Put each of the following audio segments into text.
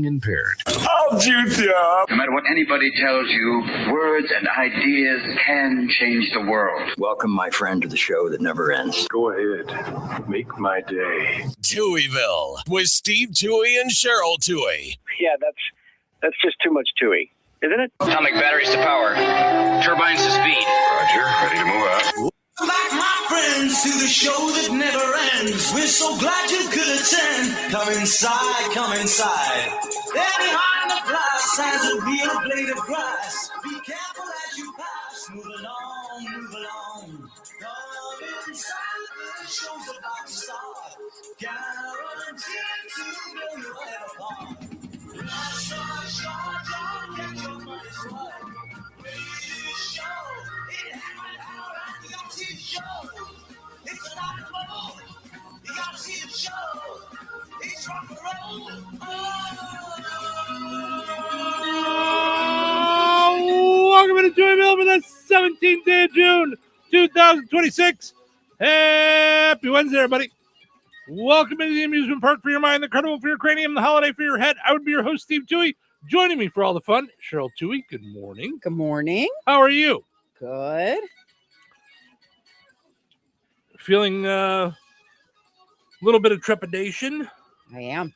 impaired. I'll shoot you up. No matter what anybody tells you, words and ideas can change the world. Welcome, my friend, to the show that never ends. Go ahead. Make my day. Touhyville with Steve Touhy and Cheryl Touhy. Yeah, that's just too much Touhy, isn't it? Atomic batteries to power. Turbines to speed. Roger. Ready to move out. Like my friends to the show that never ends. We're so glad you could attend. Come inside, come inside. There behind the glass has a real blade of grass. Be careful as you pass. Move along, move along. Come inside, the show's about to start. Guaranteed to blow your head apart. Rush, rush, rush, don't get your money's worth. Radio show, it happened all right. You gotta see the show. It's a rock and roll. You gotta see the show. It's rock and roll. Welcome to Touhyville for the 17th day of June, 2026. Happy Wednesday, everybody. Welcome into the amusement park for your mind, the carnival for your cranium, the holiday for your head. I would be your host, Steve Touhy. Joining me for all the fun, Cheryl Touhy. Good morning. Good morning. How are you? Good. Feeling a little bit of trepidation. I am.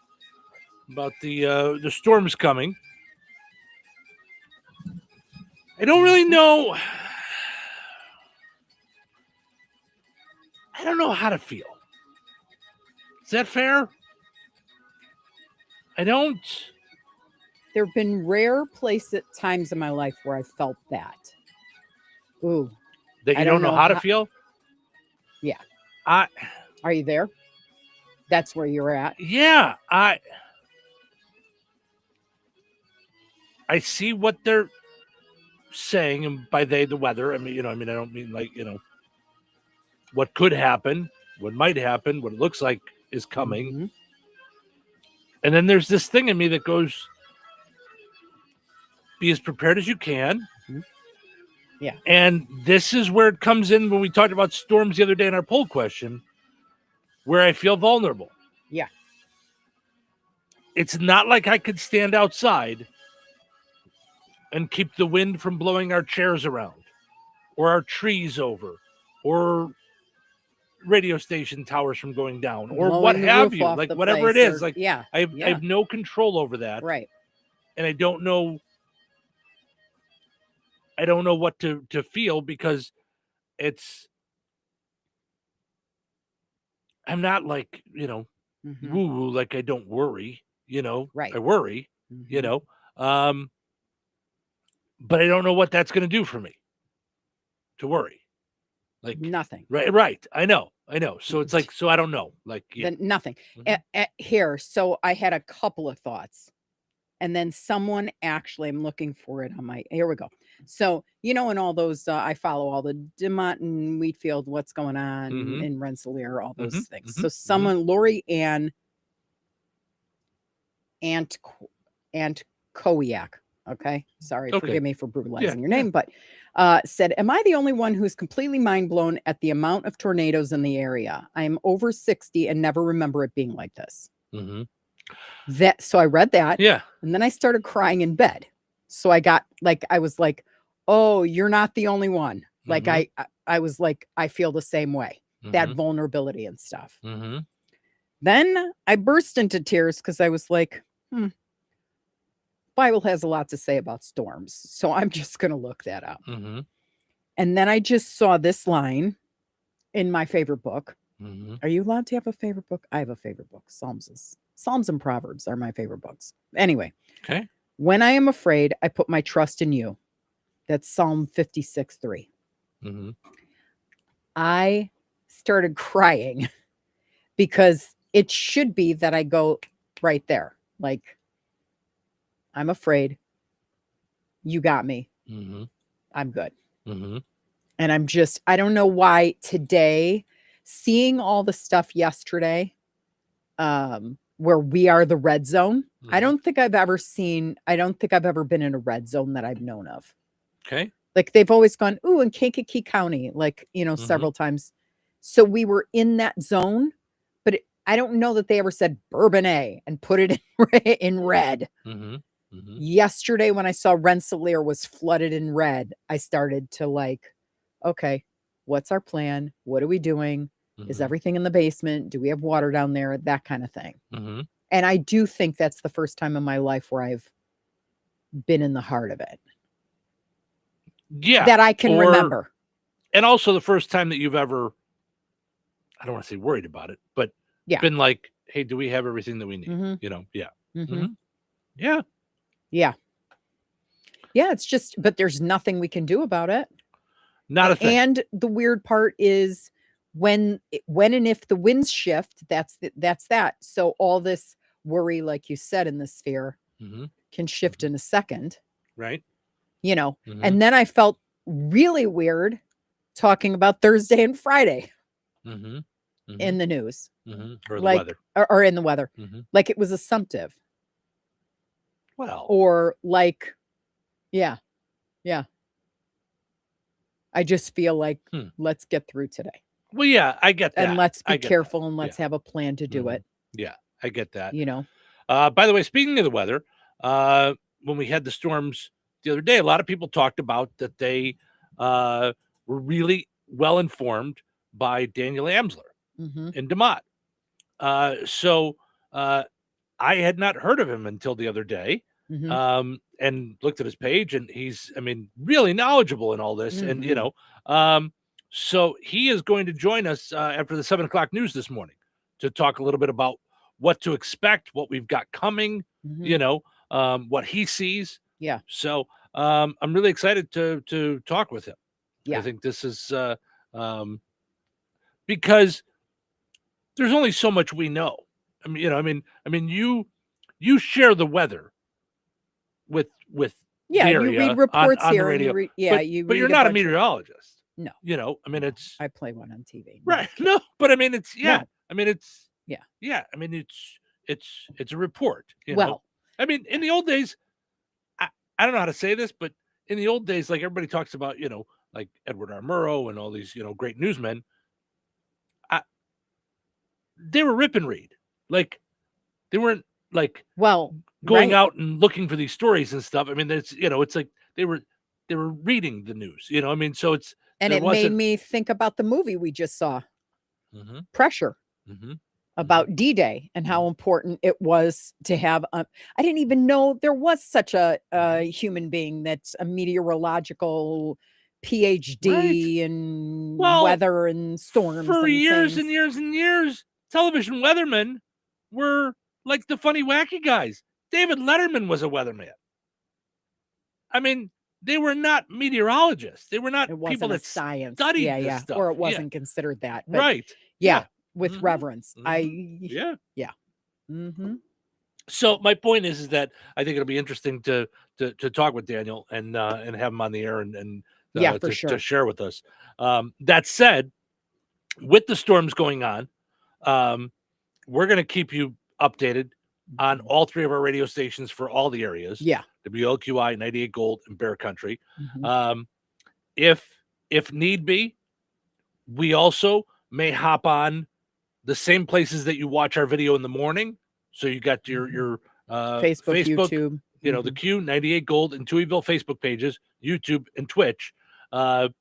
About the storms coming. I don't really know. I don't know how to feel. Is that fair? I don't. There have been rare times in my life where I felt that. Ooh. That you don't know how to feel? Yeah. Are you there? That's where you're at? Yeah. I see what they're saying, and by they, the weather. I don't mean like, what could happen, what might happen, what it looks like is coming. Mm-hmm. And then there's this thing in me that goes, be as prepared as you can. Mm-hmm. Yeah. And this is where it comes in when we talked about storms the other day in our poll question, where I feel vulnerable. Yeah. It's not like I could stand outside and keep the wind from blowing our chairs around or our trees over or radio station towers from going down or blowing what have you, like whatever it is. Like, yeah, I have no control over that. Right. And I don't know what to feel because I'm not like, mm-hmm. woo-woo, like I don't worry, right. I worry, mm-hmm. But I don't know what that's going to do for me to worry. Like nothing. Right. I know. So it's like, so I don't know. Like nothing. Mm-hmm. Here. So I had a couple of thoughts. And then someone actually, I'm looking for it on here we go. So, in all those, I follow all the DeMont and Wheatfield, what's going on mm-hmm. in Rensselaer, all those mm-hmm. things. Mm-hmm. So someone, Lori Ann Kowiak. Okay. Sorry. Forgive me for brutalizing your name, but said, am I the only one who's completely mind blown at the amount of tornadoes in the area? I am over 60 and never remember it being like this. Mm-hmm. So I read that. Yeah. And then I started crying in bed. So I was like, oh, you're not the only one. Like mm-hmm. I was like, I feel the same way, mm-hmm. that vulnerability and stuff. Mm-hmm. Then I burst into tears because I was like, Bible has a lot to say about storms. So I'm just going to look that up. Mm-hmm. And then I just saw this line in my favorite book. Mm-hmm. Are you allowed to have a favorite book? I have a favorite book. Psalms and Proverbs are my favorite books. Anyway. Okay. When I am afraid, I put my trust in you. That's Psalm 56:3. Mm-hmm. I started crying because it should be that I go right there. Like, I'm afraid. You got me. Mm-hmm. I'm good. Mm-hmm. And I don't know why today, seeing all the stuff yesterday, where we are the red zone. Mm-hmm. I don't think I've ever been in a red zone that I've known of. Okay. Like they've always gone, ooh, in Kankakee County, like, mm-hmm. several times. So we were in that zone, but I don't know that they ever said Bourbonnais and put it in red. Mm-hmm. Mm-hmm. Yesterday, when I saw Rensselaer was flooded in red, I started to like, okay, what's our plan? What are we doing? Is Mm-hmm. everything in the basement? Do we have water down there? That kind of thing. Mm-hmm. And I do think that's the first time in my life where I've been in the heart of it. Yeah. That I can remember. And also the first time that you've ever, I don't want to say worried about it, but been like, hey, do we have everything that we need? Mm-hmm. You know? Yeah. Mm-hmm. Mm-hmm. Yeah. Yeah. Yeah. It's just, but there's nothing we can do about it. Not a thing. And the weird part is when and if the winds shift, that's that. So all this worry, like you said, in the sphere can shift in a second. Right. You know, and then I felt really weird talking about Thursday and Friday in the news. Or the like, weather. Or in the weather. Like it was assumptive. Well. Or like, yeah. I just feel like let's get through today. Well, yeah, I get that. And let's be careful and let's have a plan to do it. Yeah, I get that. You know. By the way, speaking of the weather, when we had the storms the other day, a lot of people talked about that they were really well informed by Daniel Amsler in DeMott. So I had not heard of him until the other day. And looked at his page, and he's, I mean, really knowledgeable in all this. And, you know, so he is going to join us after the 7:00 news this morning to talk a little bit about what to expect, what we've got coming, you know, what he sees. Yeah. So I'm really excited to talk with him. Yeah. I think this is because there's only so much we know. I mean, you know, I mean, you share the weather with yeah, you read reports on here. the radio. But you're not a meteorologist. No. You know, I mean, it's I play one on TV. Right. No, but I mean, it's No. I mean, it's yeah. I mean, it's a report. You Well, know? I mean, in the old days, I don't know how to say this, but in the old days, like everybody talks about, you know, like Edward R. Murrow and all these, you know, great newsmen. They were rip and read. Like they weren't like going out and looking for these stories and stuff. I mean, it's, you know, it's like they were reading the news, you know. I mean, so it's, and it made me think about the movie we just saw, Pressure, about D-Day and how important it was to have. I didn't even know there was such a human being that's a meteorological PhD in weather and storms. For and years things. and years and years, television weathermen were like the funny, wacky guys. David Letterman was a weatherman. I mean, they were not meteorologists. They were not people that science studied this stuff. Or it wasn't considered that. But right. with reverence. Yeah. Mm-hmm. So my point is that I think it'll be interesting to talk with Daniel and have him on the air and to share with us. That said, with the storms going on, we're going to keep you updated on all three of our radio stations for all the areas. Yeah. WLQI, 98 Gold, and Bear Country. If need be, we also may hop on the same places that you watch our video in the morning. So you got your Facebook, YouTube, you know, the Q, 98 Gold, and Touhyville Facebook pages, YouTube and Twitch, to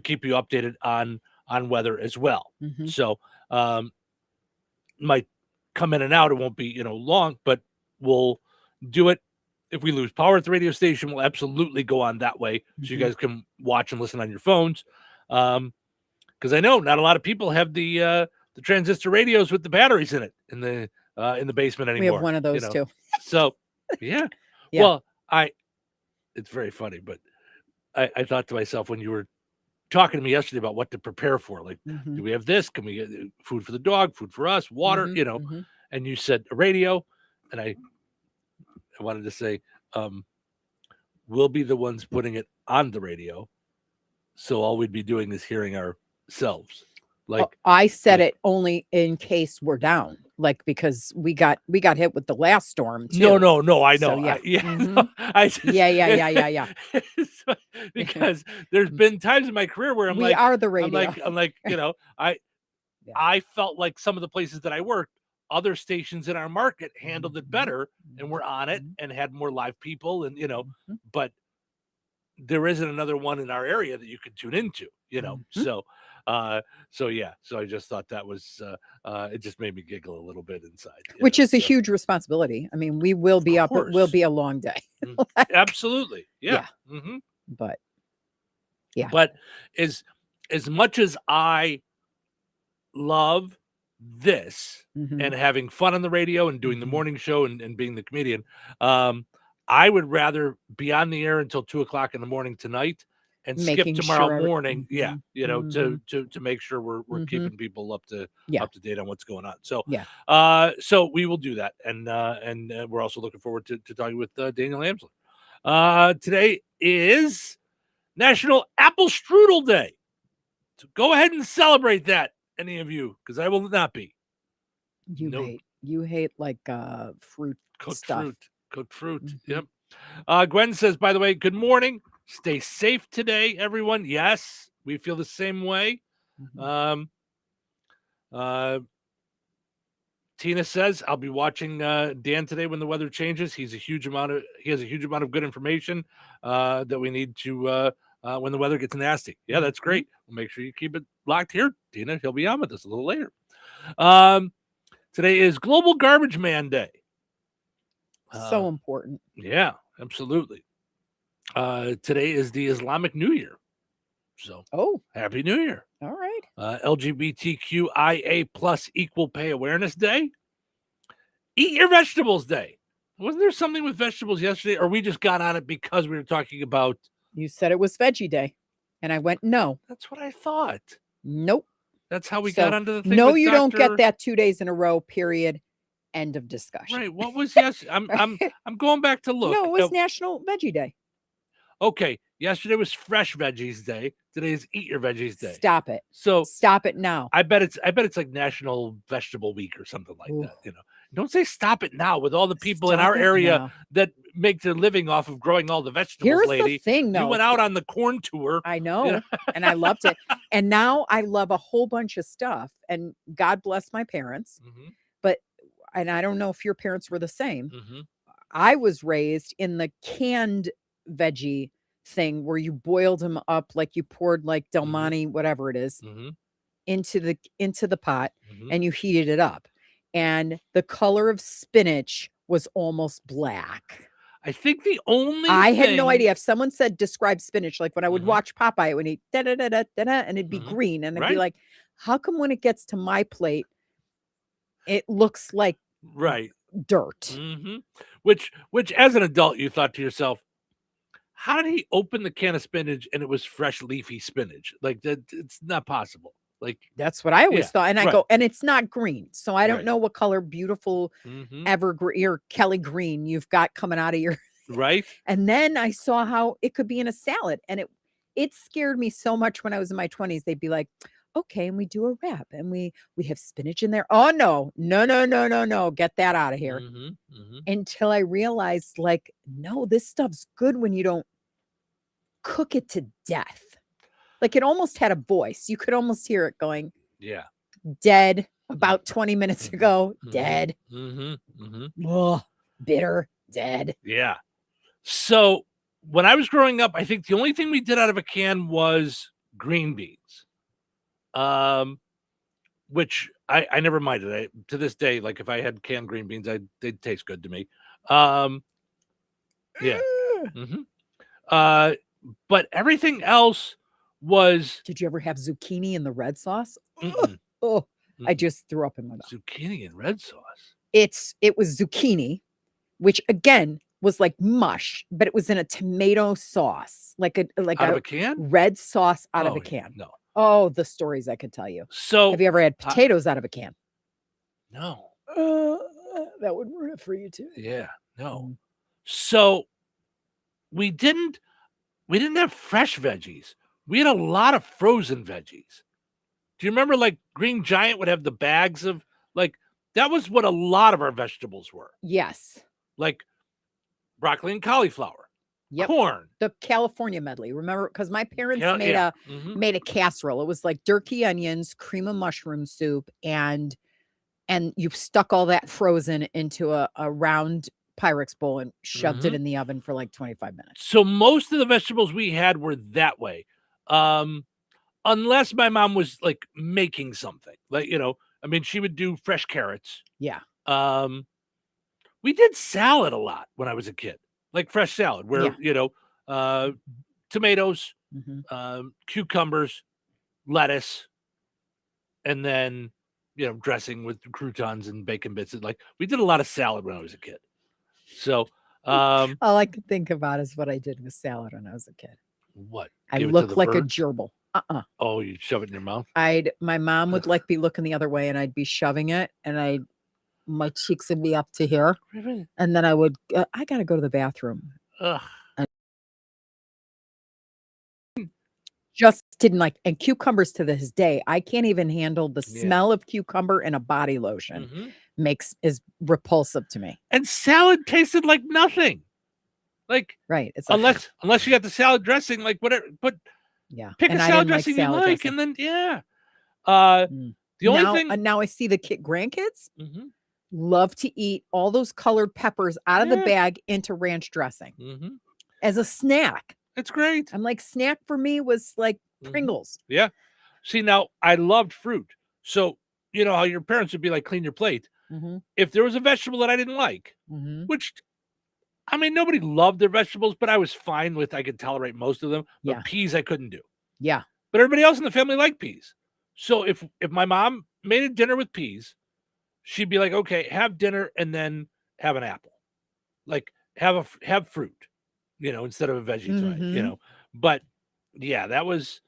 keep you updated on weather as well. So might come in and out. It won't be, you know, long, but we'll do it. If we lose power at the radio station, we'll absolutely go on that way. So you guys can watch and listen on your phones. Because I know not a lot of people have the transistor radios with the batteries in it in the basement anymore. We have one of those too. So yeah. Well, it's very funny, but I thought to myself when you were talking to me yesterday about what to prepare for, like, do we have this? Can we get food for the dog, food for us, water, you know? And you said a radio, and I wanted to say, we'll be the ones putting it on the radio. So all we'd be doing is hearing ourselves. Like I said it only in case we're down, like because we got hit with the last storm too. No, I know. So, Yeah. Because there's been times in my career where I'm we are the radio. I'm like, you know, I felt like some of the places that I worked, other stations in our market handled it better and were on it and had more live people, and but there isn't another one in our area that you could tune into, So I just thought that was it just made me giggle a little bit inside, which is a huge responsibility. I mean, we will be up. It will be a long day. Absolutely. Yeah. But yeah. But as much as I love this and having fun on the radio and doing the morning show and being the comedian, I would rather be on the air until 2:00 in the morning tonight and skip tomorrow morning. To make sure we're keeping people up to date on what's going on. So so we will do that, and we're also looking forward to talking with Daniel Amsler. Today is National Apple Strudel Day, so go ahead and celebrate that, any of you, because I will not be. You hate like fruit cooked stuff. Cooked fruit. Yep. Gwen says, by the way, good morning. Stay safe today, everyone. Yes, we feel the same way. Tina says, I'll be watching Dan today when the weather changes. He has a huge amount of good information that we need to when the weather gets nasty. Yeah, that's great. We'll make sure you keep it locked here, Tina. He'll be on with us a little later. Today is Global Garbage Man Day. So important. Yeah, absolutely. Today is the Islamic New Year. So, Happy New Year. All right. LGBTQIA plus Equal Pay Awareness Day. Eat Your Vegetables Day. Wasn't there something with vegetables yesterday, or we just got on it because we were talking about... You said it was Veggie Day, and I went, no. That's what I thought. Nope. That's how we got onto the thing. No, you don't get that 2 days in a row, period. End of discussion. Right. What was yesterday? I'm going back to look. No, it was National Veggie Day. Okay. Yesterday was Fresh Veggies Day. Today is Eat Your Veggies Day. Stop it. So stop it now. I bet it's like National Vegetable Week or something like that. Don't say stop it now with all the people in our area that make their living off of growing all the vegetables. Here's lady. The thing, though. You went out on the corn tour. I know. And I loved it. And now I love a whole bunch of stuff. And God bless my parents. And I don't know if your parents were the same. I was raised in the canned veggie thing where you boiled them up, like you poured like Del Monte, whatever it is, into the pot and you heated it up. And the color of spinach was almost black. I think the only I had no idea. If someone said describe spinach, like when I would watch Popeye, it would eat and it'd be green. And I'd be like, how come when it gets to my plate, it looks like dirt? Which as an adult, you thought to yourself, how did he open the can of spinach and it was fresh leafy spinach? Like that, it's not possible. Like that's what I always thought. And I go, and it's not green. So I don't know what color beautiful evergreen or Kelly green you've got coming out of your And then I saw how it could be in a salad. And it scared me so much when I was in my 20s. They'd be like, okay, and we do a wrap and we have spinach in there. Oh no. Get that out of here. Until I realized, like, no, this stuff's good when you don't cook it to death. Like it almost had a voice. You could almost hear it going, dead about 20 minutes ago, dead. Oh, bitter, dead. Yeah. So when I was growing up, I think the only thing we did out of a can was green beans. Which I never minded. To this day, like if I had canned green beans, they'd taste good to me. But everything else was. Did you ever have zucchini in the red sauce? I just threw up in my mouth. Zucchini and red sauce. It was zucchini, which again was like mush, but it was in a tomato sauce, like out of a can, red sauce out of a can. No. Oh, the stories I could tell you. So have you ever had potatoes out of a can? No. That would ruin it for you too. Yeah. No. So we didn't have fresh veggies. We had a lot of frozen veggies. Do you remember like Green Giant would have the bags of like, that was what a lot of our vegetables were. Yes. Like broccoli and cauliflower. Yep. corn. The California medley. Remember, because my parents Yeah, made a casserole. It was like turkey onions, cream of mushroom soup, and you stuck all that frozen into a round Pyrex bowl and shoved it in the oven for like 25 minutes. So most of the vegetables we had were that way. Unless my mom was like making something. Like, I mean, she would do fresh carrots. Yeah. We did salad a lot when I was a kid. Like fresh salad where, tomatoes, cucumbers, lettuce, and then, dressing with croutons and bacon bits. And like, we did a lot of salad when I was a kid. So, all I could think about is what I did with salad when I was a kid. What? I looked like a gerbil. Oh, you shove it in your mouth? My mom would be looking the other way and I'd be shoving it and my cheeks would be up to here. And then I would, I got to go to the bathroom. Ugh. Just didn't like, and cucumbers to this day, I can't even handle the smell of cucumber in a body lotion. Is repulsive to me. And salad tasted like nothing. Like, right. It's unless you got the salad dressing, like whatever, pick a salad dressing you like, dressing. And then, the only thing. Now I see the grandkids love to eat all those colored peppers out of the bag into ranch dressing as a snack. It's great. I'm like, snack for me was like Pringles. Yeah. See, now I loved fruit. So, you know how your parents would be like, clean your plate. If there was a vegetable that I didn't like, which, I mean, nobody loved their vegetables, but I was fine with, I could tolerate most of them. But peas I couldn't do. Yeah. But everybody else in the family liked peas. So if my mom made a dinner with peas, she'd be like, okay, have dinner and then have an apple. Like have fruit, instead of a veggie tonight, But yeah, that was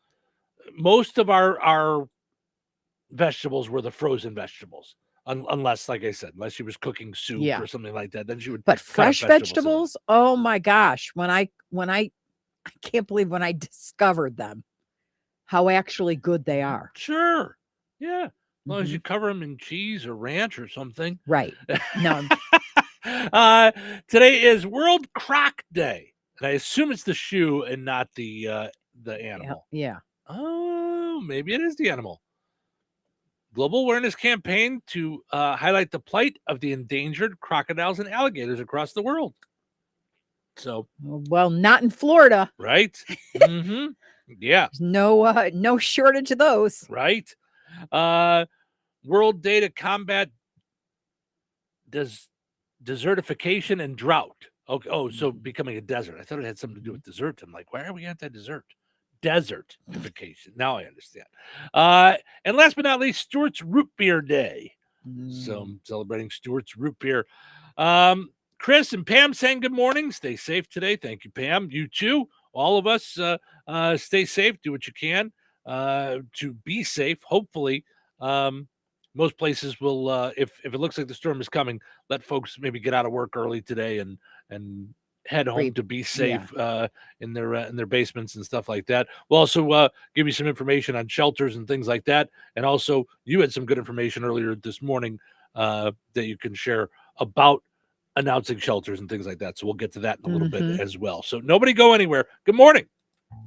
most of our vegetables were the frozen vegetables. Unless, like I said, unless she was cooking soup or something like that, then she would. But fresh vegetables, oh my gosh! When I can't believe when I discovered them, how actually good they are. Sure, yeah. As long as you cover them in cheese or ranch or something. Right. No. Today is World Croc Day, and I assume it's the shoe and not the animal. Yeah. Oh, maybe it is the animal. Global awareness campaign to highlight the plight of the endangered crocodiles and alligators across the world. So, well, not in Florida, right? Yeah, there's no shortage of those, right? World Day to combat desertification and drought. Okay. Oh, so becoming a desert. I thought it had something to do with dessert. I'm like, why are we anti-dessert? Desertification. Now I understand. And last but not least, Stewart's Root Beer Day. So I'm celebrating Stewart's Root Beer. Chris and Pam saying good morning. Stay safe today. Thank you, Pam. You too. All of us stay safe. Do what you can to be safe. Hopefully, most places will, if it looks like the storm is coming, let folks maybe get out of work early today and head home to be safe in their basements and stuff like that. We'll also give you some information on shelters and things like that. And also, you had some good information earlier this morning that you can share about announcing shelters and things like that. So we'll get to that in a little bit as well. So nobody go anywhere. Good morning.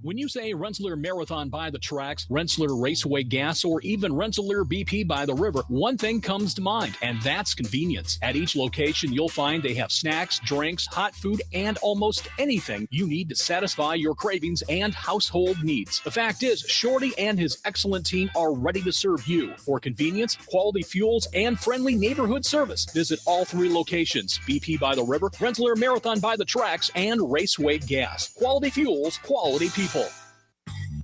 When you say Rensselaer Marathon by the Tracks, Rensselaer Raceway Gas, or even Rensselaer BP by the river, one thing comes to mind, and that's convenience. At each location, you'll find they have snacks, drinks, hot food, and almost anything you need to satisfy your cravings and household needs. The fact is, Shorty and his excellent team are ready to serve you. For convenience, quality fuels, and friendly neighborhood service, visit all three locations, BP by the river, Rensselaer Marathon by the Tracks, and Raceway Gas. Quality fuels, quality people.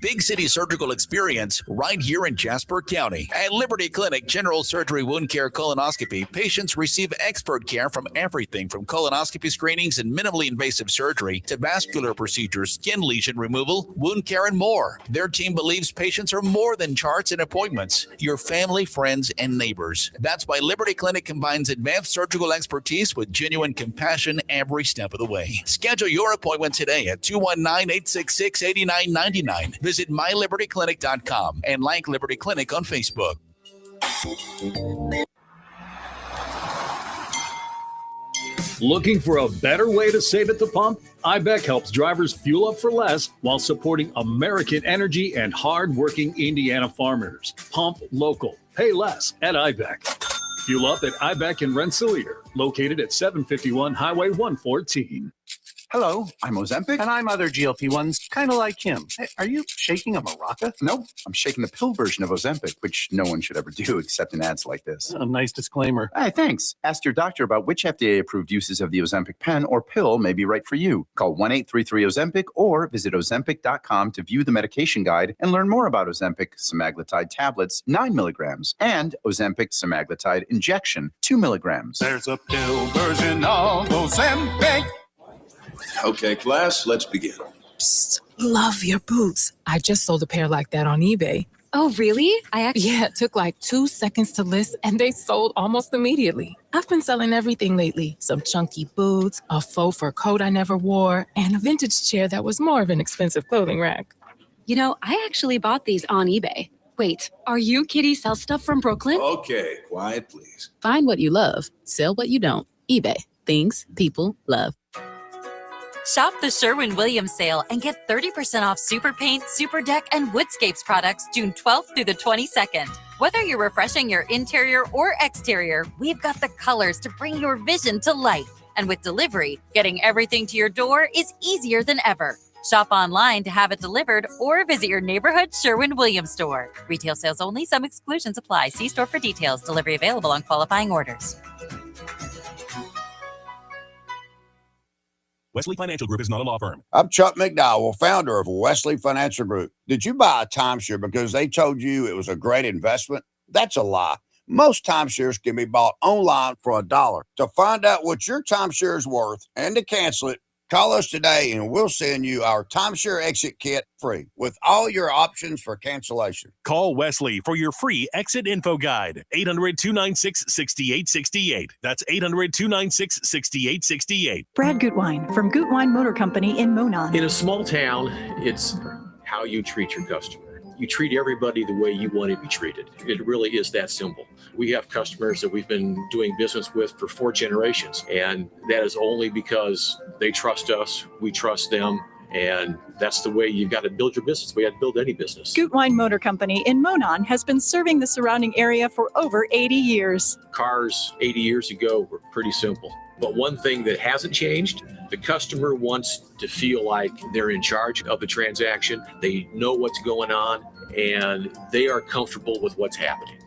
Big city surgical experience right here in Jasper County. At Liberty Clinic General Surgery Wound Care Colonoscopy, patients receive expert care from everything from colonoscopy screenings and minimally invasive surgery to vascular procedures, skin lesion removal, wound care, and more. Their team believes patients are more than charts and appointments, your family, friends, and neighbors. That's why Liberty Clinic combines advanced surgical expertise with genuine compassion every step of the way. Schedule your appointment today at 219-866-8999. Visit mylibertyclinic.com and like Liberty Clinic on Facebook. Looking for a better way to save at the pump? IBEC helps drivers fuel up for less while supporting American energy and hard-working Indiana farmers. Pump local. Pay less at IBEC. Fuel up at IBEC in Rensselaer, located at 751 Highway 114. Hello, I'm Ozempic. And I'm other GLP-1s, kind of like him. Hey, are you shaking a maraca? Nope, I'm shaking the pill version of Ozempic, which no one should ever do except in ads like this. A nice disclaimer. Hey, thanks. Ask your doctor about which FDA-approved uses of the Ozempic pen or pill may be right for you. Call 1-833-OZEMPIC or visit Ozempic.com to view the medication guide and learn more about Ozempic semaglutide tablets, 9 milligrams, and Ozempic semaglutide injection, 2 milligrams. There's a pill version of Ozempic. Okay, class, let's begin. Psst, love your boots. I just sold a pair like that on eBay. Oh, really? Yeah, it took like 2 seconds to list and they sold almost immediately. I've been selling everything lately. Some chunky boots, a faux fur coat I never wore, and a vintage chair that was more of an expensive clothing rack. You know, I actually bought these on eBay. Wait, are you Kitty Sell Stuff from Brooklyn? Okay, quiet, please. Find what you love, sell what you don't. eBay, things people love. Shop the Sherwin-Williams sale and get 30% off Super Paint, Super Deck, and Woodscapes products June 12th through the 22nd. Whether you're refreshing your interior or exterior, we've got the colors to bring your vision to life. And with delivery, getting everything to your door is easier than ever. Shop online to have it delivered or visit your neighborhood Sherwin-Williams store. Retail sales only. Some exclusions apply. See store for details. Delivery available on qualifying orders. Wesley Financial Group is not a law firm. I'm Chuck McDowell, founder of Wesley Financial Group. Did you buy a timeshare because they told you it was a great investment? That's a lie. Most timeshares can be bought online for $1. To find out what your timeshare is worth and to cancel it, call us today and we'll send you our timeshare exit kit free with all your options for cancellation. Call Wesley for your free exit info guide. 800-296-6868. That's 800-296-6868. Brad Gutwein from Gutwein Motor Company in Monon. In a small town, it's how you treat your customer. You treat everybody the way you want to be treated. It really is that simple. We have customers that we've been doing business with for 4 generations, and that is only because they trust us, we trust them, and that's the way you've got to build your business. We got to build any business. Gutwein Motor Company in Monon has been serving the surrounding area for over 80 years. Cars 80 years ago were pretty simple. But one thing that hasn't changed, the customer wants to feel like they're in charge of the transaction. They know what's going on and they are comfortable with what's happening.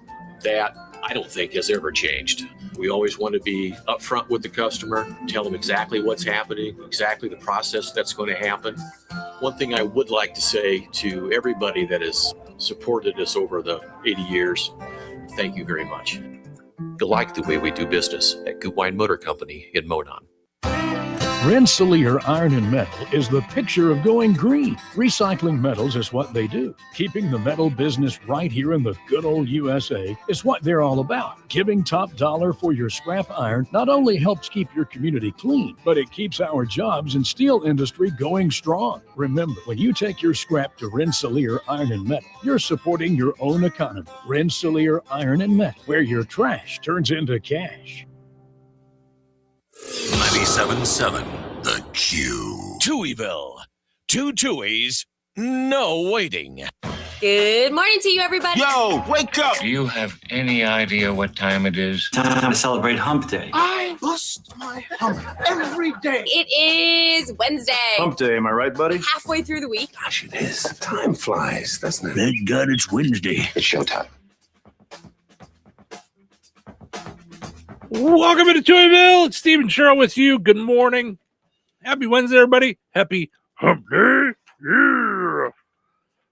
That I don't think has ever changed. We always want to be upfront with the customer, tell them exactly what's happening, exactly the process that's going to happen. One thing I would like to say to everybody that has supported us over the 80 years, thank you very much. You like the way we do business at Gutwein Motor Company in Monon. Rensselaer Iron and Metal is the picture of going green. Recycling metals is what they do. Keeping the metal business right here in the good old USA is what they're all about. Giving top dollar for your scrap iron not only helps keep your community clean, but it keeps our jobs and steel industry going strong. Remember, when you take your scrap to Rensselaer Iron and Metal, you're supporting your own economy. Rensselaer Iron and Metal, where your trash turns into cash. 97.7 The Q. Touhyville. 2 Tuohys, no waiting. Good morning to you, everybody. Yo, wake up! Do you have any idea what time it is? Time to celebrate Hump Day. I bust my hump every day. It is Wednesday. Hump Day, am I right, buddy? Halfway through the week. Gosh, it is. Time flies, doesn't it? Thank God it's Wednesday. It's showtime. Welcome to Touhyville. It's Steve and Cheryl with you. Good morning. Happy Wednesday, everybody. Happy Hump Day. Yeah.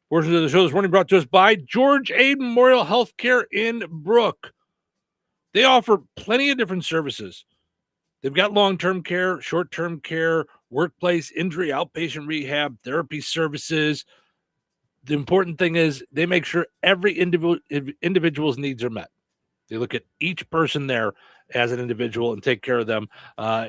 Portions of the show this morning brought to us by George A. Memorial Healthcare in Brook. They offer plenty of different services. They've got long-term care, short-term care, workplace injury, outpatient rehab, therapy services. The important thing is they make sure every individual's needs are met. They look at each person there as an individual and take care of them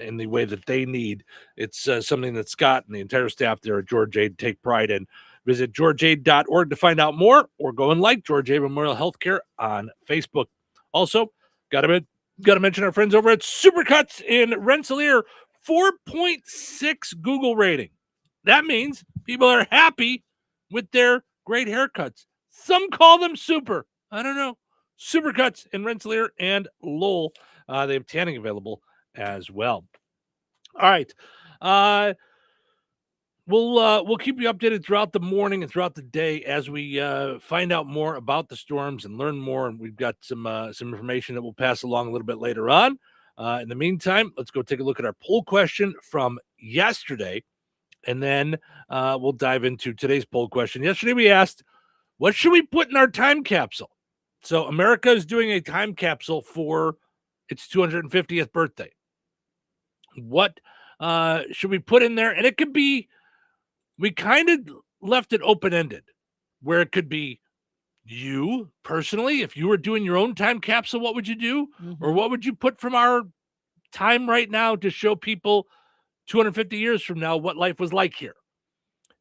in the way that they need. It's something that Scott and the entire staff there at George A. take pride in. Visit georgeaid.org to find out more or go and like George A. Memorial Healthcare on Facebook. Also, got a Got to mention our friends over at Supercuts in Rensselaer, 4.6 Google rating. That means people are happy with their great haircuts. Some call them super. I don't know. Supercuts in Rensselaer and Lowell. They have tanning available as well. All right. We'll keep you updated throughout the morning and throughout the day as we find out more about the storms and learn more. And we've got some information that we'll pass along a little bit later on. In the meantime, let's go take a look at our poll question from yesterday, and then we'll dive into today's poll question. Yesterday we asked, what should we put in our time capsule? So America is doing a time capsule for its 250th birthday. What should we put in there? And it could be, we kind of left it open-ended, where it could be you personally. If you were doing your own time capsule, what would you do? Or what would you put from our time right now to show people 250 years from now what life was like here?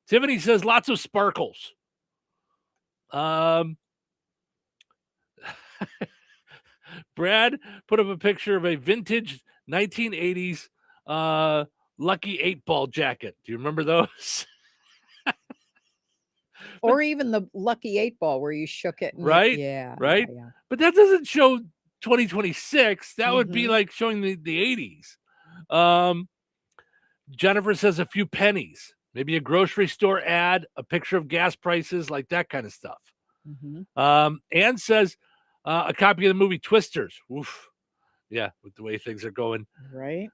Tiffany says lots of sparkles. Brad put up a picture of a vintage 1980s Lucky 8-ball jacket. Do you remember those? Or even the Lucky 8-ball where you shook it. Right? Yeah. Right? Yeah. But that doesn't show 2026. That would be like showing the 80s. Jennifer says a few pennies. Maybe a grocery store ad, a picture of gas prices, like that kind of stuff. Ann says a copy of the movie Twisters. Oof. Yeah, with the way things are going. Right.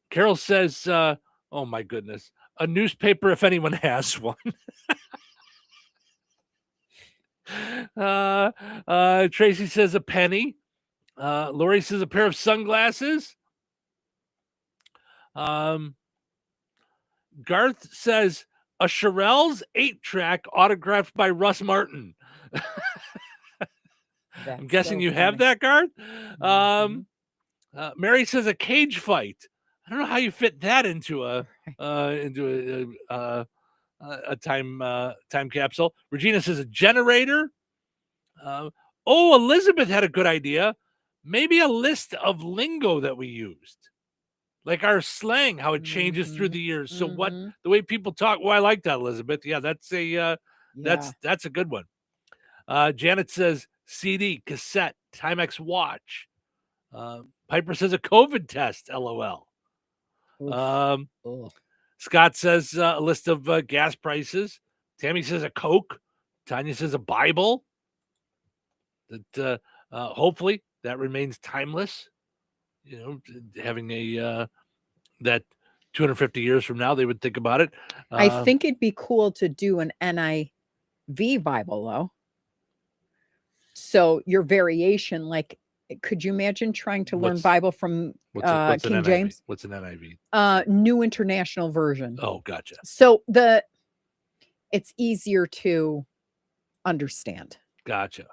Carol says, oh my goodness, a newspaper if anyone has one. Tracy says a penny. Lori says a pair of sunglasses. Garth says a Shirelles 8-track autographed by Russ Martin. I'm guessing you have that, Garth. Mary says a cage fight. I don't know how you fit that into a time capsule. Regina says a generator. Elizabeth had a good idea. Maybe a list of lingo that we used, like our slang, how it changes through the years. So what the way people talk. Well, I like that, Elizabeth. Yeah, that's a that's a good one. Janet says CD, cassette, Timex watch. Piper says a COVID test. LOL. Scott says a list of gas prices. Tammy says a Coke. Tanya says a Bible. That hopefully that remains timeless. You know, having a that 250 years from now they would think about it. I think it'd be cool to do an NIV Bible though. So your variation, like, could you imagine trying to learn Bible from what's King James? What's an NIV? New International Version. Oh, gotcha. So it's easier to understand. Gotcha.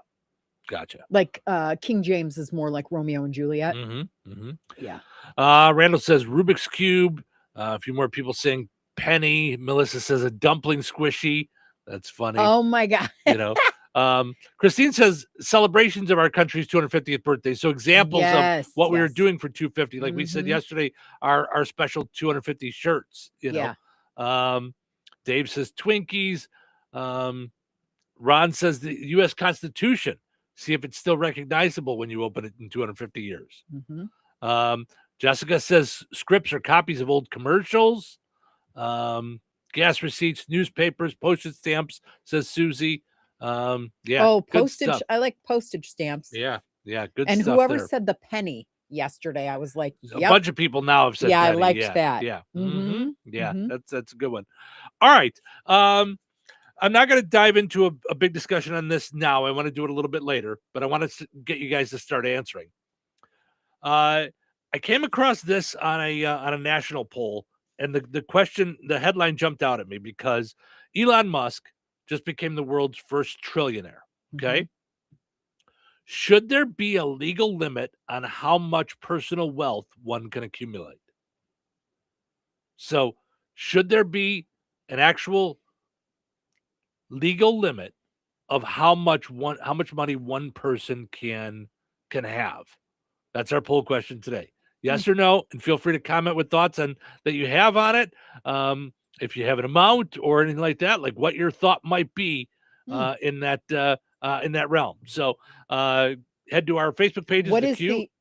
Like King James is more like Romeo and Juliet. Yeah. Randall says Rubik's Cube. A few more people saying penny. Melissa says a dumpling squishy. That's funny. Oh my God. You know. Christine says celebrations of our country's 250th birthday. So examples of what we were doing for 250. Like we said yesterday, our special 250 shirts, you know. Yeah. Dave says Twinkies. Ron says the U.S. Constitution. See if it's still recognizable when you open it in 250 years. Jessica says scripts or copies of old commercials. Gas receipts, newspapers, postage stamps, says Susie. Postage. I like postage stamps. Yeah, good and stuff. Whoever there. said the penny yesterday, I was like, a bunch of people now have said penny. I liked that. Yeah. That's a good one. All right. I'm not going to dive into a big discussion on this now. I want to do it a little bit later, but I want to get you guys to start answering. I came across this on a national poll, and the headline jumped out at me because Elon Musk just became the world's first trillionaire. Okay. Should there be a legal limit on how much personal wealth one can accumulate? So should there be an actual legal limit of how much money one person can have? That's our poll question today. Yes or no? And feel free to comment with thoughts on that you have on it. If you have an amount or anything like that, like what your thought might be in that realm. So head to our Facebook pages.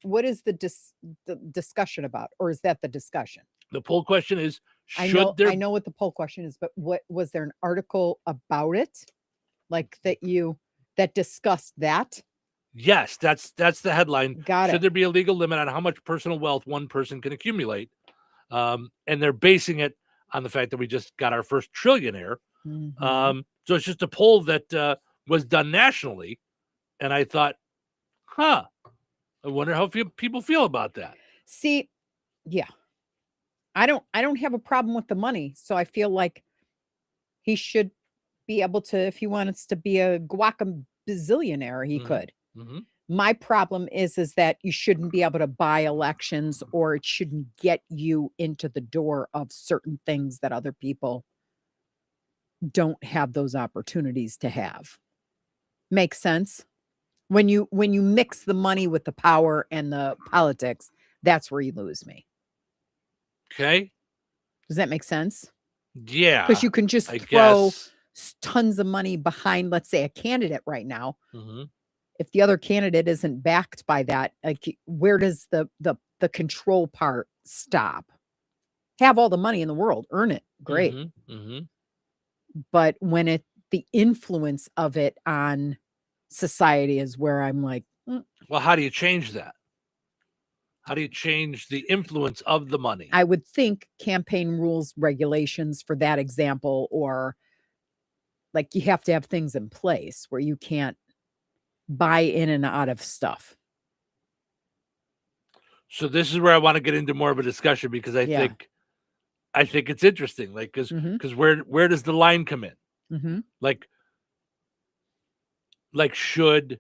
What is the discussion about, or is that the discussion? The poll question is: I know what the poll question is, but what was there an article about it, like that discussed that? Yes, that's the headline. Got it. Should there be a legal limit on how much personal wealth one person can accumulate? And they're basing it on the fact that we just got our first trillionaire. Mhm. So it's just a poll that was done nationally, and I thought, I wonder how people feel about that. See, yeah, I don't have a problem with the money, so I feel like he should be able to, if he wants to be a guacamazillionaire, he could. Mhm. My problem is that you shouldn't be able to buy elections, or it shouldn't get you into the door of certain things that other people don't have those opportunities to have. Makes sense? When you mix the money with the power and the politics, that's where you lose me. Okay. Does that make sense? Yeah. Because you can just I throw guess. tons of money behind, let's say, a candidate right now. Mhm. If the other candidate isn't backed by that, like, where does the control part stop? Have all the money in the world, earn it, great. Mhm. But when the influence of it on society is where I'm like, Well, how do you change that? How do you change the influence of the money? I would think campaign rules, regulations for that example, or like you have to have things in place where you can't buy in and out of stuff. So this is where I want to get into more of a discussion, because I think it's interesting, like because where does the line come in? Mhm. Like should,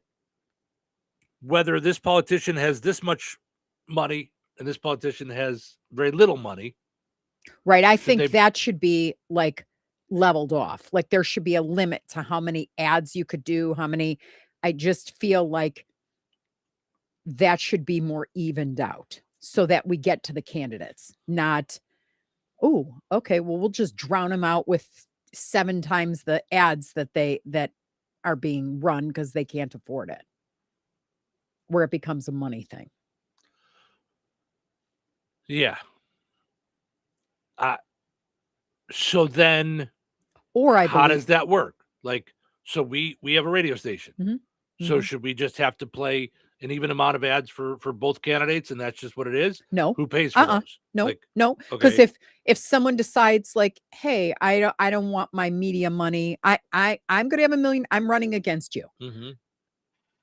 whether this politician has this much money and this politician has very little money. Right. I think that should be like leveled off. Like there should be a limit to how many ads you could do, I just feel like that should be more evened out so that we get to the candidates, not, oh, okay, well, we'll just drown them out with 7 times the ads that are being run because they can't afford it, where it becomes a money thing. Yeah. So then, how does that work? Like, so we have a radio station. Mm-hmm. So should we just have to play an even amount of ads for both candidates, and that's just what it is? No. Who pays for those? No, Like, no. Because okay. if someone decides like, hey, I don't want my media money, I'm gonna have $1 million, I'm running against you. Mhm.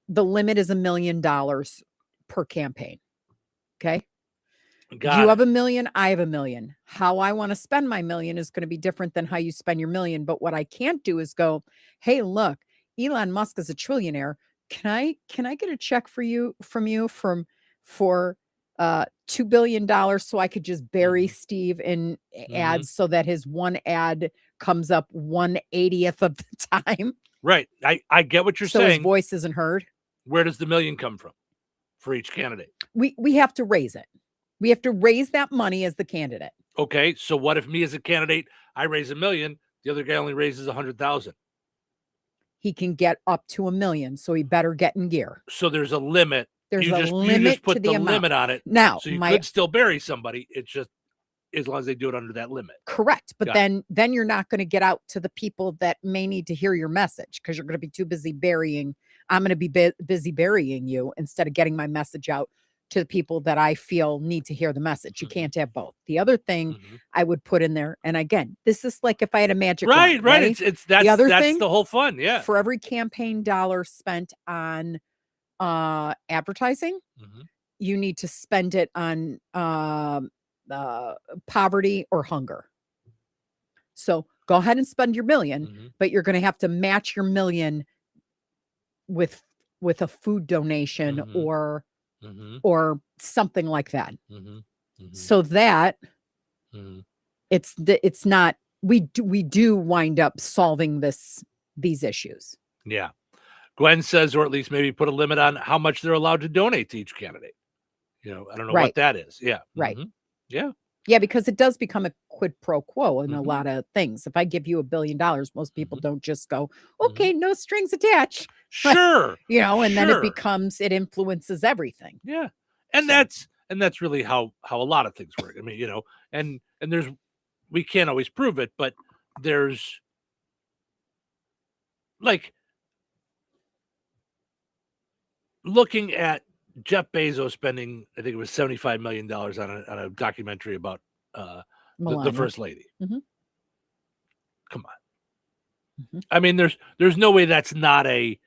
The limit is $1 million per campaign. Okay. You have $1 million, I have $1 million. How I want to spend my $1 million is going to be different than how you spend your $1 million. But what I can't do is go, hey, look, Elon Musk is a trillionaire. Can I get a check for $2 billion so I could just bury Steve in ads so that his one ad comes up 1/80th of the time? Right. I get what you're so saying. His voice isn't heard. Where does the $1 million come from for each candidate? We have to raise it. We have to raise that money as the candidate. Okay. So what if me as a candidate, I raise $1 million, the other guy only raises 100,000? He can get up to $1 million, so he better get in gear. So there's a limit. There's you a just limit put to the amount. limit on it. Now, so you could still bury somebody. It's just as long as they do it under that limit. Correct. But then you're not going to get out to the people that may need to hear your message because you're going to be too busy burying. I'm going to be busy burying you instead of getting my message out to the people that I feel need to hear the message. You can't have both. The other thing I would put in there, and again, this is like if I had a magic wand, right. It's that's the other that's thing, the whole fun. Yeah. For every campaign dollar spent on advertising, you need to spend it on poverty or hunger. So go ahead and spend your $1 million, but you're going to have to match your $1 million with a food donation or something like that. So that it's not, we do wind up solving these issues. Yeah. Gwen says, or at least maybe put a limit on how much they're allowed to donate to each candidate. I don't know Right. what that is. Yeah. Right. Mhm. Yeah. Yeah, because it does become a quid pro quo in a Mhm. lot of things. If I give you $1 billion, most people don't just go, okay, no strings attached. Sure. And then Sure. it influences everything. Yeah. And that's really how a lot of things work. I mean, and there's, we can't always prove it, but there's like looking at Jeff Bezos spending, I think it was $75 million on a documentary about the Melania. first lady. Mhm. Come on. Mhm. I mean, there's no way that's not a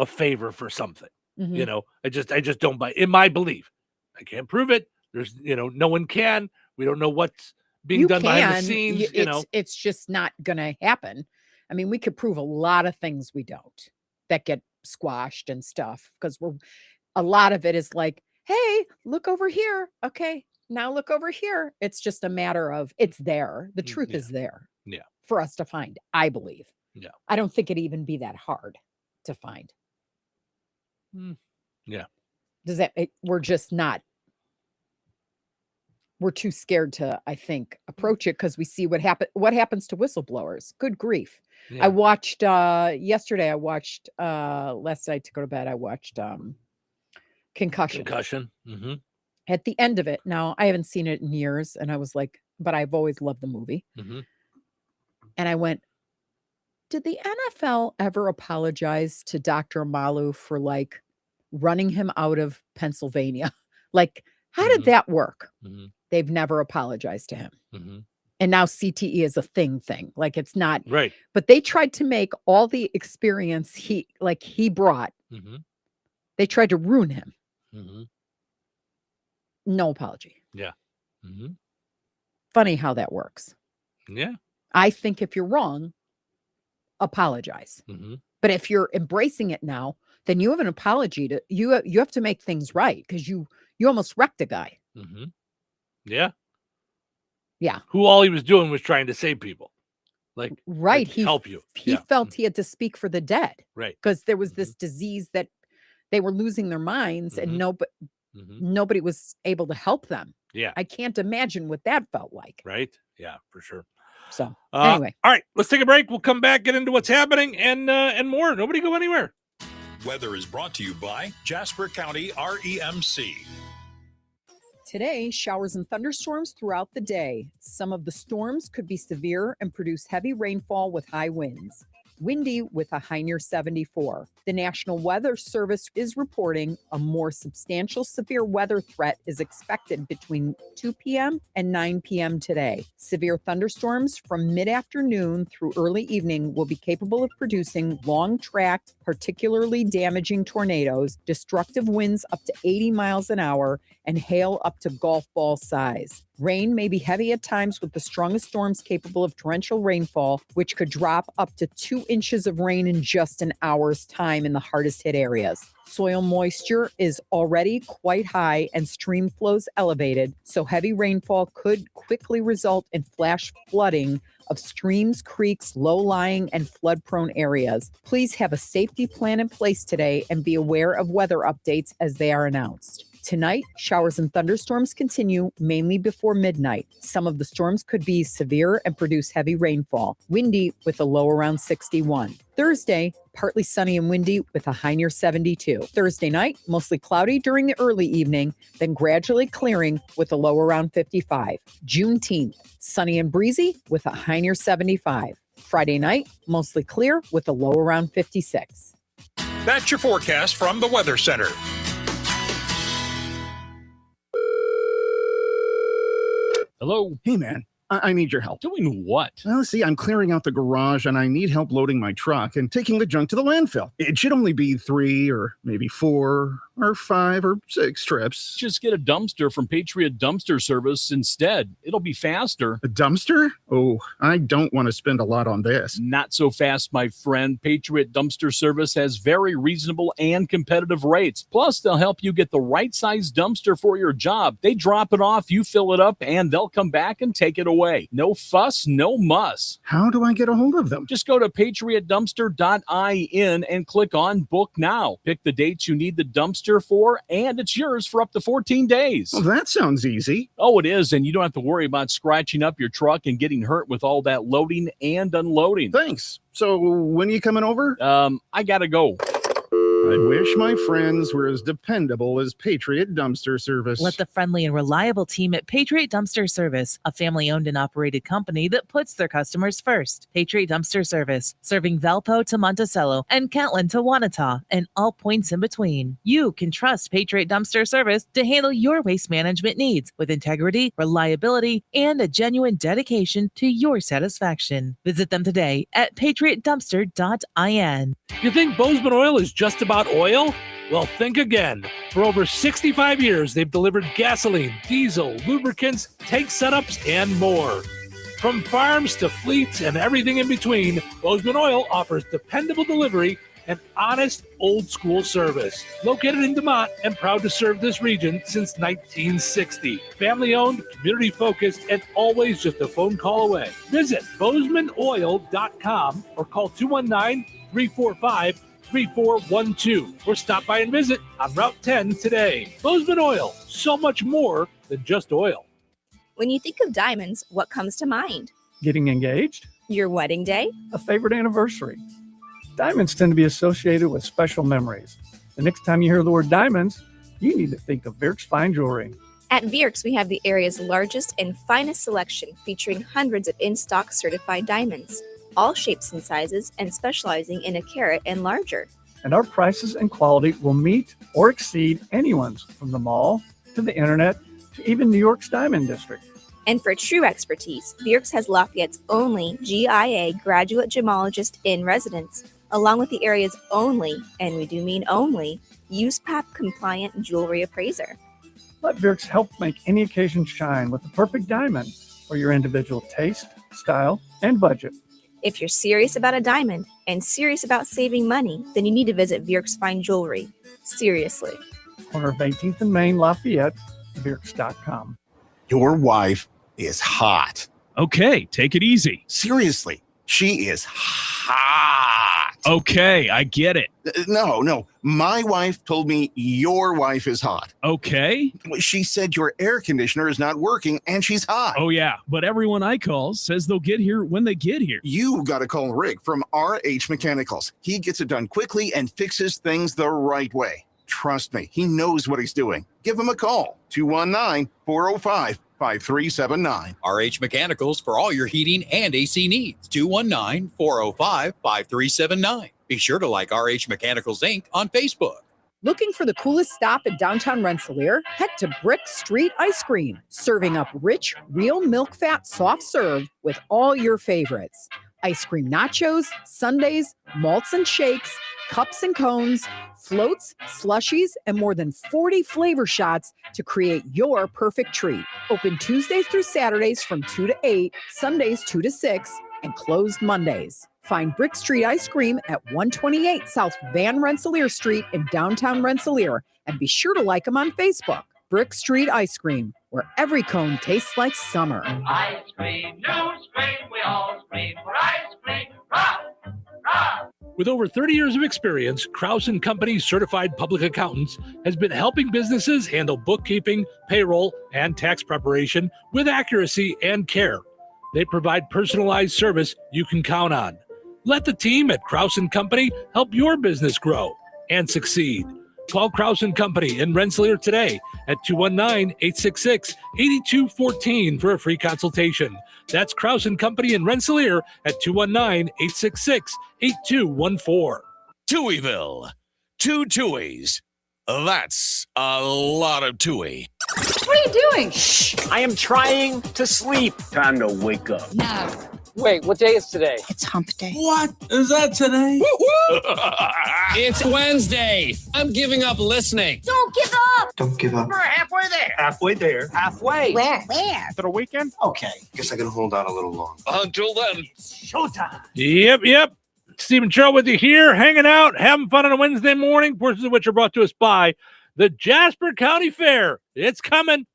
favor for something. Mhm. I just don't buy, in my belief. I can't prove it. There's, no one can. We don't know what's being done behind the scenes. It's just not going to happen. I mean, we could prove a lot of things we don't that get squashed and stuff because a lot of it is like, hey, look over here. Okay, now look over here. It's just a matter of it's there. The truth is there. Yeah. For us to find, I believe. Yeah. I don't think it'd even be that hard to find. Yeah. We're too scared to, I think, approach it because we see what happens to whistleblowers. Good grief. Yeah. I watched yesterday, last night to go to bed, I watched Concussion. Mm-hmm. At the end of it, now I haven't seen it in years, and I was like, but I've always loved the movie. Mm-hmm. And I went, did the NFL ever apologize to Dr. Amalu for like running him out of Pennsylvania? Like, how did that work? Mm-hmm. They've never apologized to him. Mm-hmm. And now CTE is a thing. Like it's not right. But they tried to make all the experience he brought. Mm-hmm. They tried to ruin him. Mm-hmm. No apology. Yeah. Mm-hmm. Funny how that works. Yeah. I think if you're wrong, apologize. Mm-hmm. But if you're embracing it now, then you have an apology to you have to make things right because you almost wrecked a guy. Mm-hmm. Yeah. Yeah. Who all he was doing was trying to save people. Like, right. He help you. He felt he had to speak for the dead. Right. Because there was this disease that they were losing their minds and nobody was able to help them. Yeah. I can't imagine what that felt like. Right. Yeah, for sure. So anyway. All right, let's take a break. We'll come back, get into what's happening and more. Nobody go anywhere. Weather is brought to you by Jasper County REMC. Today, showers and thunderstorms throughout the day. Some of the storms could be severe and produce heavy rainfall with high winds. Windy with a high near 74. The National Weather Service is reporting a more substantial severe weather threat is expected between 2 p.m. and 9 p.m. today. Severe thunderstorms from mid-afternoon through early evening will be capable of producing long-tracked, particularly damaging tornadoes, destructive winds up to 80 miles an hour, and hail up to golf ball size. Rain may be heavy at times with the strongest storms capable of torrential rainfall, which could drop up to 2 inches of rain in just an hour's time in the hardest hit areas. Soil moisture is already quite high and stream flows elevated, so heavy rainfall could quickly result in flash flooding of streams, creeks, low-lying, and flood-prone areas. Please have a safety plan in place today and be aware of weather updates as they are announced. Tonight, showers and thunderstorms continue mainly before midnight. Some of the storms could be severe and produce heavy rainfall. Windy with a low around 61. Thursday, partly sunny and windy with a high near 72. Thursday night, mostly cloudy during the early evening, then gradually clearing with a low around 55. Juneteenth, sunny and breezy with a high near 75. Friday night, mostly clear with a low around 56. That's your forecast from the Weather Center. Hello? Hey, man, I need your help. Doing what? Well, see, I'm clearing out the garage and I need help loading my truck and taking the junk to the landfill. It should only be 3 or maybe 4 or 5 or 6 trips. Just get a dumpster from Patriot Dumpster Service instead. It'll be faster. A dumpster? Oh, I don't want to spend a lot on this. Not so fast, my friend. Patriot Dumpster Service has very reasonable and competitive rates. Plus, they'll help you get the right size dumpster for your job. They drop it off, you fill it up, and they'll come back and take it away. No fuss, no muss. How do I get a hold of them? Just go to patriotdumpster.in and click on Book Now. Pick the dates you need the dumpster register for, and it's yours for up to 14 days. Well, that sounds easy. Oh, it is, and you don't have to worry about scratching up your truck and getting hurt with all that loading and unloading. Thanks. So when are you coming over? I gotta go. I wish my friends were as dependable as Patriot Dumpster Service. Let the friendly and reliable team at Patriot Dumpster Service, a family-owned and operated company that puts their customers first. Patriot Dumpster Service, serving Valpo to Monticello and Kentland to Wanata and all points in between. You can trust Patriot Dumpster Service to handle your waste management needs with integrity, reliability, and a genuine dedication to your satisfaction. Visit them today at patriotdumpster.in. You think Bozeman Oil is just about oil? Well, think again. For over 65 years, they've delivered gasoline, diesel, lubricants, tank setups, and more. From farms to fleets and everything in between, Bozeman Oil offers dependable delivery and honest, old-school service. Located in DeMont and proud to serve this region since 1960. Family-owned, community-focused, and always just a phone call away. Visit BozemanOil.com or call 219-345-3412 or stop by and visit on Route 10 today. Bozeman Oil, so much more than just oil. When you think of diamonds, what comes to mind? Getting engaged? Your wedding day? A favorite anniversary? Diamonds tend to be associated with special memories. The next time you hear the word diamonds, you need to think of Vierk's Fine Jewelry. At Vierk's, we have the area's largest and finest selection featuring hundreds of in-stock certified diamonds, all shapes and sizes and specializing in a carat and larger. And our prices and quality will meet or exceed anyone's from the mall to the internet to even New York's Diamond District. And for true expertise, Vierk's has Lafayette's only GIA graduate gemologist in residence, along with the area's only, and we do mean only, USPAP compliant jewelry appraiser. Let Vierk's help make any occasion shine with the perfect diamond for your individual taste, style, and budget. If you're serious about a diamond and serious about saving money, then you need to visit Vierk's Fine Jewelry. Seriously. Corner of 18th and Main, Lafayette, Vierks.com. Your wife is hot. Okay, take it easy. Seriously, she is hot. Okay, I get it. No. My wife told me your wife is hot. Okay. She said your air conditioner is not working and she's hot. Oh, yeah, but everyone I call says they'll get here when they get here. You got to call Rick from RH Mechanicals. He gets it done quickly and fixes things the right way. Trust me, he knows what he's doing. Give him a call, 219-405-5379. RH Mechanicals for all your heating and AC needs. 219-405-5379. Be sure to like RH Mechanicals Inc. on Facebook. Looking for the coolest stop in downtown Rensselaer? Head to Brick Street Ice Cream, serving up rich, real milk fat soft serve with all your favorites. Ice cream nachos, sundaes, malts and shakes, cups and cones, floats, slushies, and more than 40 flavor shots to create your perfect treat. Open Tuesdays through Saturdays from 2 to 8, Sundays 2 to 6, and closed Mondays. Find Brick Street Ice Cream at 128 South Van Rensselaer Street in downtown Rensselaer, and be sure to like them on Facebook. Brick Street Ice Cream, where every cone tastes like summer. Ice cream, new spring, we all scream for ice cream. Rah, rah. With over 30 years of experience, Krause & Company Certified Public Accountants has been helping businesses handle bookkeeping, payroll, and tax preparation with accuracy and care. They provide personalized service you can count on. Let the team at Krause & Company help your business grow and succeed. Call Krause & Company in Rensselaer today at 219-866-8214 for a free consultation. That's Krause & Company in Rensselaer at 219-866-8214. Touhyville. 2 Touhies. That's a lot of Touhy. What are you doing? Shh! I am trying to sleep. Time to wake up. No. Wait, what day is today? It's hump day. What? Is that today? It's Wednesday. I'm giving up listening. Don't give up. Don't give up. We're halfway there. Halfway there. Halfway. Where? To the weekend? Okay, guess I can hold out a little longer. Until then. Showtime. Yep. Stephen Sherrill with you here, hanging out, having fun on a Wednesday morning, portions of which are brought to us by the Jasper County Fair. It's coming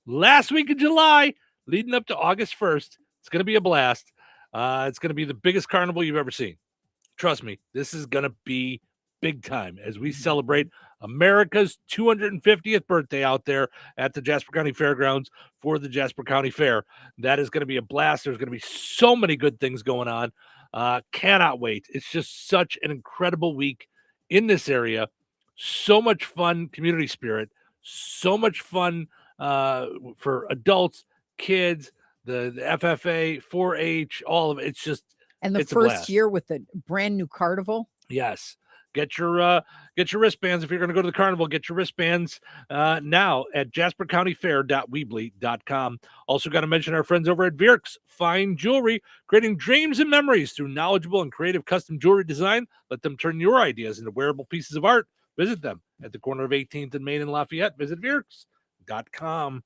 last week of July, leading up to August 1st. It's going to be a blast. It's going to be the biggest carnival you've ever seen. Trust me, this is going to be big time as we celebrate America's 250th birthday out there at the Jasper County Fairgrounds for the Jasper County Fair. That is going to be a blast. There's going to be so many good things going on. Cannot wait. It's just such an incredible week in this area. So much fun, community spirit, so much fun for adults, kids, the FFA, 4-H, all of it. It's just, and the it's first year with the brand new carnival. Yes. Get your wristbands. If you're going to go to the carnival, get your wristbands now at jaspercountyfair.weebly.com. Also got to mention our friends over at Vierk's Fine Jewelry, creating dreams and memories through knowledgeable and creative custom jewelry design. Let them turn your ideas into wearable pieces of art. Visit them at the corner of 18th and Main and Lafayette. Visit Vierks.com.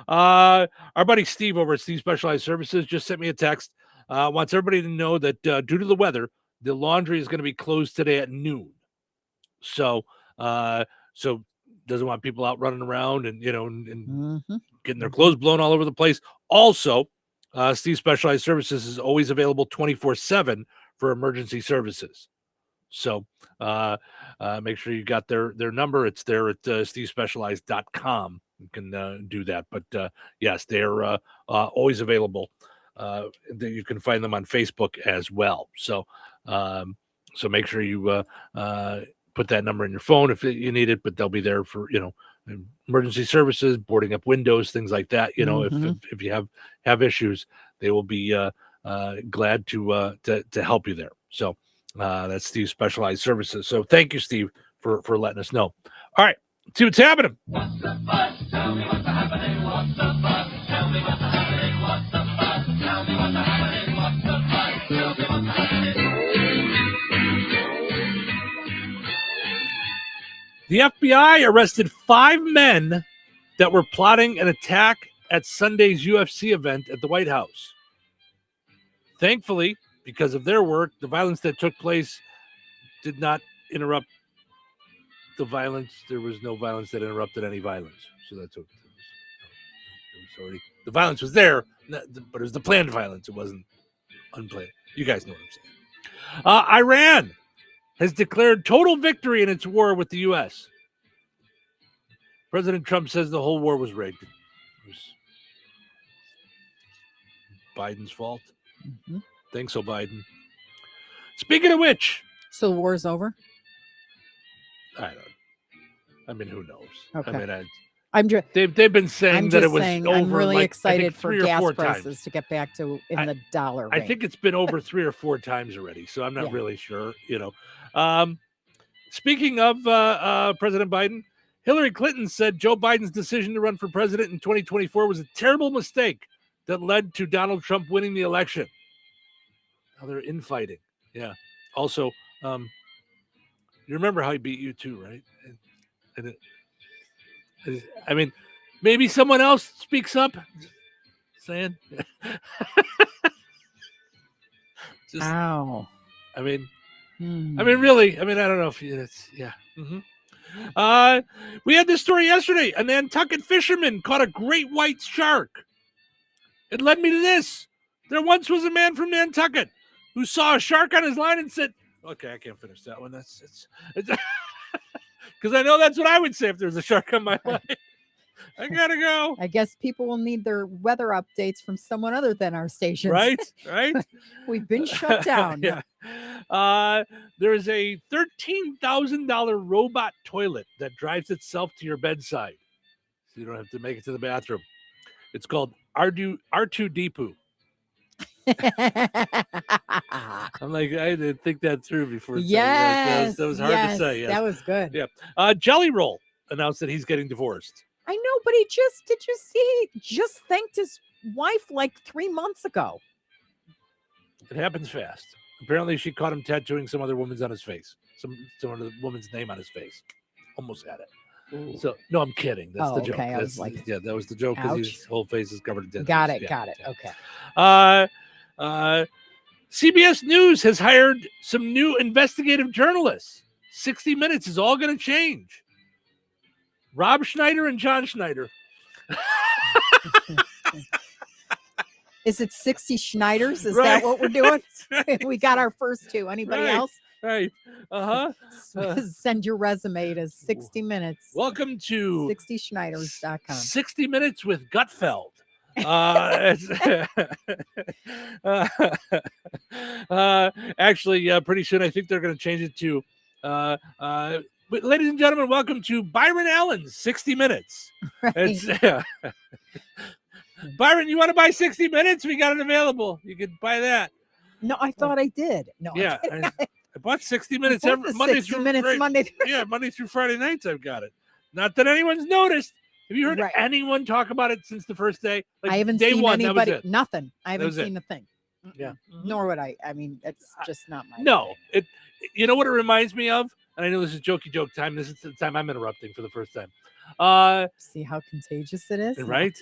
Our buddy Steve over at Steve Specialized Services just sent me a text. Wants everybody to know that due to the weather, the laundry is going to be closed today at noon. So doesn't want people out running around and getting their clothes blown all over the place. Also, Steve Specialized Services is always available 24/7 for emergency services. So make sure you got their number. It's there at stevespecialized.com. You can do that. But yes, they're always available. You can find them on Facebook as well. So make sure you put that number in your phone if you need it, but they'll be there for, emergency services, boarding up windows, things like that. If you have issues, they will be glad to help you there. So that's Steve Specialized Services. So thank you, Steve, for letting us know. All right, see what's happening. What's the buzz? Tell me what's happening. What's the buzz? Tell me what's happening. What's the buzz? Tell me what's happening. What's the buzz? Tell me what's happening. The FBI arrested 5 men that were plotting an attack at Sunday's UFC event at the White House. Thankfully, because of their work, the violence that took place did not interrupt the violence. There was no violence that interrupted any violence. So that's what it was already. The violence was there, but it was the planned violence. It wasn't unplanned. You guys know what I'm saying. Iran has declared total victory in its war with the U.S. President Trump says the whole war was rigged. It was Biden's fault. Mm-hmm. Thanks, so Biden. Speaking of which, so the war's over. I mean, who knows? Okay. I mean, they've been saying that it was over. I'm really excited for gas prices times. to get back to the dollar range. I think it's been over 3 or 4 times already, so I'm not really sure. Speaking of President Biden, Hillary Clinton said Joe Biden's decision to run for president in 2024 was a terrible mistake that led to Donald Trump winning the election. Now they're infighting. Yeah. Also, you remember how he beat you too, right? I mean, maybe someone else speaks up. Saying, ow. I mean, really. I mean, I don't know if it's Mm-hmm. We had this story yesterday. A Nantucket fisherman caught a great white shark. It led me to this. There once was a man from Nantucket who saw a shark on his line and said, "Okay, I can't finish that one. It's because I know that's what I would say if there's a shark on my line. I gotta go." I guess people will need their weather updates from someone other than our stations. Right. We've been shut down. Yeah. There is a $13,000 robot toilet that drives itself to your bedside, so you don't have to make it to the bathroom. It's called R2D2. I'm like, I didn't think that through before. Yes, that was hard to say. Yes. That was good. Yeah. Jelly Roll announced that he's getting divorced. I know, but did you see? He just thanked his wife like 3 months ago. It happens fast. Apparently, she caught him tattooing some other woman's on his face. Some other woman's name on his face. Almost had it. Ooh. So no, I'm kidding. That's the joke. Okay. I was like, that was the joke because his whole face is covered in tattoos. Got it. Okay. CBS News has hired some new investigative journalists. 60 Minutes is all going to change. Rob Schneider and John Schneider. Is it 60 Schneiders? Is that what we're doing? We got our first 2. Anybody else? Right. Send your resume to 60 Minutes. Welcome to 60schneiders.com. 60 Minutes with Gutfeld. Actually, pretty soon I think they're going to change it to but ladies and gentlemen, welcome to Byron Allen's 60 Minutes. Right. Byron, you want to buy 60 Minutes? We got it available. You could buy that. No, I thought I did. No, Yeah. I bought 60 Minutes bought every the Monday 60 through Minutes Friday. Monday through- Monday through Friday nights. I've got it. Not that anyone's noticed. Have you heard anyone talk about it since the first day? Like, I haven't day seen one, anybody. that was it. Nothing. I haven't was it. seen a thing. Yeah. Nor would I. I mean, it's just not my. No, you know what it reminds me of? And I know this is jokey joke time. This is the time I'm interrupting for the first time. See how contagious it is? Right.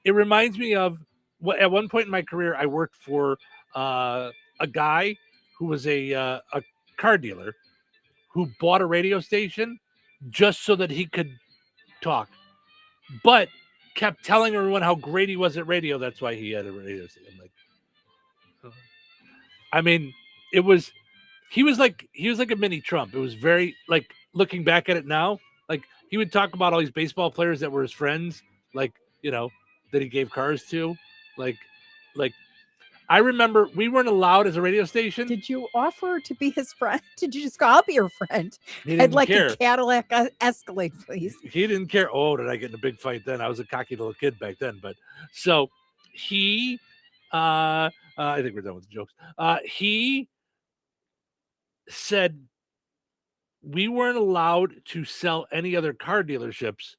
It reminds me of what at one point in my career I worked for a guy who was a car dealer who bought a radio station just so that he could talk, but kept telling everyone how great he was at radio. That's why he had a radio station. I'm like, I mean, he was like a mini Trump. It was very, like, looking back at it now, like he would talk about all these baseball players that were his friends, like, you know, that he gave cars to, like I remember we weren't allowed as a radio station. Did you offer to be his friend? Did you just go, I'll be your friend? He I'd didn't like care. a Cadillac Escalade, please. He didn't care. Oh, did I get in a big fight then? I was a cocky little kid back then. But so he, I think we're done with the jokes. He said we weren't allowed to sell any other car dealerships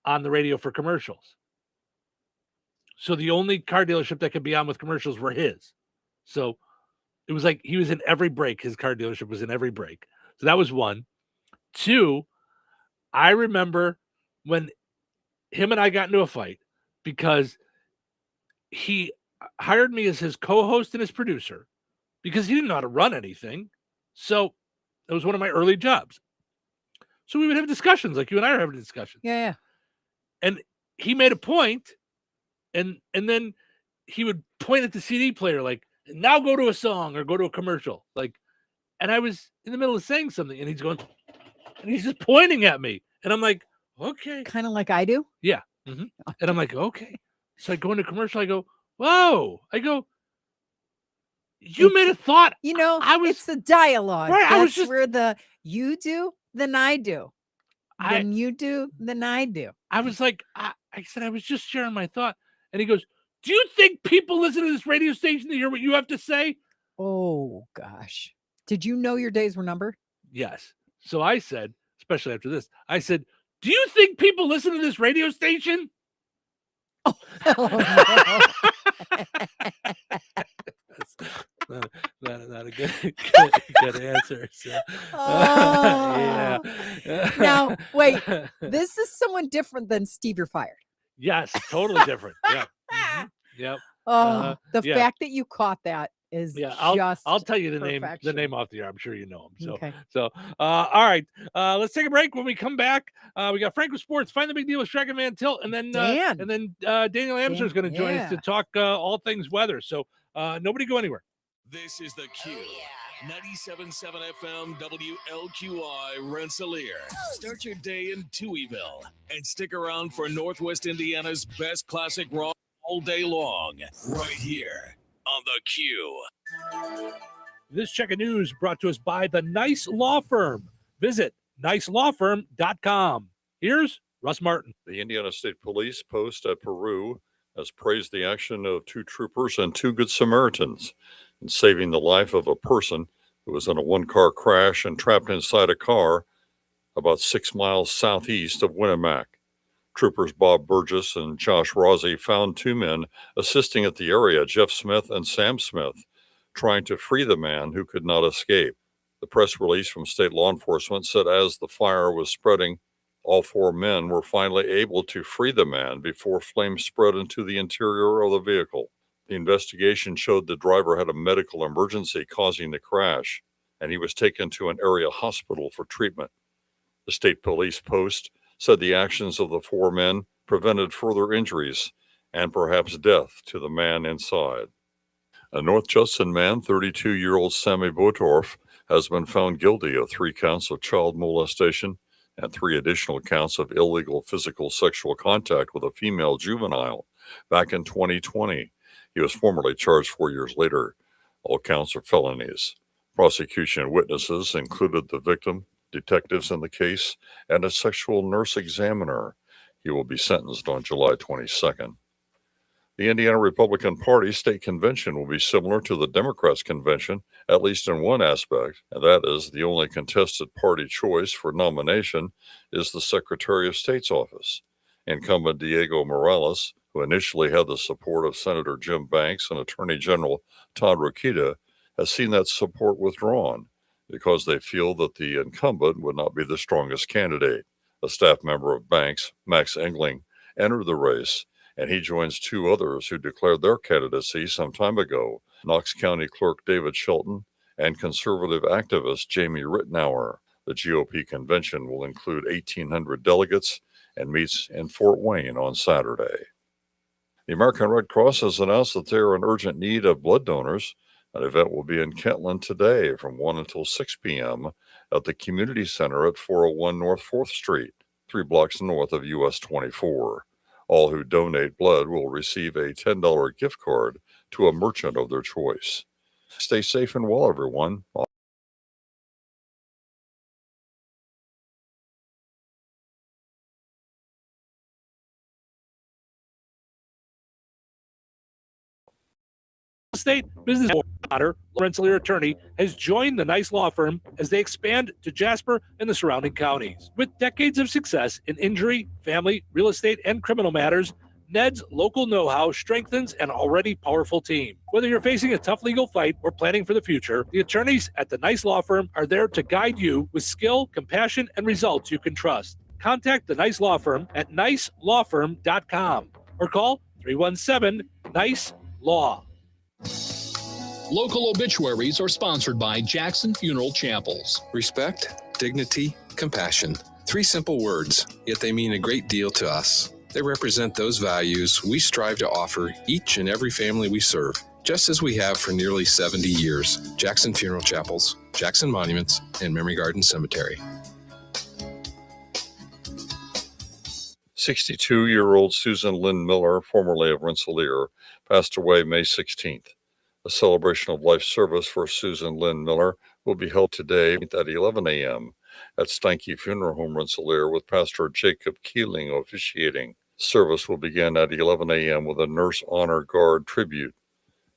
on the radio for commercials. So the only car dealership that could be on with commercials were his. So it was like he was in every break. His car dealership was in every break. So that was one. Two, I remember when him and I got into a fight because he hired me as his co-host and his producer because he didn't know how to run anything. So it was one of my early jobs. So we would have discussions like you and I are having a discussion. Yeah. And he made a point. And then he would point at the CD player, like, now go to a song or go to a commercial. Like, and I was in the middle of saying something and he's going, and he's just pointing at me. And I'm like, okay. Kind of like I do? Yeah. Mm-hmm. And I'm like, okay. So I go into commercial. I go, whoa. I go, you made a thought. You know, it's the dialogue. Right, That's I was just where the you do, then I do. Then you do, then I do. I was like, I said, I was just sharing my thought. And he goes, do you think people listen to this radio station to hear what you have to say? Oh, gosh. Did you know your days were numbered? Yes. So I said, especially after this, I said, do you think people listen to this radio station? Oh, no. Not a good answer. So. Oh. Yeah. Now, wait, this is someone different than Steve, you're fired. Yes, totally different. Yeah. Mm-hmm. Yep. Oh, the yeah. fact that you caught that is I'll tell you the perfection. name off the air. I'm sure you know him. Okay. So all right. Let's take a break. When we come back, we got Frank with Sports, Find the Big Deal with Shrek and Van Tilt, and then Daniel Amster is going to join us to talk all things weather. So nobody go anywhere. This is the Q. 97.7 FM WLQI Rensselaer. Start your day in Touhyville and stick around for Northwest Indiana's best classic rock all day long. Right here on the Q. This check of news brought to us by the Nice Law Firm. Visit nicelawfirm.com. Here's Russ Martin. The Indiana State Police post at Peru has praised the action of two troopers and two good Samaritans in saving the life of a person who was in a one-car crash and trapped inside a car about 6 miles southeast of Winnemac. Troopers Bob Burgess and Josh Rossi found two men assisting at the area, Jeff Smith and Sam Smith, trying to free the man who could not escape. The press release from state law enforcement said as the fire was spreading, all four men were finally able to free the man before flames spread into the interior of the vehicle. The investigation showed the driver had a medical emergency causing the crash, and he was taken to an area hospital for treatment. The state police post said the actions of the four men prevented further injuries and perhaps death to the man inside. A North Judson man, 32-year-old Sammy Botorf, has been found guilty of 3 counts of child molestation and 3 additional counts of illegal physical sexual contact with a female juvenile back in 2020. He was formally charged 4 years later. All counts are felonies. Prosecution witnesses included the victim, detectives in the case, and a sexual nurse examiner. He will be sentenced on July 22nd. The Indiana Republican Party state convention will be similar to the Democrats' convention, at least in one aspect, and that is the only contested party choice for nomination is the Secretary of State's office. Incumbent Diego Morales, who initially had the support of Senator Jim Banks and Attorney General Todd Rokita, has seen that support withdrawn because they feel that the incumbent would not be the strongest candidate. A staff member of Banks, Max Engling, entered the race, and he joins 2 others who declared their candidacy some time ago, Knox County Clerk David Shelton and conservative activist Jamie Rittenauer. The GOP convention will include 1,800 delegates and meets in Fort Wayne on Saturday. The American Red Cross has announced that they are in urgent need of blood donors. An event will be in Kentland today from 1 until 6 p.m. at the Community Center at 401 North 4th Street, 3 blocks north of US 24. All who donate blood will receive a $10 gift card to a merchant of their choice. Stay safe and well, everyone. Estate business owner, Rensselaer attorney, has joined the Nice Law Firm as they expand to Jasper and the surrounding counties. With decades of success in injury, family, real estate, and criminal matters, Ned's local know-how strengthens an already powerful team. Whether you're facing a tough legal fight or planning for the future, the attorneys at the Nice Law Firm are there to guide you with skill, compassion, and results you can trust. Contact the Nice Law Firm at nicelawfirm.com or call 317-NICE-LAW. Local obituaries are sponsored by Jackson Funeral Chapels. Respect, dignity, compassion. 3 simple words, yet they mean a great deal to us. They represent those values we strive to offer each and every family we serve, just as we have for nearly 70 years. Jackson Funeral Chapels, Jackson Monuments, and Memory Garden Cemetery. 62-year-old Susan Lynn Miller, formerly of Rensselaer, passed away May 16th. A celebration of life service for Susan Lynn Miller will be held today at 11 a.m. at Steinke Funeral Home, Rensselaer, with Pastor Jacob Keeling officiating. Service will begin at 11 a.m. with a Nurse Honor Guard tribute.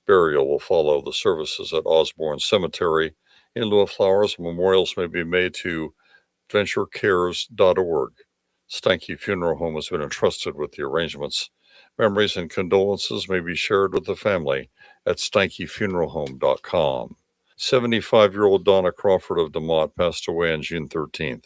Burial will follow the services at Osborne Cemetery. In lieu of flowers, memorials may be made to venturecares.org. Steinke Funeral Home has been entrusted with the arrangements. Memories and condolences may be shared with the family at steinkefuneralhome.com. 75-year-old Donna Crawford of DeMott passed away on June 13th.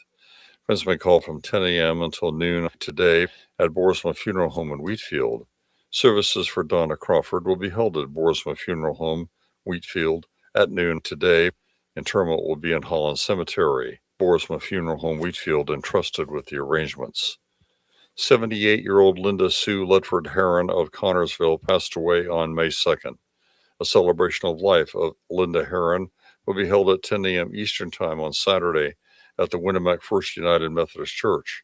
Friends may call from 10 a.m. until noon today at Boersma Funeral Home in Wheatfield. Services for Donna Crawford will be held at Boersma Funeral Home, Wheatfield, at noon today. Interment will be in Holland Cemetery. Boersma Funeral Home, Wheatfield, entrusted with the arrangements. 78-year-old Linda Sue Ledford Heron of Connorsville passed away on May 2nd. A celebration of life of Linda Heron will be held at 10 a.m. Eastern Time on Saturday at the Winnemac First United Methodist Church.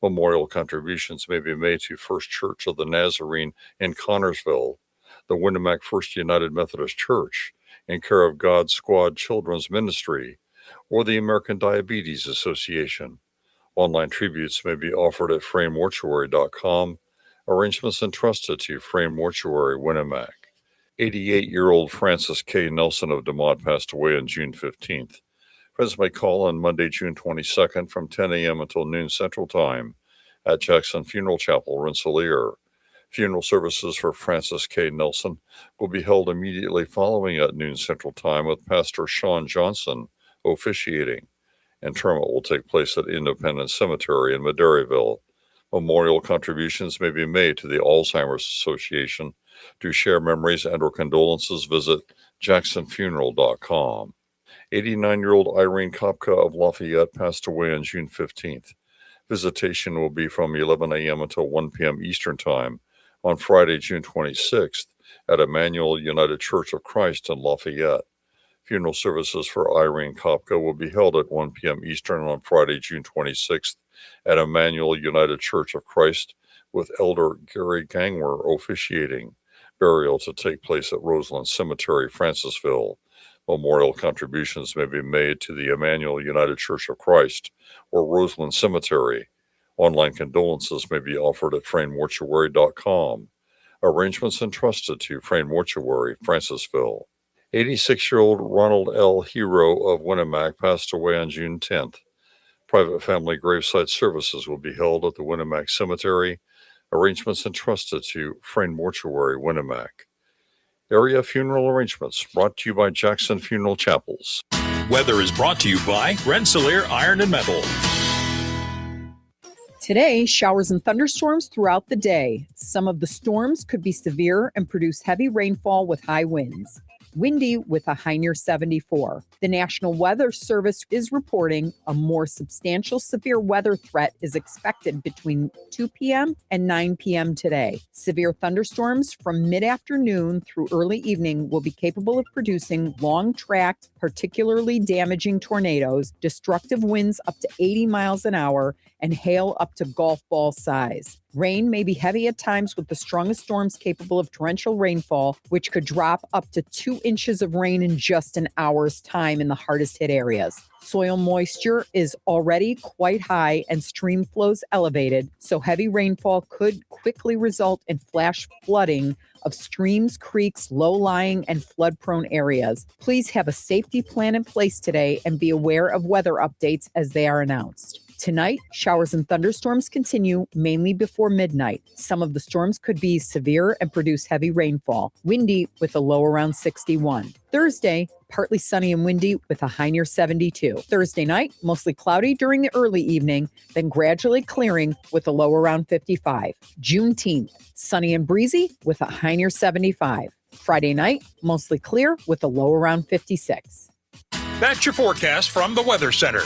Memorial contributions may be made to First Church of the Nazarene in Connorsville, the Winnemac First United Methodist Church, in care of God Squad Children's Ministry, or the American Diabetes Association. Online tributes may be offered at framemortuary.com. Arrangements entrusted to Frame Mortuary, Winnemac. 88-year-old Francis K. Nelson of DeMott passed away on June 15th. Friends may call on Monday, June 22nd from 10 a.m. until noon Central Time at Jackson Funeral Chapel, Rensselaer. Funeral services for Francis K. Nelson will be held immediately following at noon Central Time with Pastor Sean Johnson officiating. Interment will take place at Independence Cemetery in Madairyville. Memorial contributions may be made to the Alzheimer's Association. To share memories and or condolences, visit jacksonfuneral.com. 89-year-old Irene Kopka of Lafayette passed away on June 15th. Visitation will be from 11 a.m. until 1 p.m. Eastern Time on Friday, June 26th at Emmanuel United Church of Christ in Lafayette. Funeral services for Irene Kopka will be held at 1 p.m. Eastern on Friday, June 26th at Emmanuel United Church of Christ, with Elder Gary Gangwer officiating. Burial to take place at Roseland Cemetery, Francisville. Memorial contributions may be made to the Emmanuel United Church of Christ or Roseland Cemetery. Online condolences may be offered at frainmortuary.com. Arrangements entrusted to Frain Mortuary, Francisville. 86-year-old Ronald L. Hero of Winnemac passed away on June 10th. Private family gravesite services will be held at the Winnemac Cemetery. Arrangements entrusted to Frain Mortuary, Winnemac. Area funeral arrangements brought to you by Jackson Funeral Chapels. Weather is brought to you by Rensselaer Iron and Metal. Today, showers and thunderstorms throughout the day. Some of the storms could be severe and produce heavy rainfall with high winds. Windy with a high near 74. The National Weather Service is reporting a more substantial severe weather threat is expected between 2 p.m. and 9 p.m. today. Severe thunderstorms from mid-afternoon through early evening will be capable of producing long-tracked, particularly damaging tornadoes, destructive winds up to 80 miles an hour, and hail up to golf ball size. Rain may be heavy at times, with the strongest storms capable of torrential rainfall, which could drop up to 2 inches of rain in just an hour's time in the hardest hit areas. Soil moisture is already quite high and stream flows elevated, so heavy rainfall could quickly result in flash flooding of streams, creeks, low-lying, and flood-prone areas. Please have a safety plan in place today and be aware of weather updates as they are announced. Tonight, showers and thunderstorms continue mainly before midnight. Some of the storms could be severe and produce heavy rainfall, windy with a low around 61. Thursday, partly sunny and windy with a high near 72. Thursday night, mostly cloudy during the early evening, then gradually clearing with a low around 55. Juneteenth, sunny and breezy with a high near 75. Friday night, mostly clear with a low around 56. That's your forecast from the Weather Center.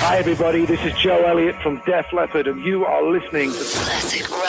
Hi, everybody. This is Joe Elliott from Def Leppard, and you are listening to Classic Rock.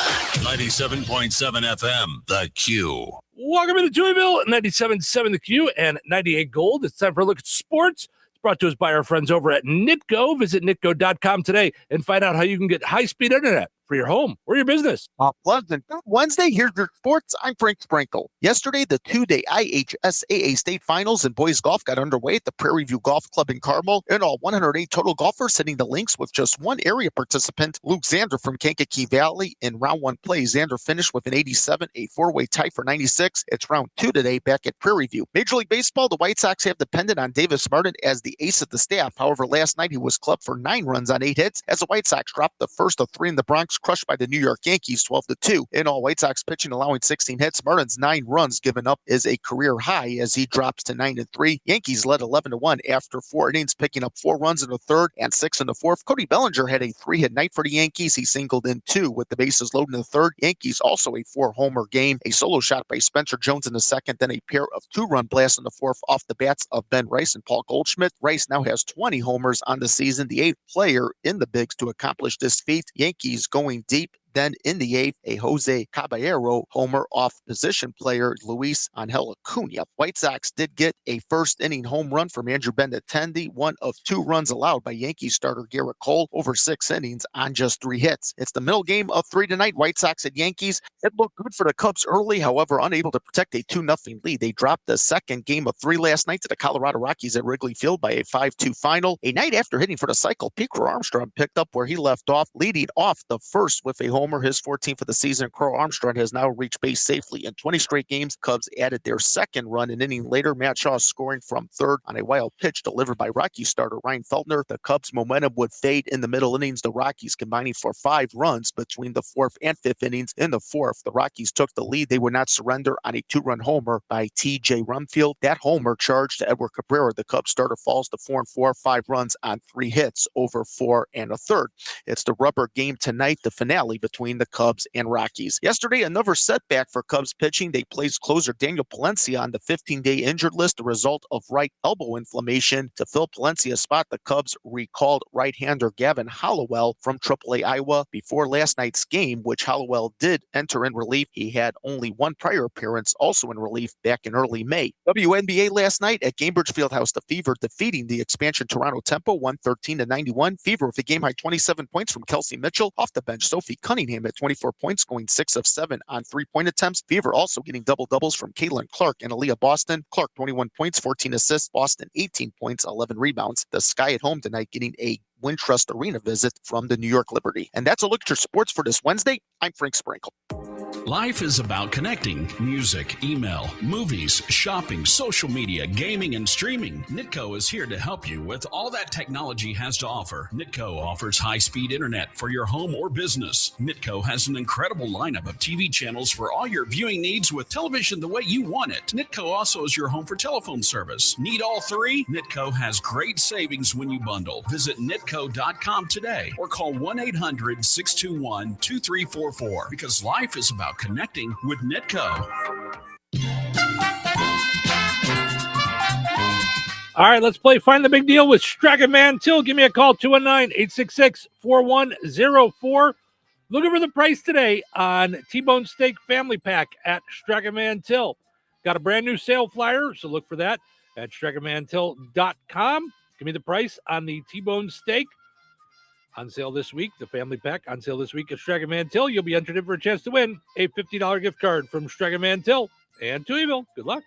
97.7 FM, The Q. Welcome to Touhyville, 97.7 The Q and 98 Gold. It's time for a look at sports. It's brought to us by our friends over at Nitco. Visit nitco.com today and find out how you can get high-speed internet for your home or your business. Pleasant. Wednesday, here's your sports. I'm Frank Sprinkle. Yesterday, the two-day IHSAA State Finals in boys golf got underway at the Prairie View Golf Club in Carmel. In all, 108 total golfers hitting the links with just one area participant, Luke Xander from Kankakee Valley. In round one play, Xander finished with an 87, a four-way tie for 96. It's round two today back at Prairie View. Major League Baseball, the White Sox have depended on Davis Martin as the ace of the staff. However, last night he was clubbed for 9 runs on 8 hits as the White Sox dropped the first of 3 in the Bronx, crushed by the New York Yankees 12-2. In all, White Sox pitching allowing 16 hits. Martin's 9 runs given up is a career high as he drops to 9-3. Yankees led 11-1 after 4 innings, picking up 4 runs in the third and 6 in the fourth. Cody Bellinger had a 3-hit night for the Yankees. He singled in 2 with the bases loaded in the third. Yankees also a 4-homer game. A solo shot by Spencer Jones in the second, then a pair of 2-run blasts in the fourth off the bats of Ben Rice and Paul Goldschmidt. Rice now has 20 homers on the season, the 8th player in the bigs to accomplish this feat. Yankees going deep. Then in the 8th, a Jose Caballero homer off position player Luis Angel Acuna. White Sox did get a first inning home run from Andrew Benintendi, one of 2 runs allowed by Yankees starter Garrett Cole over 6 innings on just 3 hits. It's the middle game of 3 tonight, White Sox at Yankees. It looked good for the Cubs early, however, unable to protect a 2-0 lead. They dropped the second game of 3 last night to the Colorado Rockies at Wrigley Field by a 5-2 final. A night after hitting for the cycle, Pete Crow Armstrong picked up where he left off, leading off the first with a homer, his 14th for the season. Crow Armstrong has now reached base safely in 20 straight games. Cubs added their second run an inning later. Matt Shaw scoring from third on a wild pitch delivered by Rockies starter Ryan Feltner. The Cubs' momentum would fade in the middle innings, the Rockies combining for 5 runs between the 4th and 5th innings. In the 4th, the Rockies took the lead. They would not surrender on a 2-run homer by T.J. Rumfield. That homer charged to Edward Cabrera. The Cubs starter falls to 4-4, 5 runs on 3 hits over 4 1/3. It's the rubber game tonight, the finale between between the Cubs and Rockies. Yesterday, another setback for Cubs pitching. They placed closer Daniel Palencia on the 15-day injured list, a result of right elbow inflammation. To fill Palencia's spot, the Cubs recalled right-hander Gavin Hollowell from AAA Iowa before last night's game, which Hollowell did enter in relief. He had only one prior appearance, also in relief, back in early May. WNBA last night at Gainbridge Fieldhouse, the Fever defeating the expansion Toronto Tempo 113-91. Fever with a game-high 27 points from Kelsey Mitchell. Off the bench, Sophie Cunningham at 24 points, going 6 of 7 on three-point attempts. Fever also getting double-doubles from Caitlin Clark and Aaliyah Boston. Clark 21 points, 14 assists. Boston 18 points, 11 rebounds. The Sky at home tonight getting a Wintrust Arena visit from the New York Liberty. And that's a look at your sports for this Wednesday. I'm Frank Sprinkle. Life is about connecting. Music, email, movies, shopping, social media, gaming, and streaming. Nitco is here to help you with all that technology has to offer. Nitco offers high-speed internet for your home or business. Nitco has an incredible lineup of TV channels for all your viewing needs with television the way you want it. Nitco also is your home for telephone service. Need all three? Nitco has great savings when you bundle. Visit nitco.com today or call 1-800-621-2344 because life is about connecting with Nitco. All right, let's play Find the Big Deal with Strachan Mantil. Give me a call, 219-866-4104. Looking for the price today on T-Bone Steak Family Pack at Strachan Mantil. Got a brand new sale flyer, so look for that at strachanmantil.com. Give me the price on the T-Bone Steak. On sale this week, the family pack on sale this week at Strachan Mantil. You'll be entered in for a chance to win a $50 gift card from Strachan Mantil and Touhyville. Good luck.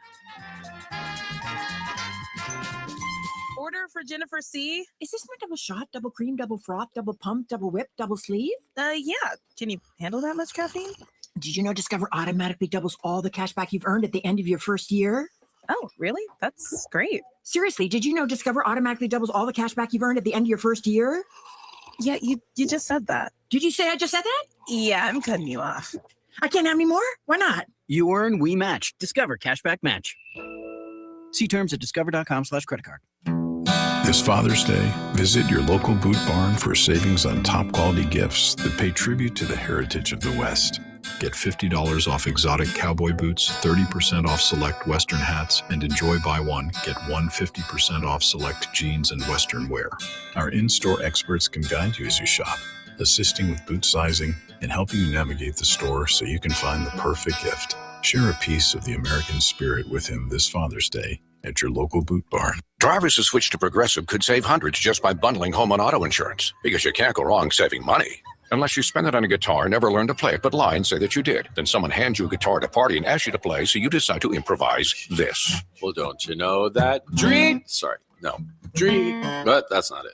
Order for Jennifer C. Is this my double shot, double cream, double froth, double pump, double whip, double sleeve? Yeah. Can you handle that much caffeine? Did you know Discover automatically doubles all the cash back you've earned at the end of your first year? Oh, really? That's great. Seriously, did you know Discover automatically doubles all the cash back you've earned at the end of your first year? Yeah, you just said that. Did you say I just said that? Yeah, I'm cutting you off. I can't have any more? Why not? You earn, we match. Discover Cashback Match. See terms at discover.com/creditcard. This Father's Day, visit your local Boot Barn for savings on top-quality gifts that pay tribute to the heritage of the West. Get $50 off exotic cowboy boots, 30% off select Western hats, and enjoy buy one, get one 50% off select jeans and Western wear. Our in-store experts can guide you as you shop, assisting with boot sizing and helping you navigate the store so you can find the perfect gift. Share a piece of the American spirit with him this Father's Day at your local Boot Barn. Drivers who switch to Progressive could save hundreds just by bundling home and auto insurance, because you can't go wrong saving money. Unless you spend it on a guitar, never learn to play it, but lie and say that you did. Then someone hands you a guitar at a party and asks you to play, so you decide to improvise this. Well, don't you know that dream, but that's not it.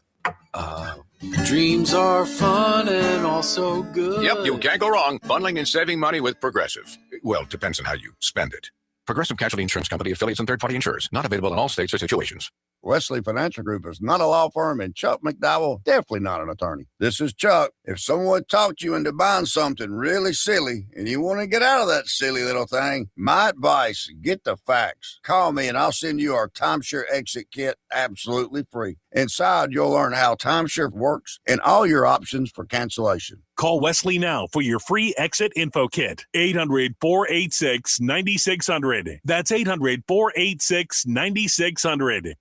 Dreams are fun and also good. Yep, you can't go wrong bundling and saving money with Progressive. Well, depends on how you spend it. Progressive Casualty Insurance Company, affiliates, and third-party insurers. Not available in all states or situations. Wesley Financial Group is not a law firm, and Chuck McDowell definitely not an attorney. This is Chuck. If someone talked you into buying something really silly and you want to get out of that silly little thing, my advice, get the facts. Call me and I'll send you our timeshare exit kit absolutely free. Inside, you'll learn how timeshare works and all your options for cancellation. Call Wesley now for your free exit info kit. 800-486-9600. That's 800-486-9600.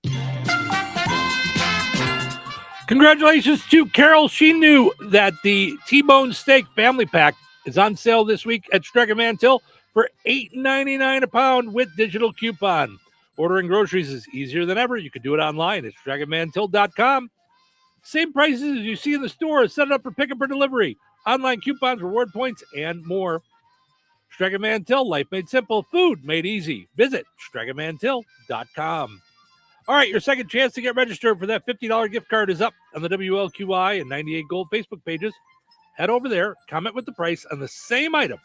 Congratulations to Carol. She knew that the T-Bone Steak Family Pack is on sale this week at Strachan Mantil for $8.99 a pound with digital coupon. Ordering groceries is easier than ever. You can do it online at strachanmantil.com. Same prices as you see in the store. Set it up for pickup or delivery. Online coupons, reward points, and more. Strachan Mantil, life made simple, food made easy. Visit strachanmantil.com. All right, your second chance to get registered for that $50 gift card is up on the WLQI and 98 Gold Facebook pages. Head over there, comment with the price on the same item,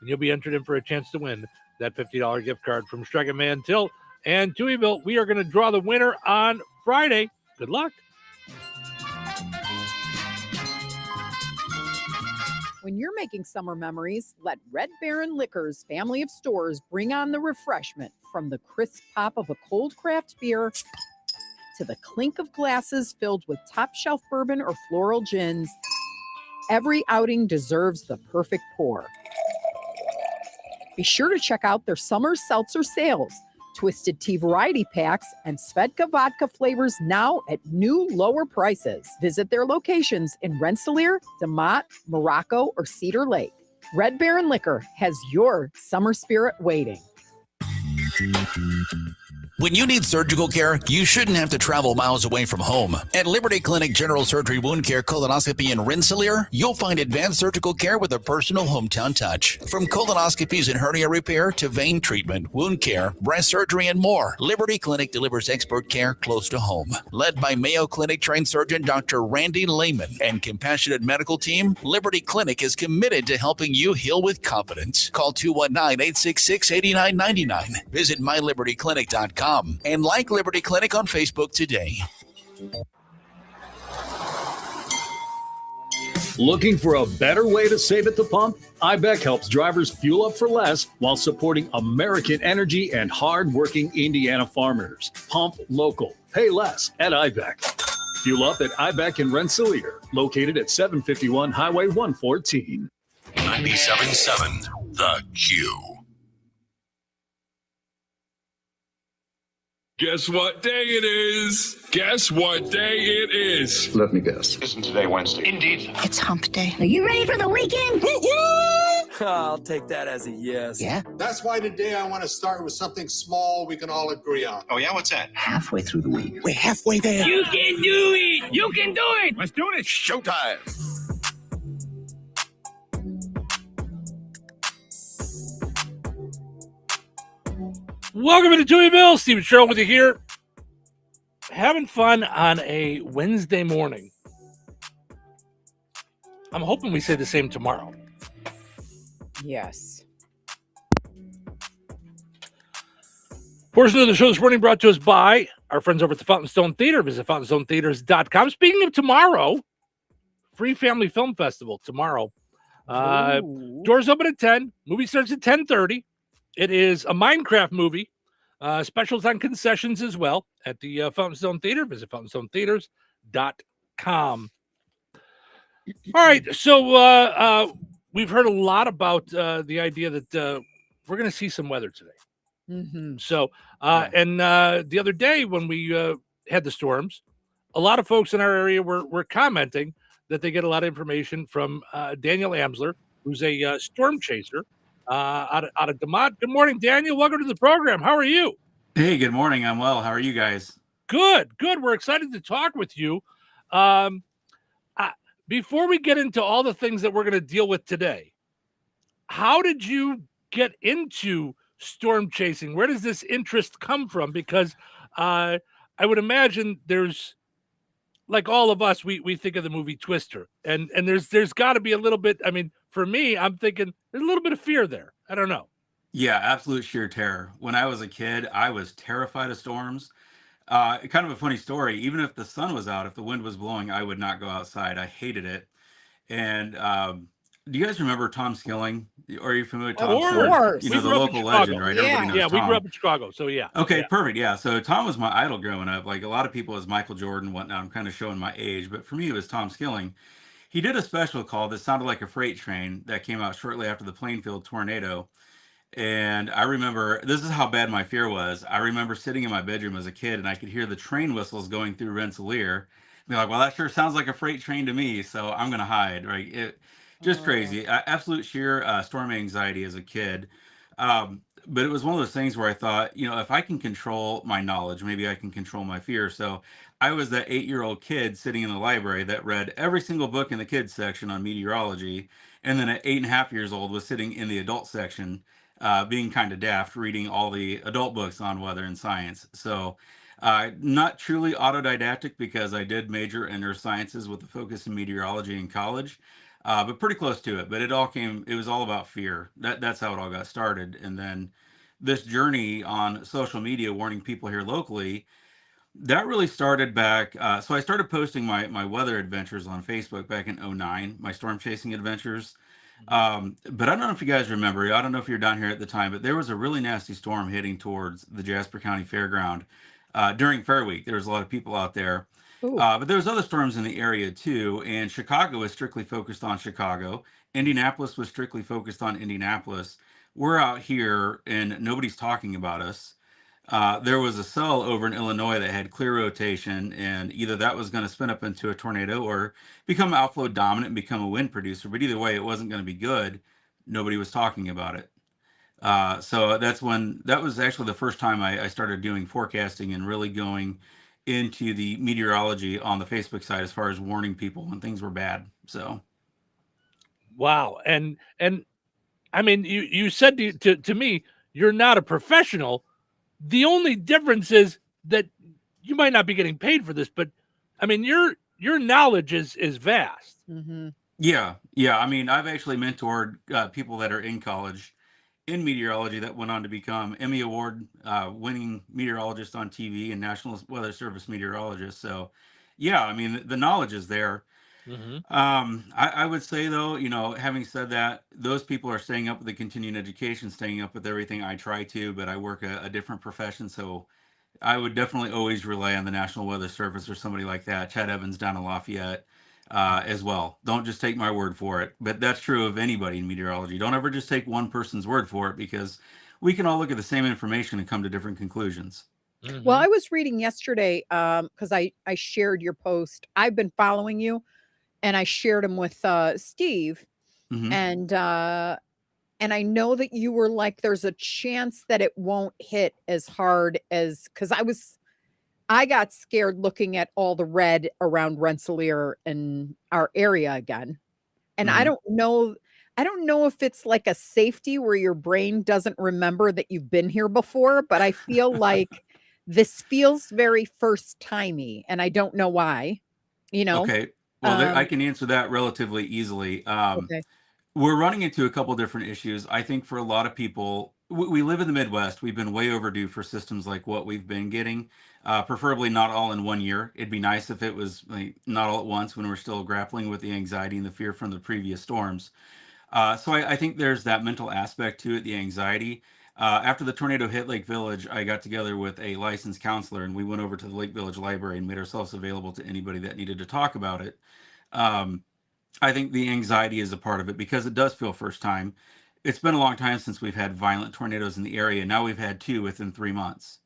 and you'll be entered in for a chance to win that $50 gift card from Strachan Mantil and Touhyville. We are going to draw the winner on Friday. Good luck. When you're making summer memories, let Red Baron Liquors family of stores bring on the refreshment, from the crisp pop of a cold craft beer to the clink of glasses filled with top shelf bourbon or floral gins, Every outing deserves the perfect pour. Be sure to check out their summer seltzer sales. Twisted Tea variety packs and Svedka vodka flavors now at new lower prices. Visit their locations in Rensselaer, DeMott, Morocco, or Cedar Lake. Red Baron Liquor has your summer spirit waiting. When you need surgical care, you shouldn't have to travel miles away from home. At Liberty Clinic General Surgery Wound Care Colonoscopy in Rensselaer, you'll find advanced surgical care with a personal hometown touch. From colonoscopies and hernia repair to vein treatment, wound care, breast surgery, and more, Liberty Clinic delivers expert care close to home. Led by Mayo Clinic trained surgeon Dr. Randy Lehman and compassionate medical team, Liberty Clinic is committed to helping you heal with confidence. Call 219-866-8999. Visit mylibertyclinic.com. And like Liberty Clinic on Facebook today. Looking for a better way to save at the pump? IBEC helps drivers fuel up for less while supporting American energy and hard-working Indiana farmers. Pump local. Pay less at IBEC. Fuel up at IBEC in Rensselaer, located at 751 Highway 114. 97.7 The Q. Guess what day it is? Guess what day it is? Let me guess. Isn't today Wednesday? Indeed. It's hump day. Are you ready for the weekend? I'll take that as a yes. Yeah? That's why today I want to start with something small we can all agree on. Oh, yeah? What's that? Halfway through the week. We're halfway there. You can do it. You can do it. Let's do it. Showtime. Welcome to Touhyville. Stephen Sherrill with you here. Having fun on a Wednesday morning. I'm hoping we say the same tomorrow. Yes. Portion of the show this morning brought to us by our friends over at the Fountain Stone Theater. Visit fountainstonetheaters.com. Speaking of tomorrow, Free Family Film Festival tomorrow. Doors open at 10. Movie starts at 10:30. It is a Minecraft movie. Specials on concessions as well at the Fountain Stone Theater. Visit fountainstonetheaters.com. All right, so we've heard a lot about the idea that we're going to see some weather today. Mm-hmm. So, and the other day when we had the storms, a lot of folks in our area were commenting that they get a lot of information from Daniel Amsler, who's a storm chaser. Out of DeMott. Good morning, Daniel. Welcome to the program. How are you? Hey, good morning. I'm well. How are you guys? Good. We're excited to talk with you. Before we get into all the things that we're going to deal with today, how did you get into storm chasing? Where does this interest come from? Because I would imagine there's, like all of us, we think of the movie Twister, and there's got to be a little bit. I mean, for me, I'm thinking there's a little bit of fear there. I don't know. Yeah, absolute sheer terror. When I was a kid, I was terrified of storms. Kind of a funny story. Even if the sun was out, if the wind was blowing, I would not go outside. I hated it. And do you guys remember Tom Skilling? Are you familiar with Tom? Of course. You know, the local legend, right? Everybody knows Yeah, we Tom. grew up in Chicago, so yeah. Okay, perfect. Yeah, so Tom was my idol growing up. Like a lot of people, it was Michael Jordan, whatnot. I'm kind of showing my age, but for me, it was Tom Skilling. He did a special called "That Sounded Like a Freight Train" that came out shortly after the Plainfield tornado. And I remember, this is how bad my fear was. I remember sitting in my bedroom as a kid, and I could hear the train whistles going through Rensselaer. Be like, well, that sure sounds like a freight train to me, so I'm gonna hide. Right? It just crazy, absolute sheer storm anxiety as a kid. But it was one of those things where I thought, you know, if I can control my knowledge, maybe I can control my fear. So I was that 8-year-old kid sitting in the library that read every single book in the kids section on meteorology, and then at 8.5 years old was sitting in the adult section, being kind of daft, reading all the adult books on weather and science. So not truly autodidactic because I did major in earth sciences with a focus in meteorology in college. But pretty close to it. But it was all about fear. That's how it all got started. And then this journey on social media, warning people here locally, that really started back. So I started posting my weather adventures on Facebook back in 2009, my storm chasing adventures. But I don't know if you guys remember, I don't know if you're down here at the time, but there was a really nasty storm heading towards the Jasper County Fairground during Fair Week. There was a lot of people out there. But there's other storms in the area too, and Chicago is strictly focused on Chicago. Indianapolis was strictly focused on Indianapolis. We're out here and nobody's talking about us. There was a cell over in Illinois that had clear rotation, and either that was going to spin up into a tornado or become outflow dominant and become a wind producer. But either way, it wasn't going to be good. Nobody was talking about it. So that was actually the first time I started doing forecasting and really going into the meteorology on the Facebook side as far as warning people when things were bad. So, wow. And I mean, you said to me, you're not a professional. The only difference is that you might not be getting paid for this, but I mean, your knowledge is vast. Mm-hmm. Yeah. I mean, I've actually mentored people that are in college in meteorology that went on to become Emmy Award winning meteorologists on TV and National Weather Service meteorologists. So, yeah, I mean, the knowledge is there. Mm-hmm. I would say, though, having said that, those people are staying up with the continuing education, staying up with everything I try to, but I work a different profession. So I would definitely always rely on the National Weather Service or somebody like that, Chad Evans down in Lafayette. As well. Don't just take my word for it, but that's true of anybody in meteorology. Don't ever just take one person's word for it, because we can all look at the same information and come to different conclusions. Mm-hmm. Well, I was reading yesterday because I shared your post. I've been following you, and I shared them with Steve, Mm-hmm. and I know that you were like, there's a chance that it won't hit as hard as, because I got scared looking at all the red around Rensselaer and our area again. And Mm-hmm. I don't know if it's like a safety where your brain doesn't remember that you've been here before, but I feel like this feels very first timey, and I don't know why, Okay. Well, I can answer that relatively easily. Okay. We're running into a couple different issues. I think for a lot of people, we live in the Midwest. We've been way overdue for systems like what we've been getting, preferably not all in one year. It'd be nice if it was not all at once when we're still grappling with the anxiety and the fear from the previous storms. So I think there's that mental aspect to it, the anxiety. After the tornado hit Lake Village, I got together with a licensed counselor, and we went over to the Lake Village Library and made ourselves available to anybody that needed to talk about it. I think the anxiety is a part of it because it does feel first time. It's been a long time since we've had violent tornadoes in the area. Now we've had 2 within 3 months.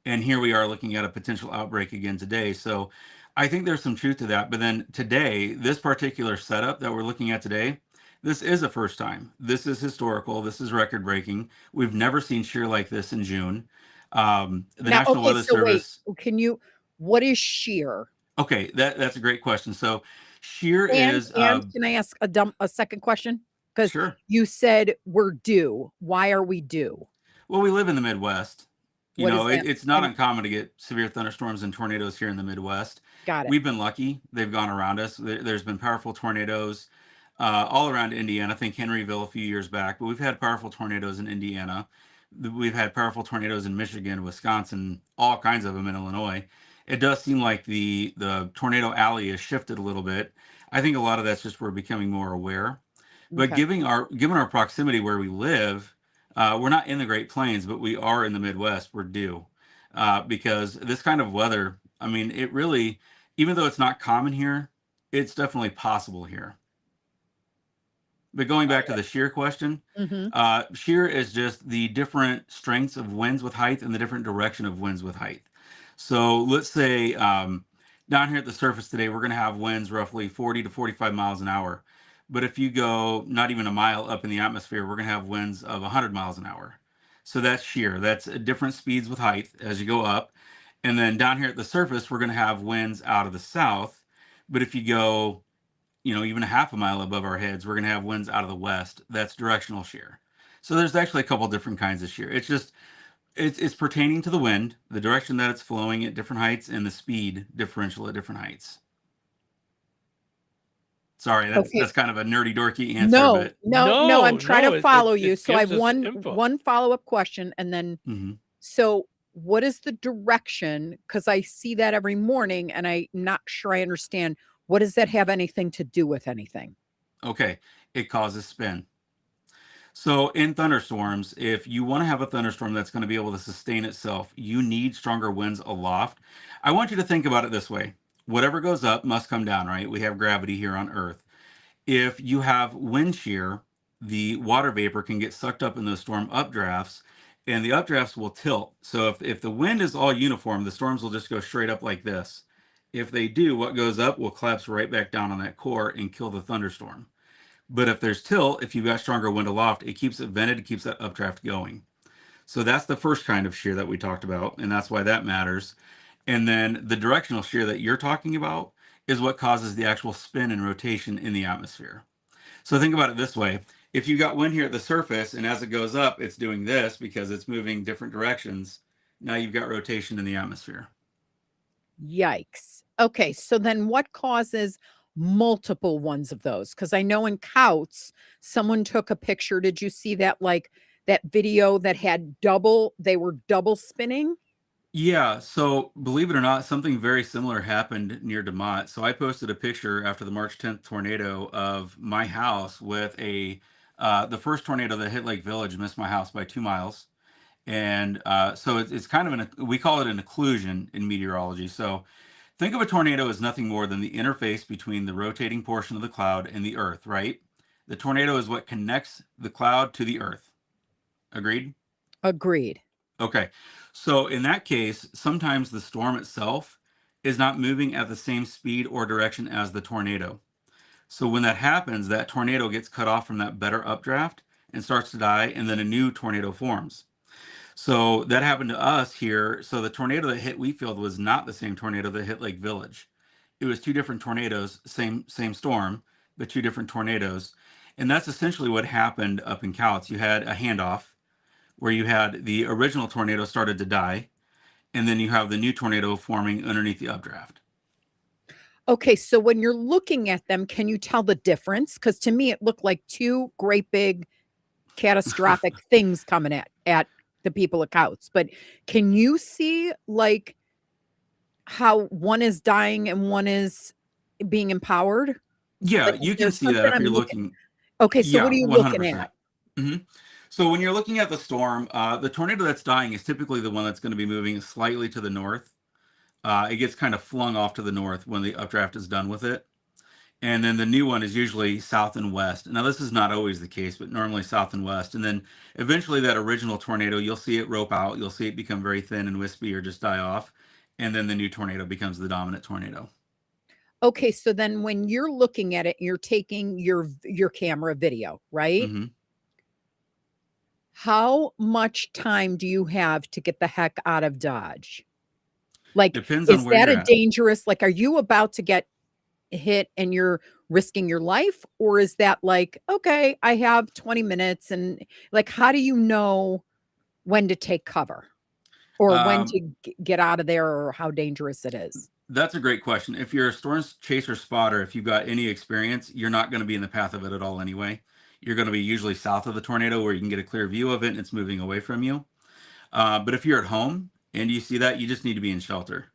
And here we are looking at a potential outbreak again today. So I think there's some truth to that. But then today, this particular setup that we're looking at today, this is a first time. This is historical. This is record breaking. We've never seen shear like this in June. National Weather Service. Wait, what is shear? Okay, that's a great question. So shear is. And can I ask a second question? Because Sure. you said we're due. Why are we due? Well, we live in the Midwest. What is that? It's not uncommon to get severe thunderstorms and tornadoes here in the Midwest. Got it. We've been lucky. They've gone around us. There's been powerful tornadoes all around Indiana. I think Henryville a few years back, but we've had powerful tornadoes in Indiana. We've had powerful tornadoes in Michigan, Wisconsin, all kinds of them in Illinois. It does seem like the tornado alley has shifted a little bit. I think a lot of that's just we're becoming more aware. But Okay. given our proximity where we live, we're not in the Great Plains, but we are in the Midwest. We're due because this kind of weather, I mean, it really, even though it's not common here, it's definitely possible here. But going back to the shear question, Mm-hmm. shear is just the different strengths of winds with height and the different direction of winds with height. So let's say down here at the surface today, we're going to have winds roughly 40 to 45 miles an hour. But if you go not even a mile up in the atmosphere, we're going to have winds of 100 miles an hour. So that's shear. That's different speeds with height as you go up. And then down here at the surface, we're going to have winds out of the south. But if you go, even a half a mile above our heads, we're going to have winds out of the west. That's directional shear. So there's actually a couple different kinds of shear. It's just, it's pertaining to the wind, the direction that it's flowing at different heights, and the speed differential at different heights. Sorry, that's kind of a nerdy dorky answer. No, but no, I'm trying to follow you. it So I have gives us info. one follow-up question, and then Mhm. so what is the direction? Because I see that every morning, and I'm not sure I understand. What does that have anything to do with anything? Okay, it causes spin. So in thunderstorms, if you want to have a thunderstorm that's going to be able to sustain itself, you need stronger winds aloft. I want you to think about it this way. whatever goes up must come down, right? We have gravity here on Earth. If you have wind shear, the water vapor can get sucked up in those storm updrafts, and the updrafts will tilt. So if the wind is all uniform, the storms will just go straight up like this. If they do, what goes up will collapse right back down on that core and kill the thunderstorm. But if there's tilt, if you've got stronger wind aloft, it keeps it vented, it keeps that updraft going. So that's the first kind of shear that we talked about, and that's why that matters. And then the directional shear that you're talking about is what causes the actual spin and rotation in the atmosphere. So think about it this way. If you got wind here at the surface, and as it goes up, it's doing this because it's moving different directions, now you've got rotation in the atmosphere. Yikes. Okay, so then what causes multiple ones of those? Because I know in Couts, someone took a picture. Did you see that, like that video that had they were double spinning? Yeah, so believe it or not, something very similar happened near DeMott. So I posted a picture after the March 10th tornado of my house with the first tornado that hit Lake Village missed my house by 2 miles. And so it's kind of we call it an occlusion in meteorology. So think of a tornado as nothing more than the interface between the rotating portion of the cloud and the earth, right? The tornado is what connects the cloud to the earth. Agreed? Agreed. Okay. So in that case, sometimes the storm itself is not moving at the same speed or direction as the tornado. So when that happens, that tornado gets cut off from that better updraft and starts to die, and then a new tornado forms. So that happened to us here. So the tornado that hit Wheatfield was not the same tornado that hit Lake Village. It was two different tornadoes, same storm, but two different tornadoes. And that's essentially what happened up in Cowlitz. You had a handoff where you had the original tornado started to die, and then you have the new tornado forming underneath the updraft. Okay, so when you're looking at them, can you tell the difference? Because to me, it looked like two great big catastrophic things coming at the people of Couts. But can you see like how one is dying and one is being empowered? Yeah, Like, you can there's see that something if I'm you're looking- looking. Okay, so Yeah, what are you looking at? Mhm. So when you're looking at the storm, the tornado that's dying is typically the one that's going to be moving slightly to the north. It gets kind of flung off to the north when the updraft is done with it. And then the new one is usually south and west. Now, this is not always the case, but normally south and west. And then eventually that original tornado, you'll see it rope out. You'll see it become very thin and wispy or just die off. And then the new tornado becomes the dominant tornado. Okay, so then when you're looking at it, you're taking your camera video, right? Mm-hmm. How much time do you have to get the heck out of Dodge? Like, Depends is on where that you're a at. dangerous, like, are you about to get hit and you're risking your life? Or is that like, okay, I have 20 minutes and like, how do you know when to take cover or when to get out of there or how dangerous it is? That's a great question. If you're a storm chaser spotter, if you've got any experience, you're not going to be in the path of it at all anyway. You're going to be usually south of the tornado where you can get a clear view of it and it's moving away from you. But if you're at home and you see that, you just need to be in shelter.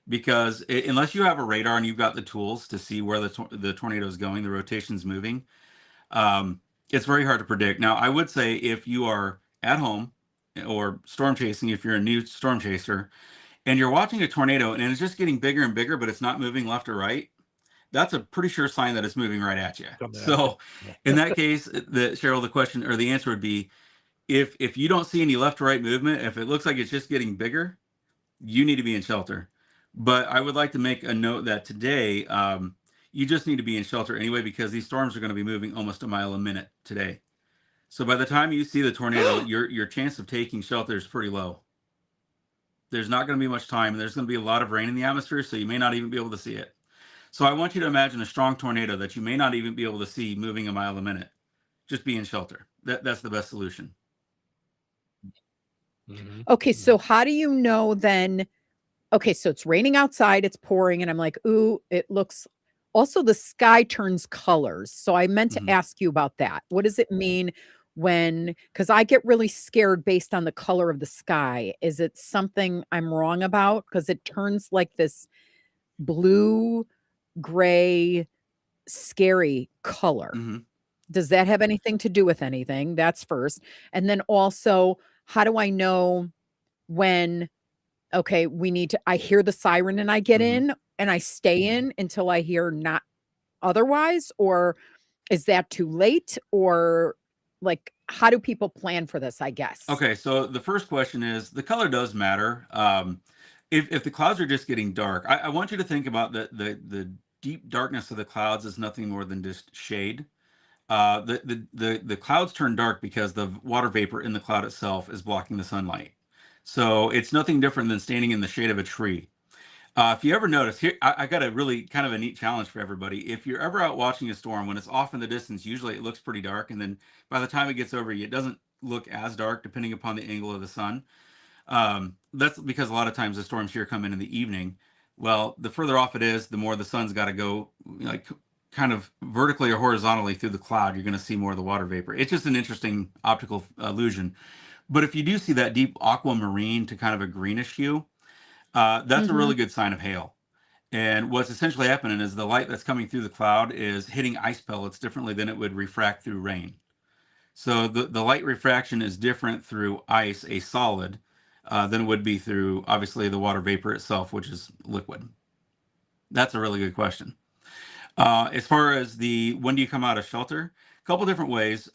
Because unless you have a radar and you've got the tools to see where the tornado is going, the rotation's moving, it's very hard to predict. Now, I would say if you are at home or storm chasing, if you're a new storm chaser, and you're watching a tornado and it's just getting bigger and bigger, but it's not moving left or right, that's a pretty sure sign that it's moving right at you. So in that case, Cheryl, the question or the answer would be, if you don't see any left or right movement, if it looks like it's just getting bigger, you need to be in shelter. But I would like to make a note that today, you just need to be in shelter anyway, because these storms are going to be moving almost a mile a minute today. So by the time you see the tornado, your chance of taking shelter is pretty low. There's not going to be much time, and there's going to be a lot of rain in the atmosphere, so you may not even be able to see it. So I want you to imagine a strong tornado that you may not even be able to see moving a mile a minute. Just be in shelter. That's the best solution. Okay, so how do you know then? Okay, so it's raining outside, it's pouring, and I'm like, ooh, it looks, also the sky turns colors. So I meant to ask you about that. What does it mean when, because I get really scared based on the color of the sky. Is it something I'm wrong about? Because it turns like this blue, gray, scary color. Does that have anything to do with anything? That's first. And then also, how do I know when, okay, I hear the siren and I get in, and I stay in until I hear not otherwise, or is that too late? Or like, how do people plan for this, I guess? Okay, so the first question is, the color does matter. If the clouds are just getting dark, I want you to think about the deep darkness of the clouds is nothing more than just shade. The clouds turn dark because the water vapor in the cloud itself is blocking the sunlight. So it's nothing different than standing in the shade of a tree. If you ever notice, here I got a really kind of a neat challenge for everybody. If you're ever out watching a storm, when it's off in the distance, usually it looks pretty dark, and then by the time it gets over you, it doesn't look as dark depending upon the angle of the sun. That's because a lot of times the storms here come in the evening. Well, the further off it is, the more the sun's got to go, like, kind of vertically or horizontally through the cloud. You're going to see more of the water vapor. It's just an interesting optical illusion. But if you do see that deep aquamarine to kind of a greenish hue, that's a really good sign of hail. And what's essentially happening is the light that's coming through the cloud is hitting ice pellets differently than it would refract through rain. So the light refraction is different through ice, a solid, than it would be through, obviously, the water vapor itself, which is liquid. That's a really good question. As far as when do you come out of shelter? A couple different ways.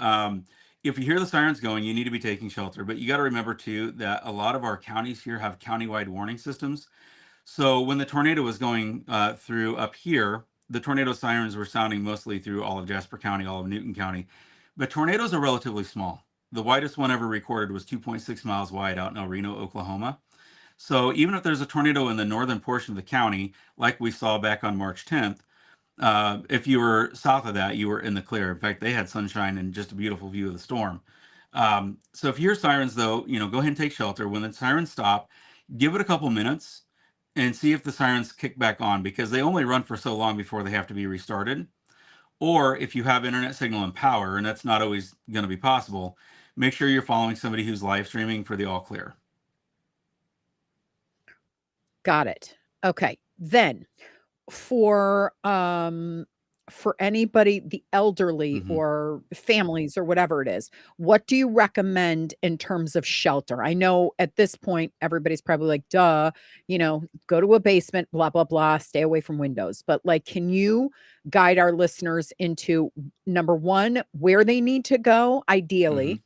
If you hear the sirens going, you need to be taking shelter. But you got to remember, too, that a lot of our counties here have countywide warning systems. So when the tornado was going through up here, the tornado sirens were sounding mostly through all of Jasper County, all of Newton County. But tornadoes are relatively small. The widest one ever recorded was 2.6 miles wide out in El Reno, Oklahoma. So even if there's a tornado in the northern portion of the county, like we saw back on March 10th, if you were south of that, you were in the clear. In fact, they had sunshine and just a beautiful view of the storm. So if you hear sirens, though, go ahead and take shelter. When the sirens stop, give it a couple minutes and see if the sirens kick back on, because they only run for so long before they have to be restarted. Or if you have internet signal and power, and that's not always going to be possible, make sure you're following somebody who's live streaming for the all clear. Got it. Okay. Then for anybody, the elderly or families or whatever it is, what do you recommend in terms of shelter? I know at this point, everybody's probably like, duh, go to a basement, blah, blah, blah, stay away from windows. But like, can you guide our listeners into, number one, where they need to go, ideally,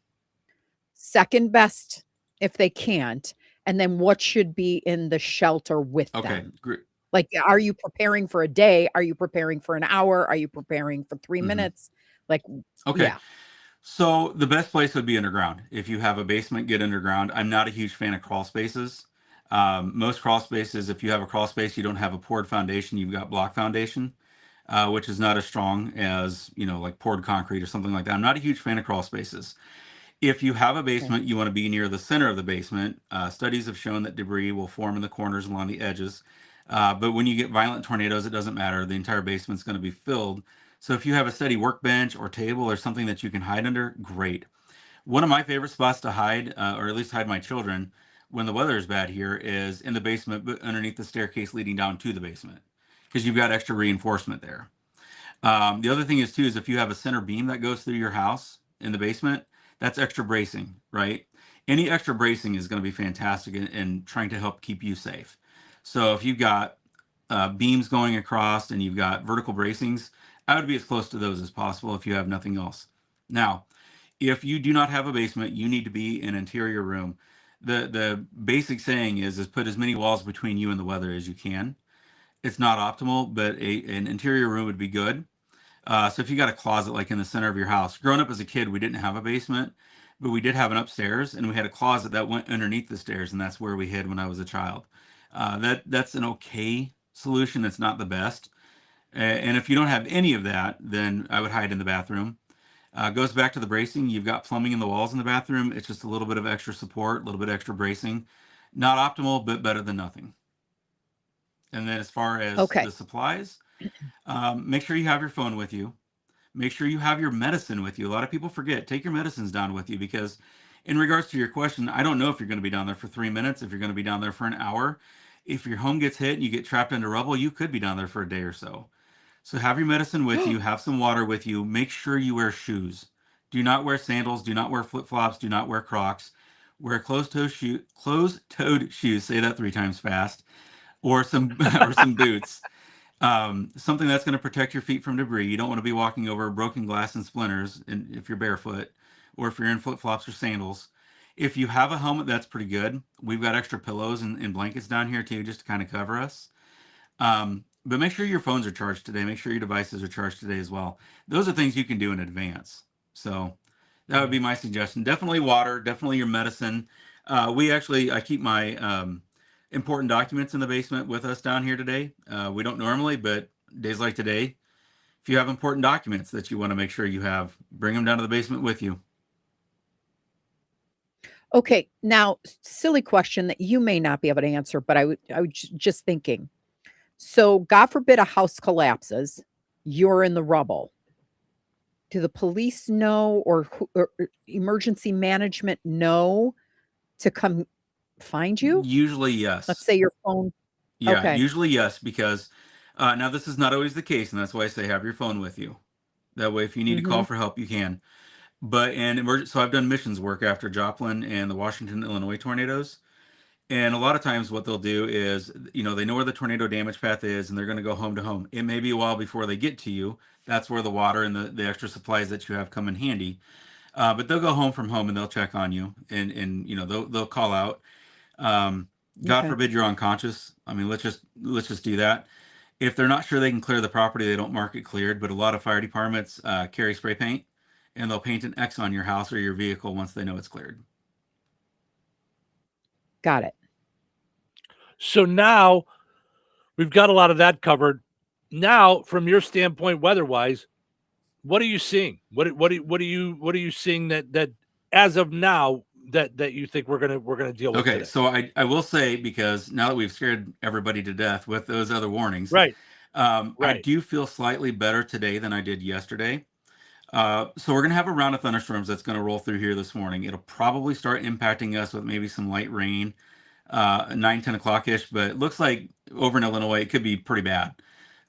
second best if they can't, and then what should be in the shelter with them? Okay, great. Like, are you preparing for a day? Are you preparing for an hour? Are you preparing for 3 minutes? Like, okay. Yeah. So the best place would be underground. If you have a basement, get underground. I'm not a huge fan of crawl spaces. Most crawl spaces, if you have a crawl space, you don't have a poured foundation, you've got block foundation, which is not as strong as, like poured concrete or something like that. I'm not a huge fan of crawl spaces. If you have a basement, you want to be near the center of the basement. Studies have shown that debris will form in the corners along the edges. But when you get violent tornadoes, it doesn't matter. The entire basement's going to be filled. So if you have a steady workbench or table or something that you can hide under, great. One of my favorite spots to hide, or at least hide my children, when the weather is bad here, is in the basement, but underneath the staircase leading down to the basement, because you've got extra reinforcement there. The other thing is, too, is if you have a center beam that goes through your house in the basement, that's extra bracing, right? Any extra bracing is going to be fantastic in trying to help keep you safe. So if you've got beams going across and you've got vertical bracings, I would be as close to those as possible if you have nothing else. Now, if you do not have a basement, you need to be in an interior room. The basic saying is put as many walls between you and the weather as you can. It's not optimal, but an interior room would be good. So if you got a closet like in the center of your house, growing up as a kid, we didn't have a basement, but we did have an upstairs, and we had a closet that went underneath the stairs, and that's where we hid when I was a child. That's an okay solution. It's not the best. And if you don't have any of that, then I would hide in the bathroom. Goes back to the bracing. You've got plumbing in the walls in the bathroom. It's just a little bit of extra support, a little bit extra bracing. Not optimal, but better than nothing. And then as far as the supplies, make sure you have your phone with you. Make sure you have your medicine with you. A lot of people forget. Take your medicines down with you, because in regards to your question, I don't know if you're going to be down there for 3 minutes, if you're going to be down there for an hour. If your home gets hit and you get trapped under rubble, you could be down there for a day or so. So have your medicine with you, have some water with you. Make sure you wear shoes. Do not wear sandals. Do not wear flip-flops. Do not wear Crocs. Wear closed-toed shoes. Say that 3 times fast. or some or some boots. Something that's going to protect your feet from debris. You don't want to be walking over broken glass and splinters if you're barefoot, or if you're in flip-flops or sandals. If you have a helmet, that's pretty good. We've got extra pillows and blankets down here too, just to kind of cover us. But make sure your phones are charged today. Make sure your devices are charged today as well. Those are things you can do in advance. So that would be my suggestion. Definitely water, definitely your medicine. I keep my important documents in the basement with us down here today. We don't normally, but days like today, if you have important documents that you want to make sure you have, bring them down to the basement with you. Okay, now silly question that you may not be able to answer, but I was just thinking. So, God forbid a house collapses, you're in the rubble. Do the police know, or emergency management know to come find you? Usually, yes. Let's say your phone. Yeah, Okay. usually yes, because now this is not always the case, and that's why I say have your phone with you. That way, if you need to call Mhm. for help, you can. But so I've done missions work after Joplin and the Washington, Illinois tornadoes. And a lot of times what they'll do is, they know where the tornado damage path is, and they're going to go home to home. It may be a while before they get to you. That's where the water and the extra supplies that you have come in handy. But they'll go home from home and they'll check on you, and they'll call out. God Okay. forbid you're unconscious. I mean, let's just do that. If they're not sure they can clear the property, they don't mark it cleared. But a lot of fire departments carry spray paint, and they'll paint an X on your house or your vehicle once they know it's cleared. Got it. So now we've got a lot of that covered. Now, from your standpoint, weather-wise, what are you seeing? What are you seeing that as of now that you think we're gonna deal with? Okay, today? so I will say, because now that we've scared everybody to death with those other warnings, right. I do feel slightly better today than I did yesterday. So we're going to have a round of thunderstorms that's going to roll through here this morning. It'll probably start impacting us with maybe some light rain, 9-10 o'clock-ish, but it looks like over in Illinois, it could be pretty bad.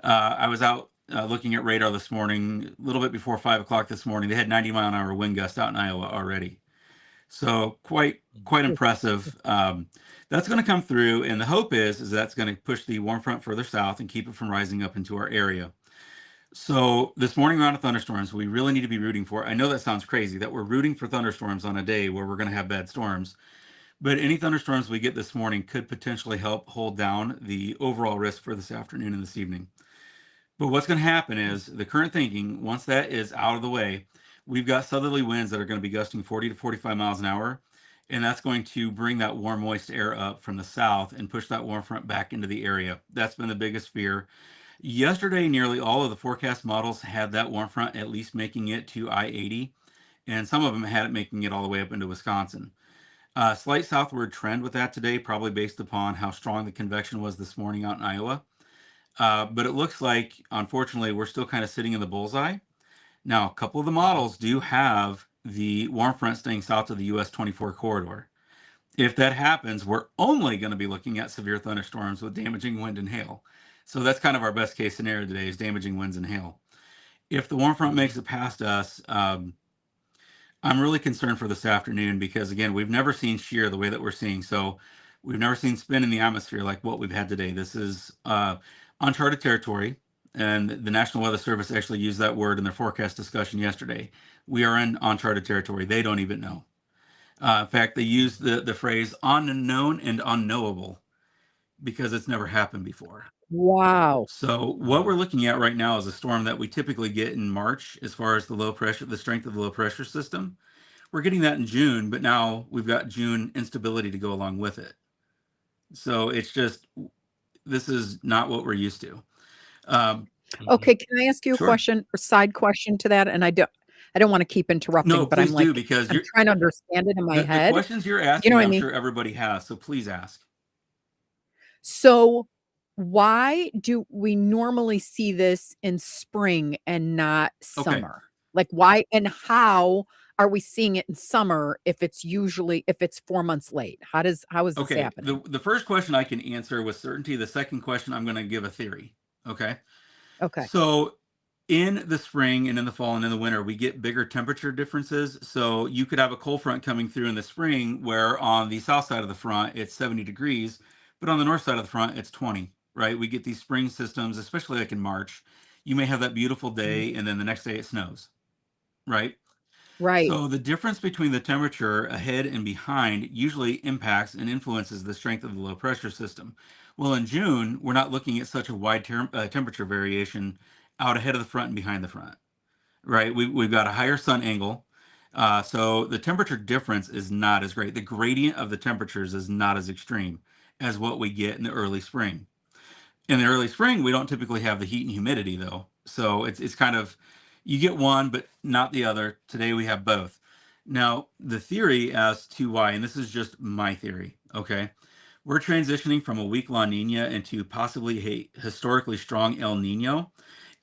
I was out looking at radar this morning, a little bit before 5 o'clock this morning. They had 90-mile-an-hour wind gusts out in Iowa already. So quite impressive. That's going to come through, and the hope is that's going to push the warm front further south and keep it from rising up into our area. So this morning round of thunderstorms, we really need to be rooting for. I know that sounds crazy that we're rooting for thunderstorms on a day where we're going to have bad storms, but any thunderstorms we get this morning could potentially help hold down the overall risk for this afternoon and this evening. But what's going to happen is the current thinking, once that is out of the way, we've got southerly winds that are going to be gusting 40 to 45 miles an hour, and that's going to bring that warm, moist air up from the south and push that warm front back into the area. That's been the biggest fear. Yesterday, nearly all of the forecast models had that warm front at least making it to I-80, and some of them had it making it all the way up into Wisconsin. Slight southward trend with that today, probably based upon how strong the convection was this morning out in Iowa. But it looks like, unfortunately, we're still kind of sitting in the bullseye. Now, a couple of the models do have the warm front staying south of the US 24 corridor. If that happens, we're only going to be looking at severe thunderstorms with damaging wind and hail. So that's kind of our best case scenario today, is damaging winds and hail. If the warm front makes it past us, I'm really concerned for this afternoon because, again, we've never seen shear the way that we're seeing. So we've never seen spin in the atmosphere like what we've had today. This is uncharted territory, and the National Weather Service actually used that word in their forecast discussion yesterday. We are in uncharted territory. They don't even know. In fact, they used the phrase unknown and unknowable because it's never happened before. Wow. So what we're looking at right now is a storm that we typically get in March as far as the strength of the low pressure system. We're getting that in June, but now we've got June instability to go along with it. So it's just, this is not what we're used to. Okay, can I ask you a Sure. question or side question to that? And I don't want to keep interrupting, No, but I'm please like, do, because I'm trying to understand it in my the head. questions you're You asking, know what I I'm mean? sure everybody has, so please ask. So why do we normally see this in spring and not Okay. summer? Like why and how are we seeing it in summer if it's 4 months late? How is this Okay, happening? the first question I can answer with certainty. The second question, I'm going to give a theory. Okay. Okay. So in the spring and in the fall and in the winter, we get bigger temperature differences. So you could have a cold front coming through in the spring where on the south side of the front, it's 70 degrees, But on the north side of the front, it's 20, right? We get these spring systems, especially like in March. You may have that beautiful day, and then the next day it snows, right? Right. So the difference between the temperature ahead and behind usually impacts and influences the strength of the low pressure system. Well, in June, we're not looking at such a wide temperature variation out ahead of the front and behind the front, right? We've got a higher sun angle. So the temperature difference is not as great. The gradient of the temperatures is not as extreme as what we get in the early spring. In the early spring, we don't typically have the heat and humidity though. So it's kind of, you get one, but not the other. Today we have both. Now, the theory as to why, and this is just my theory, okay? We're transitioning from a weak La Nina into possibly a historically strong El Nino.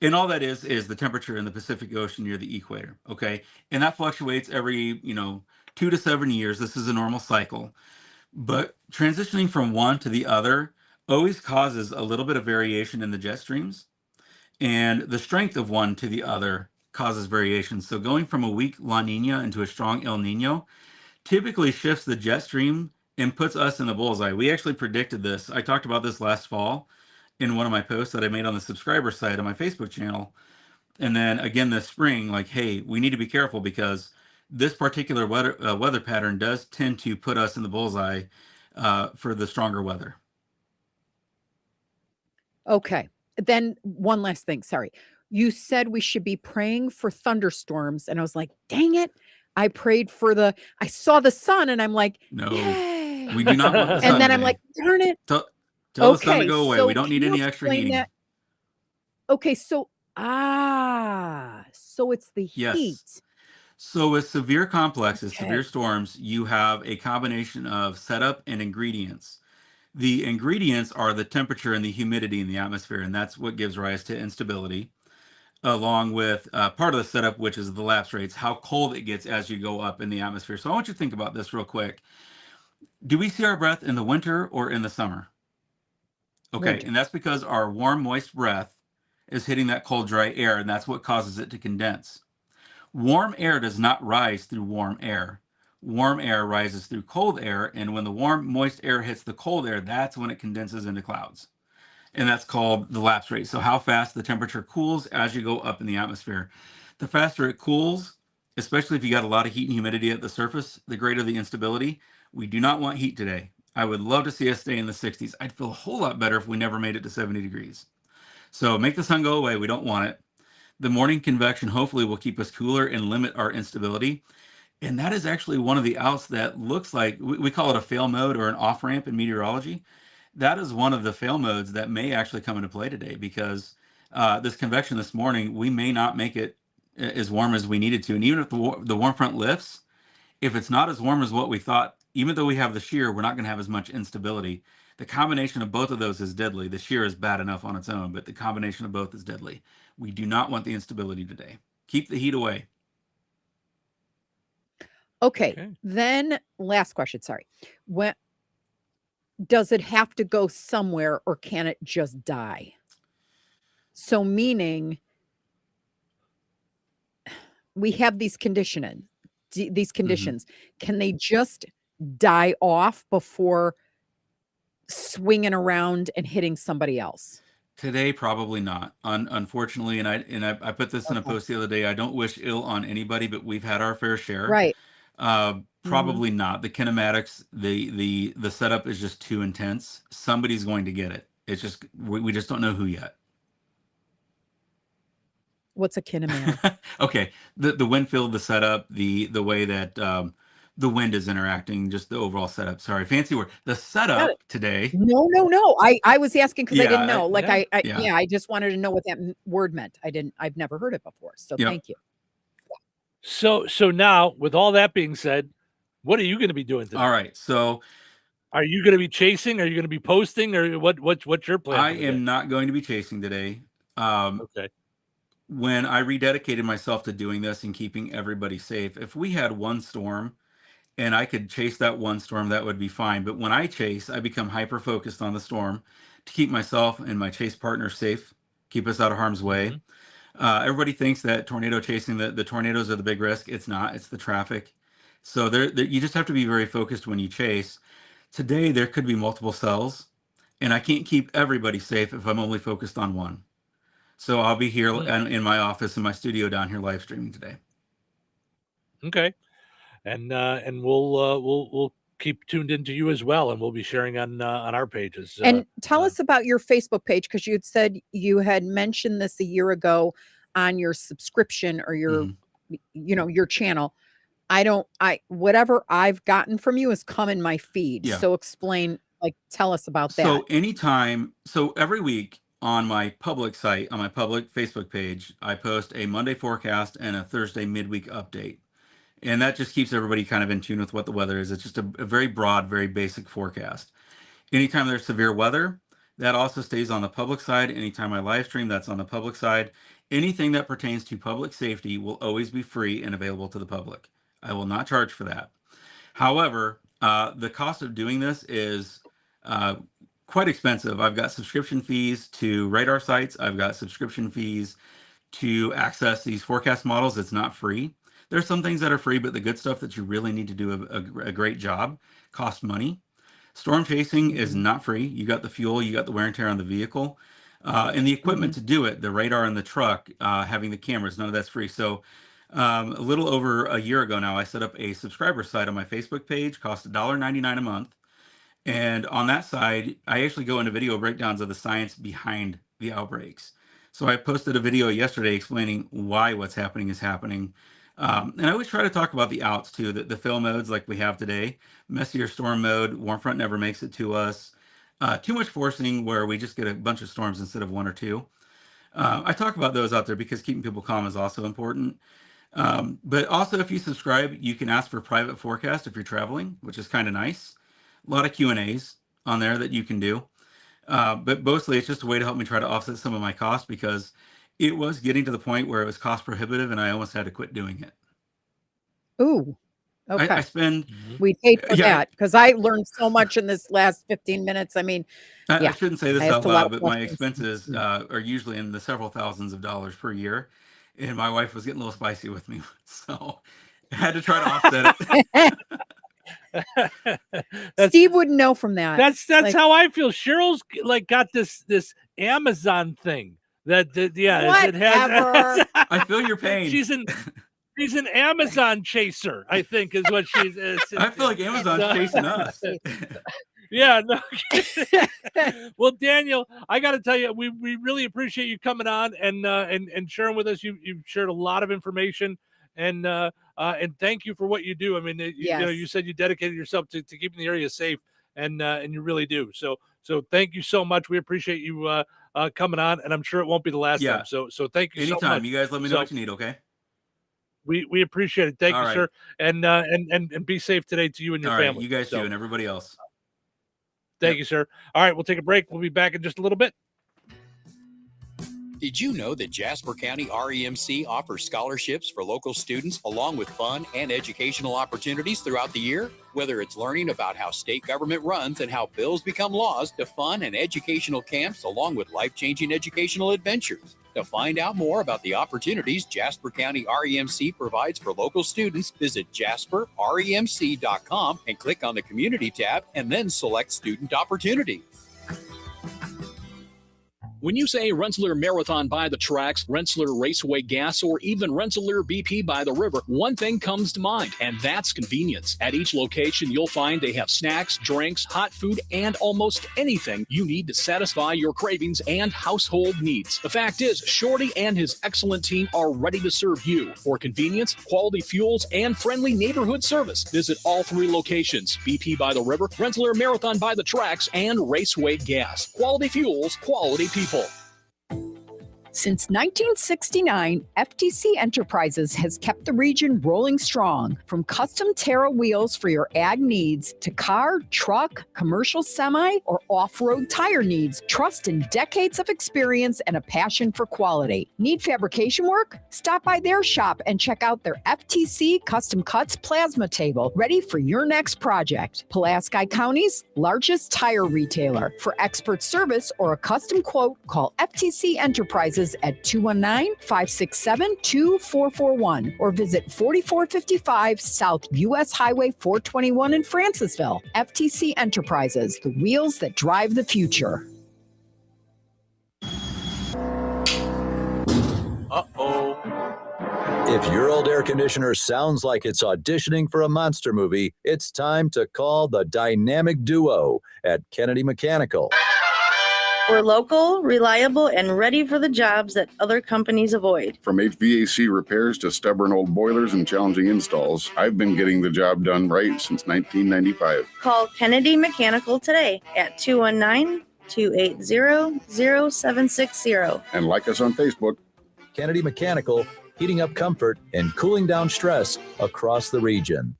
And all that is the temperature in the Pacific Ocean near the equator, okay? And that fluctuates every, 2 to 7 years. This is a normal cycle. But transitioning from one to the other always causes a little bit of variation in the jet streams. And the strength of one to the other causes variation. So going from a weak La Nina into a strong El Nino typically shifts the jet stream and puts us in the bullseye. We actually predicted this. I talked about this last fall in one of my posts that I made on the subscriber site on my Facebook channel. And then again this spring, like, hey, we need to be careful because this particular weather pattern does tend to put us in the bullseye for the stronger weather. Okay. Then one last thing. Sorry. You said we should be praying for thunderstorms. And I was like, dang it. I prayed for I saw the sun and I'm like, no, yay. We do not want the sun. And then I'm today. like, darn it. Tell the sun to go away. So we don't need can any you extra explain heating. that? Okay. So it's the Yes. heat. So with severe complexes, Okay. severe storms, you have a combination of setup and ingredients. The ingredients are the temperature and the humidity in the atmosphere, and that's what gives rise to instability, along with part of the setup, which is the lapse rates, how cold it gets as you go up in the atmosphere. So I want you to think about this real quick. Do we see our breath in the winter or in the summer? Okay, Winter. and that's because our warm, moist breath is hitting that cold, dry air, and that's what causes it to condense. Warm air does not rise through warm air. Warm air rises through cold air, and when the warm, moist air hits the cold air, that's when it condenses into clouds. And that's called the lapse rate. So how fast the temperature cools as you go up in the atmosphere. The faster it cools, especially if you got a lot of heat and humidity at the surface, the greater the instability. We do not want heat today. I would love to see us stay in the 60s. I'd feel a whole lot better if we never made it to 70 degrees. So make the sun go away. We don't want it. The morning convection hopefully will keep us cooler and limit our instability. And that is actually one of the outs that looks like, we call it a fail mode or an off ramp in meteorology. That is one of the fail modes that may actually come into play today because this convection this morning, we may not make it as warm as we needed to. And even if the warm front lifts, if it's not as warm as what we thought, even though we have the shear, we're not going to have as much instability. The combination of both of those is deadly. The shear is bad enough on its own, but the combination of both is deadly. We do not want the instability today. Keep the heat away. Okay. Then last question. Sorry. When does it have to go somewhere or can it just die? So meaning we have these conditions. Can they just die off before swinging around and hitting somebody else? Today, probably not. Unfortunately, and I put this in a post the other day. I don't wish ill on anybody, but we've had our fair share. Right. Probably not. The kinematics, the setup is just too intense. Somebody's going to get it. It's just we just don't know who yet. What's a kinematic? Okay, the wind field, the setup, the way that the wind is interacting, just the overall setup. Sorry, fancy word. The setup today. No. I was asking because I didn't know. Yeah. I just wanted to know what that word meant. I've never heard it before. So Yep. thank you. So now, with all that being said, what are you going to be doing today? All right. So, are you going to be chasing? Are you going to be posting? Or what's your plan? I am not going to be chasing today. Okay. When I rededicated myself to doing this and keeping everybody safe, if we had one storm and I could chase that one storm, that would be fine. But when I chase, I become hyper focused on the storm to keep myself and my chase partner safe, keep us out of harm's way. Everybody thinks that tornado chasing, the tornadoes are the big risk. It's not. It's the traffic. So you just have to be very focused when you chase. Today, there could be multiple cells and I can't keep everybody safe if I'm only focused on one. So I'll be here in my office, in my studio down here, live streaming today. Okay, and we'll keep tuned into you as well, and we'll be sharing on our pages. And tell us about your Facebook page, because you had said you had mentioned this a year ago on your subscription or your, your channel. Whatever I've gotten from you has come in my feed. Yeah. So explain, tell us about that. So every week on my public site, on my public Facebook page, I post a Monday forecast and a Thursday midweek update. And that just keeps everybody kind of in tune with what the weather is. It's just a very broad, very basic forecast. Anytime there's severe weather, that also stays on the public side. Anytime I live stream, that's on the public side. Anything that pertains to public safety will always be free and available to the public. I will not charge for that. However, the cost of doing this is quite expensive. I've got subscription fees to radar sites. I've got subscription fees to access these forecast models. It's not free. There's some things that are free, but the good stuff that you really need to do a great job costs money. Storm chasing is not free. You got the fuel, you got the wear and tear on the vehicle, and the equipment to do it, the radar in the truck, having the cameras, none of that's free. So a little over a year ago now, I set up a subscriber site on my Facebook page, cost $1.99 a month. And on that side, I actually go into video breakdowns of the science behind the outbreaks. So I posted a video yesterday explaining why what's happening is happening. And I always try to talk about the outs too, the fill modes like we have today, messier storm mode, warm front never makes it to us, too much forcing where we just get a bunch of storms instead of one or two. I talk about those out there because keeping people calm is also important. But also if you subscribe, you can ask for private forecast if you're traveling, which is kind of nice. A lot of Q&As on there that you can do. But mostly it's just a way to help me try to offset some of my costs because it was getting to the point where it was cost prohibitive and I almost had to quit doing it. Ooh, okay. I spend... We hate for that because I learned so much in this last 15 minutes. I mean, I shouldn't say this out loud, but my expenses are usually in the several thousands of dollars per year. And my wife was getting a little spicy with me. So I had to try to offset it. Steve wouldn't know from that. That's how I feel. Cheryl's got this Amazon thing. It has. I feel your pain. She's an Amazon chaser, I think, is what she's. I feel like Amazon's chasing us. Yeah. No. Well, Daniel, I got to tell you, we really appreciate you coming on and sharing with us. You've shared a lot of information, and thank you for what you do. I mean, you said you dedicated yourself to keeping the area safe, and you really do. So thank you so much. We appreciate you coming on, and I'm sure it won't be the last time. So thank you anytime. so much. You guys let me know what you need, okay? We appreciate it. Thank you, sir. And be safe today to you and your family. You guys too, and everybody else. Thank you, sir. All right, we'll take a break. We'll be back in just a little bit. Did you know that Jasper County REMC offers scholarships for local students along with fun and educational opportunities throughout the year? Whether it's learning about how state government runs and how bills become laws, to fun and educational camps along with life-changing educational adventures. To find out more about the opportunities Jasper County REMC provides for local students, visit jasperremc.com and click on the Community tab and then select Student Opportunities. When you say Rensselaer Marathon by the tracks, Rensselaer Raceway Gas, or even Rensselaer BP by the river, one thing comes to mind, and that's convenience. At each location, you'll find they have snacks, drinks, hot food, and almost anything you need to satisfy your cravings and household needs. The fact is, Shorty and his excellent team are ready to serve you. For convenience, quality fuels, and friendly neighborhood service, visit all three locations: BP by the river, Rensselaer Marathon by the tracks, and Raceway Gas. Quality fuels, quality people. Since 1969, FTC Enterprises has kept the region rolling strong. From custom Terra wheels for your ag needs to car, truck, commercial semi, or off-road tire needs, trust in decades of experience and a passion for quality. Need fabrication work? Stop by their shop and check out their FTC Custom Cuts plasma table, ready for your next project. Pulaski County's largest tire retailer. For expert service or a custom quote, call FTC Enterprises Baz's at 219-567-2441 or visit 4455 South US Highway 421 in Francisville. FTC Enterprises, the wheels that drive the future. Uh-oh. If your old air conditioner sounds like it's auditioning for a monster movie, it's time to call the dynamic duo at Kennedy Mechanical. We're local, reliable, and ready for the jobs that other companies avoid. From HVAC repairs to stubborn old boilers and challenging installs, I've been getting the job done right since 1995. Call Kennedy Mechanical today at 219-280-0760. And like us on Facebook. Kennedy Mechanical, heating up comfort and cooling down stress across the region.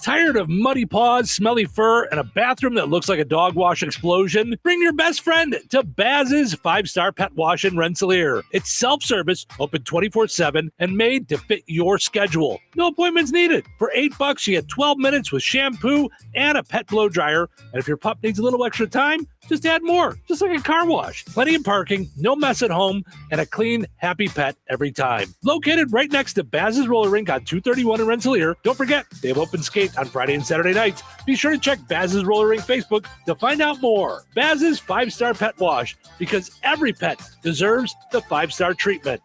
Tired of muddy paws, smelly fur, and a bathroom that looks like a dog wash explosion? Bring your best friend to Baz's 5-Star Pet Wash in Rensselaer. It's self-service, open 24/7, and made to fit your schedule. No appointments needed. For $8, you get 12 minutes with shampoo and a pet blow dryer. And if your pup needs a little extra time, just add more, just like a car wash. Plenty of parking, no mess at home, and a clean, happy pet every time. Located right next to Baz's Roller Rink on 231 in Rensselaer. Don't forget, they have open skate on Friday and Saturday nights. Be sure to check Baz's Roller Rink Facebook to find out more. Baz's 5-Star Pet Wash, because every pet deserves the 5-star treatment.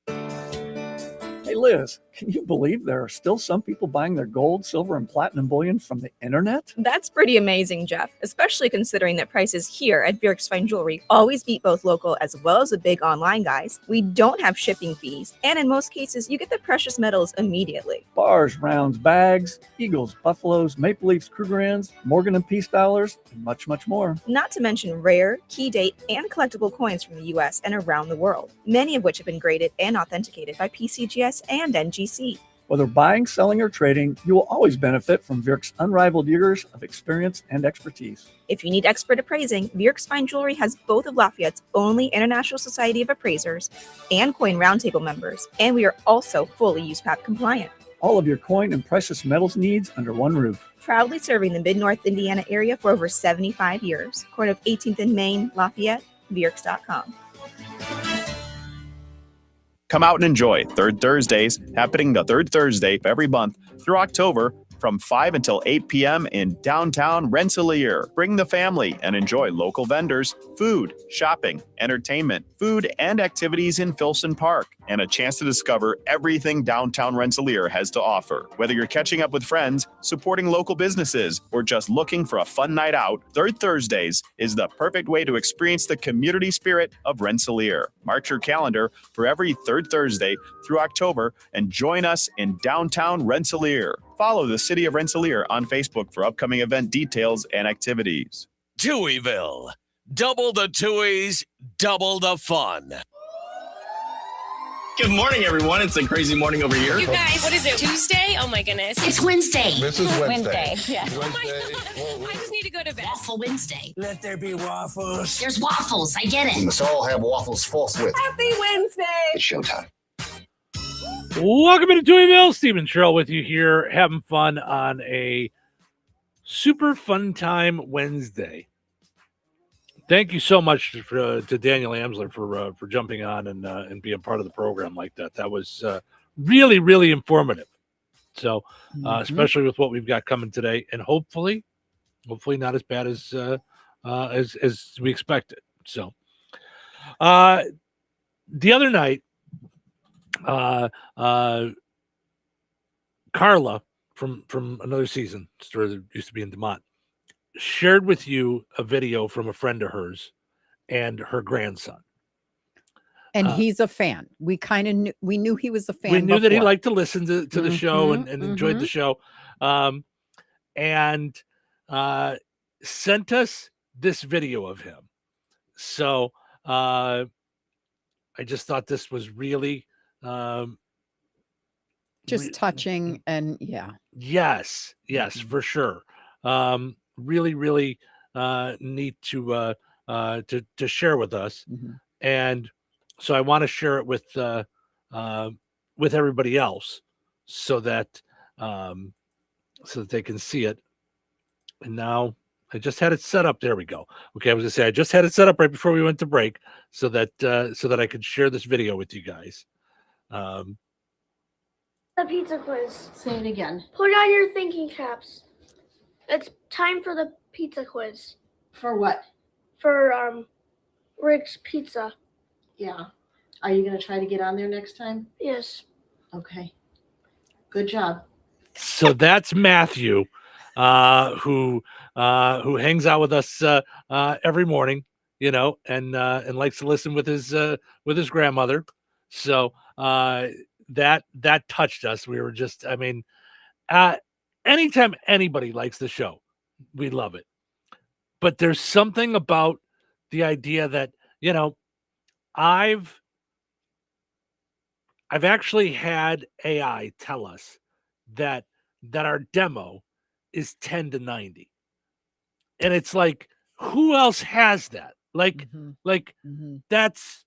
Hey, Liz, can you believe there are still some people buying their gold, silver, and platinum bullion from the internet? That's pretty amazing, Jeff, especially considering that prices here at Bjork's Fine Jewelry always beat both local as well as the big online guys. We don't have shipping fees, and in most cases, you get the precious metals immediately. Bars, rounds, bags, eagles, buffaloes, maple leafs, Krugerrands, Morgan and Peace dollars, and much, much more. Not to mention rare, key date, and collectible coins from the U.S. and around the world, many of which have been graded and authenticated by PCGS and NGC. Whether buying, selling, or trading, you will always benefit from Bjork's unrivaled years of experience and expertise. If you need expert appraising, Bjork's Fine Jewelry has both of Lafayette's only International Society of Appraisers and Coin Roundtable members, and we are also fully USPAP compliant. All of your coin and precious metals needs under one roof. Proudly serving the Mid-North Indiana area for over 75 years. Corner of 18th and Main, Lafayette, Bjorks.com. Come out and enjoy Third Thursdays, happening the third Thursday of every month through October from 5 until 8 p.m. in downtown Rensselaer. Bring the family and enjoy local vendors, food, shopping, entertainment, food and activities in Filson Park, and a chance to discover everything downtown Rensselaer has to offer. Whether you're catching up with friends, supporting local businesses, or just looking for a fun night out, Third Thursdays is the perfect way to experience the community spirit of Rensselaer. Mark your calendar for every third Thursday through October and join us in downtown Rensselaer. Follow the City of Rensselaer on Facebook for upcoming event details and activities. Touhyville. Double the Touhies, double the fun. Good morning, everyone. It's a crazy morning over here. You guys, what is it, Tuesday? Oh, my goodness. It's Wednesday. This is Wednesday. Yeah. Oh, my God. I just need to go to bed. Waffle Wednesday. Let there be waffles. There's waffles. I get We it. must all have waffles forthwith. Happy Wednesday. It's showtime. Welcome to Touhyville. Stephen Sherrill with you here, having fun on a super fun time Wednesday. Thank you so much to Daniel Amsler for jumping on and being part of the program like that. That was really, really informative. So, especially with what we've got coming today, and hopefully not as bad as we expected. So, the other night, Carla from another season, store that used to be in DeMont, shared with you a video from a friend of hers and her grandson. And he's a fan. We kind of knew he was a fan. We knew that he before. liked to listen to the show and enjoyed the show. And sent us this video of him. So I just thought this was really just touching, and yes, for sure. Really, really neat to share with us. And so I want to share it with everybody else so that they can see it. And now I just had it set up. There we go. Okay, I was gonna say I just had it set up right before we went to break, so that I could share this video with you guys. The pizza quiz. Say it again. Put on your thinking caps. It's time for the pizza quiz. For what? For Rick's Pizza. Yeah. Are you going to try to get on there next time? Yes. Okay. Good job. So that's Matthew, who hangs out with us every morning, and likes to listen with his grandmother. So that touched us. We were just, anytime anybody likes the show, we love it. But there's something about the idea that, I've actually had AI tell us that our demo is 10 to 90. And it's like, who else has that? That's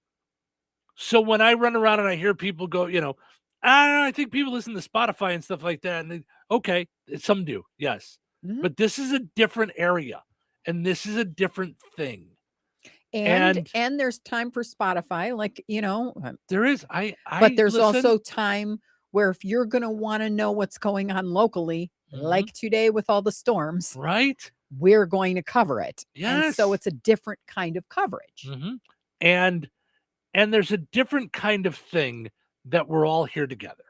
so when I run around and I hear people go, I don't know, I think people listen to Spotify and stuff like that. And okay, some do, yes. But this is a different area and this is a different thing. And there's time for Spotify, there is. But there's also time where if you're going to want to know what's going on locally, like today with all the storms, right? We're going to cover it. Yes. And so it's a different kind of coverage. And there's a different kind of thing that we're all here together.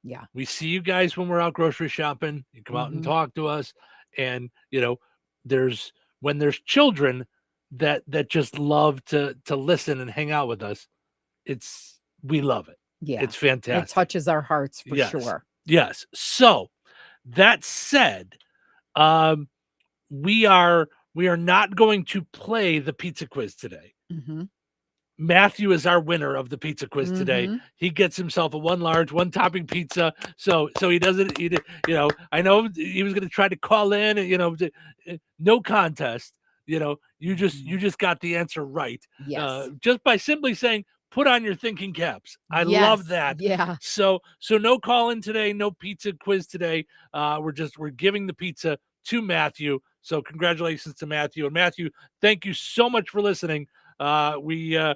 Yeah. We see you guys when we're out grocery shopping. You come out and talk to us. And, when there's children that just love to listen and hang out with us, we love it. Yeah. It's fantastic. It touches our hearts for sure. Yes. So that said, we are not going to play the pizza quiz today. Matthew is our winner of the pizza quiz today. He gets himself a 1 large, 1 topping pizza. So he doesn't eat it. I know he was going to try to call in and, no contest. You just got the answer right. Yes. Just by simply saying, put on your thinking caps. I love that. Yeah. So no call in today, no pizza quiz today. We're giving the pizza to Matthew. So congratulations to Matthew. And Matthew, thank you so much for listening. We're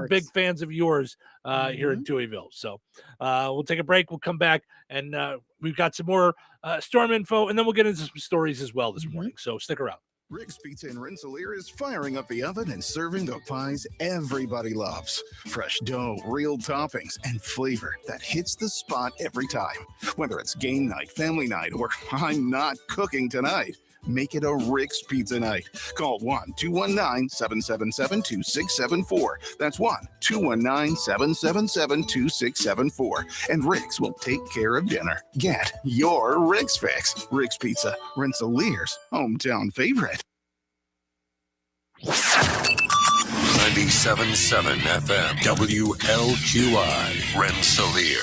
big fans of yours here in Touhyville. So we'll take a break. We'll come back and we've got some more storm info, and then we'll get into some stories as well this morning. So stick around. Rick's Pizza in Rensselaer is firing up the oven and serving the pies everybody loves. Fresh dough, real toppings, and flavor that hits the spot every time. Whether it's game night, family night, or I'm not cooking tonight, make it a Rick's Pizza night. Call 1-219-777-2674. That's 1-219-777-2674. And Rick's will take care of dinner. Get your Rick's fix. Rick's Pizza, Rensselaer's hometown favorite. 97.7 FM, WLQI, Rensselaer.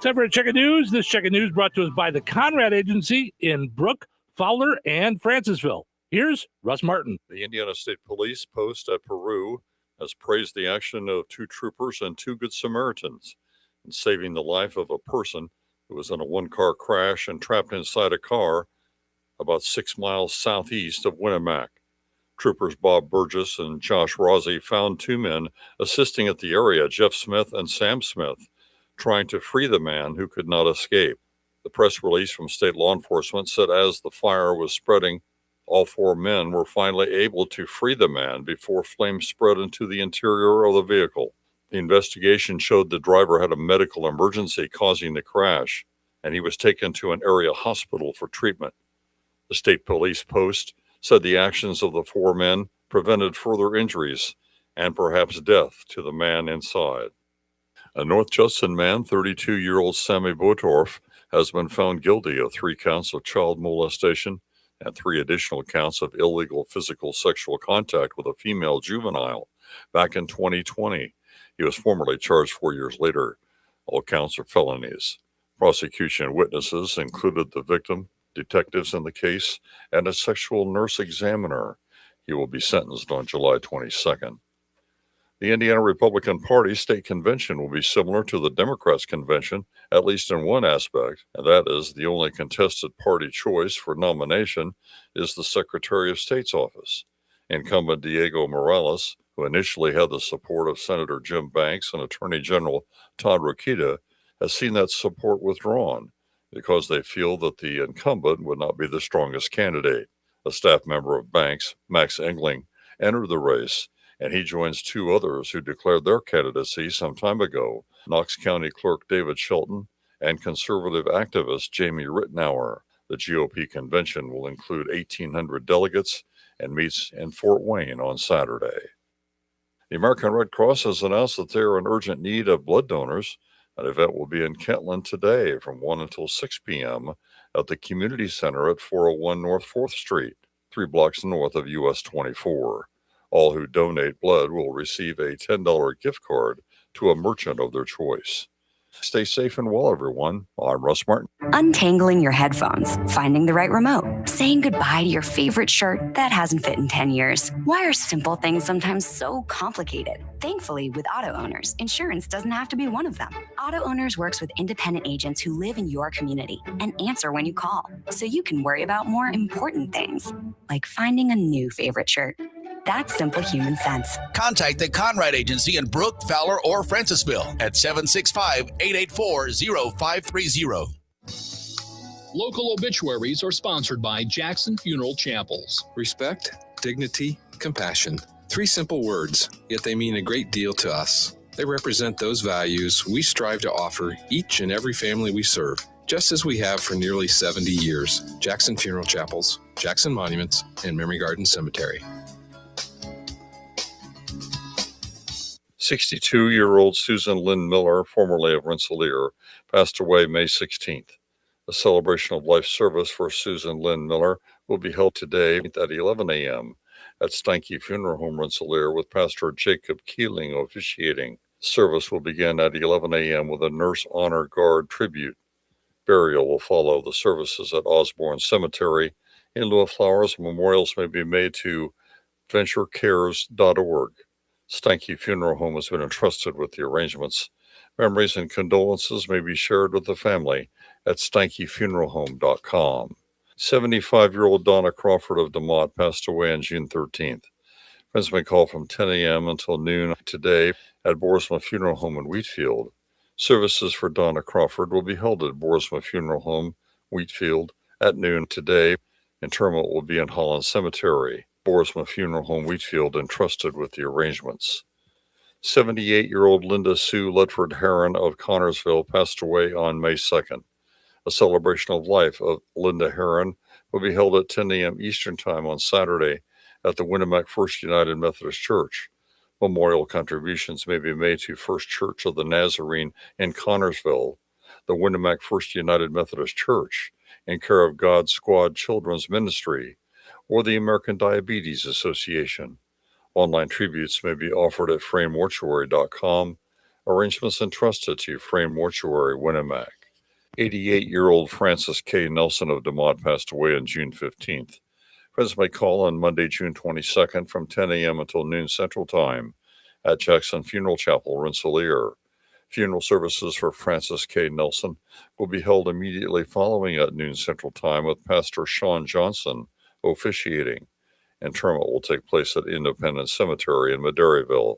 Time for a check of news. This check of news brought to us by the Conrad Agency in Brook, Fowler, and Francisville. Here's Russ Martin. The Indiana State Police post at Peru has praised the action of 2 troopers and 2 Good Samaritans in saving the life of a person who was in a 1-car crash and trapped inside a car about 6 miles southeast of Winnemac. Troopers Bob Burgess and Josh Rossi found 2 men assisting at the area, Jeff Smith and Sam Smith, trying to free the man who could not escape. The press release from state law enforcement said as the fire was spreading, all 4 men were finally able to free the man before flames spread into the interior of the vehicle. The investigation showed the driver had a medical emergency causing the crash, and he was taken to an area hospital for treatment. The state police post said the actions of the 4 men prevented further injuries and perhaps death to the man inside. A North Judson man, 32-year-old Sammy Botorf, has been found guilty of 3 counts of child molestation and 3 additional counts of illegal physical sexual contact with a female juvenile back in 2020. He was formally charged 4 years later. All counts are felonies. Prosecution witnesses included the victim, detectives in the case, and a sexual nurse examiner. He will be sentenced on July 22nd. The Indiana Republican Party state convention will be similar to the Democrats' convention, at least in one aspect, and that is the only contested party choice for nomination is the Secretary of State's office. Incumbent Diego Morales, who initially had the support of Senator Jim Banks and Attorney General Todd Rokita, has seen that support withdrawn because they feel that the incumbent would not be the strongest candidate. A staff member of Banks, Max Engling, entered the race, and he joins two others who declared their candidacy some time ago, Knox County Clerk David Shelton and conservative activist Jamie Rittenauer. The GOP convention will include 1,800 delegates and meets in Fort Wayne on Saturday. The American Red Cross has announced that they are in urgent need of blood donors. An event will be in Kentland today from 1 until 6 p.m. at the Community Center at 401 North 4th Street, 3 blocks north of US 24. All who donate blood will receive a $10 gift card to a merchant of their choice. Stay safe and well, everyone. I'm Russ Martin. Untangling your headphones, finding the right remote, saying goodbye to your favorite shirt that hasn't fit in 10 years. Why are simple things sometimes so complicated? Thankfully, with Auto Owners, insurance doesn't have to be one of them. Auto Owners works with independent agents who live in your community and answer when you call, so you can worry about more important things, like finding a new favorite shirt. That's simple human sense. Contact the Conrad Agency in Brook, Fowler, or Francisville at 765-884-0530. Local obituaries are sponsored by Jackson Funeral Chapels. Respect, dignity, compassion. 3 simple words, yet they mean a great deal to us. They represent those values we strive to offer each and every family we serve, just as we have for nearly 70 years. Jackson Funeral Chapels, Jackson Monuments, and Memory Garden Cemetery. 62-year-old Susan Lynn Miller, formerly of Rensselaer, passed away May 16th. A celebration of life service for Susan Lynn Miller will be held today at 11 a.m. at Steinke Funeral Home, Rensselaer, with Pastor Jacob Keeling officiating. Service will begin at 11 a.m. with a Nurse Honor Guard tribute. Burial will follow the services at Osborne Cemetery. In lieu of flowers, memorials may be made to venturecares.org. Steinke Funeral Home has been entrusted with the arrangements. Memories and condolences may be shared with the family at steinkefuneralhome.com. 75-year-old Donna Crawford of DeMott passed away on June 13th. Friends may call from 10 a.m. until noon today at Boersma Funeral Home in Wheatfield. Services for Donna Crawford will be held at Boersma Funeral Home, Wheatfield, at noon today. Interment will be in Holland Cemetery. Boersma Funeral Home, Wheatfield, entrusted with the arrangements. 78-year-old Linda Sue Ledford Heron of Connorsville passed away on May 2nd. A celebration of life of Linda Heron will be held at 10 a.m. Eastern Time on Saturday at the Winnemac First United Methodist Church. Memorial contributions may be made to First Church of the Nazarene in Connorsville, the Winnemac First United Methodist Church, in care of God's Squad Children's Ministry, or the American Diabetes Association. Online tributes may be offered at franemortuary.com. Arrangements entrusted to Frame Mortuary, Winnemac. 88-year-old Francis K. Nelson of DeMott passed away on June 15th. Friends may call on Monday, June 22nd from 10 a.m. until noon Central Time at Jackson Funeral Chapel, Rensselaer. Funeral services for Francis K. Nelson will be held immediately following at noon Central Time with Pastor Sean Johnson officiating. Interment will take place at Independence Cemetery in Madairyville.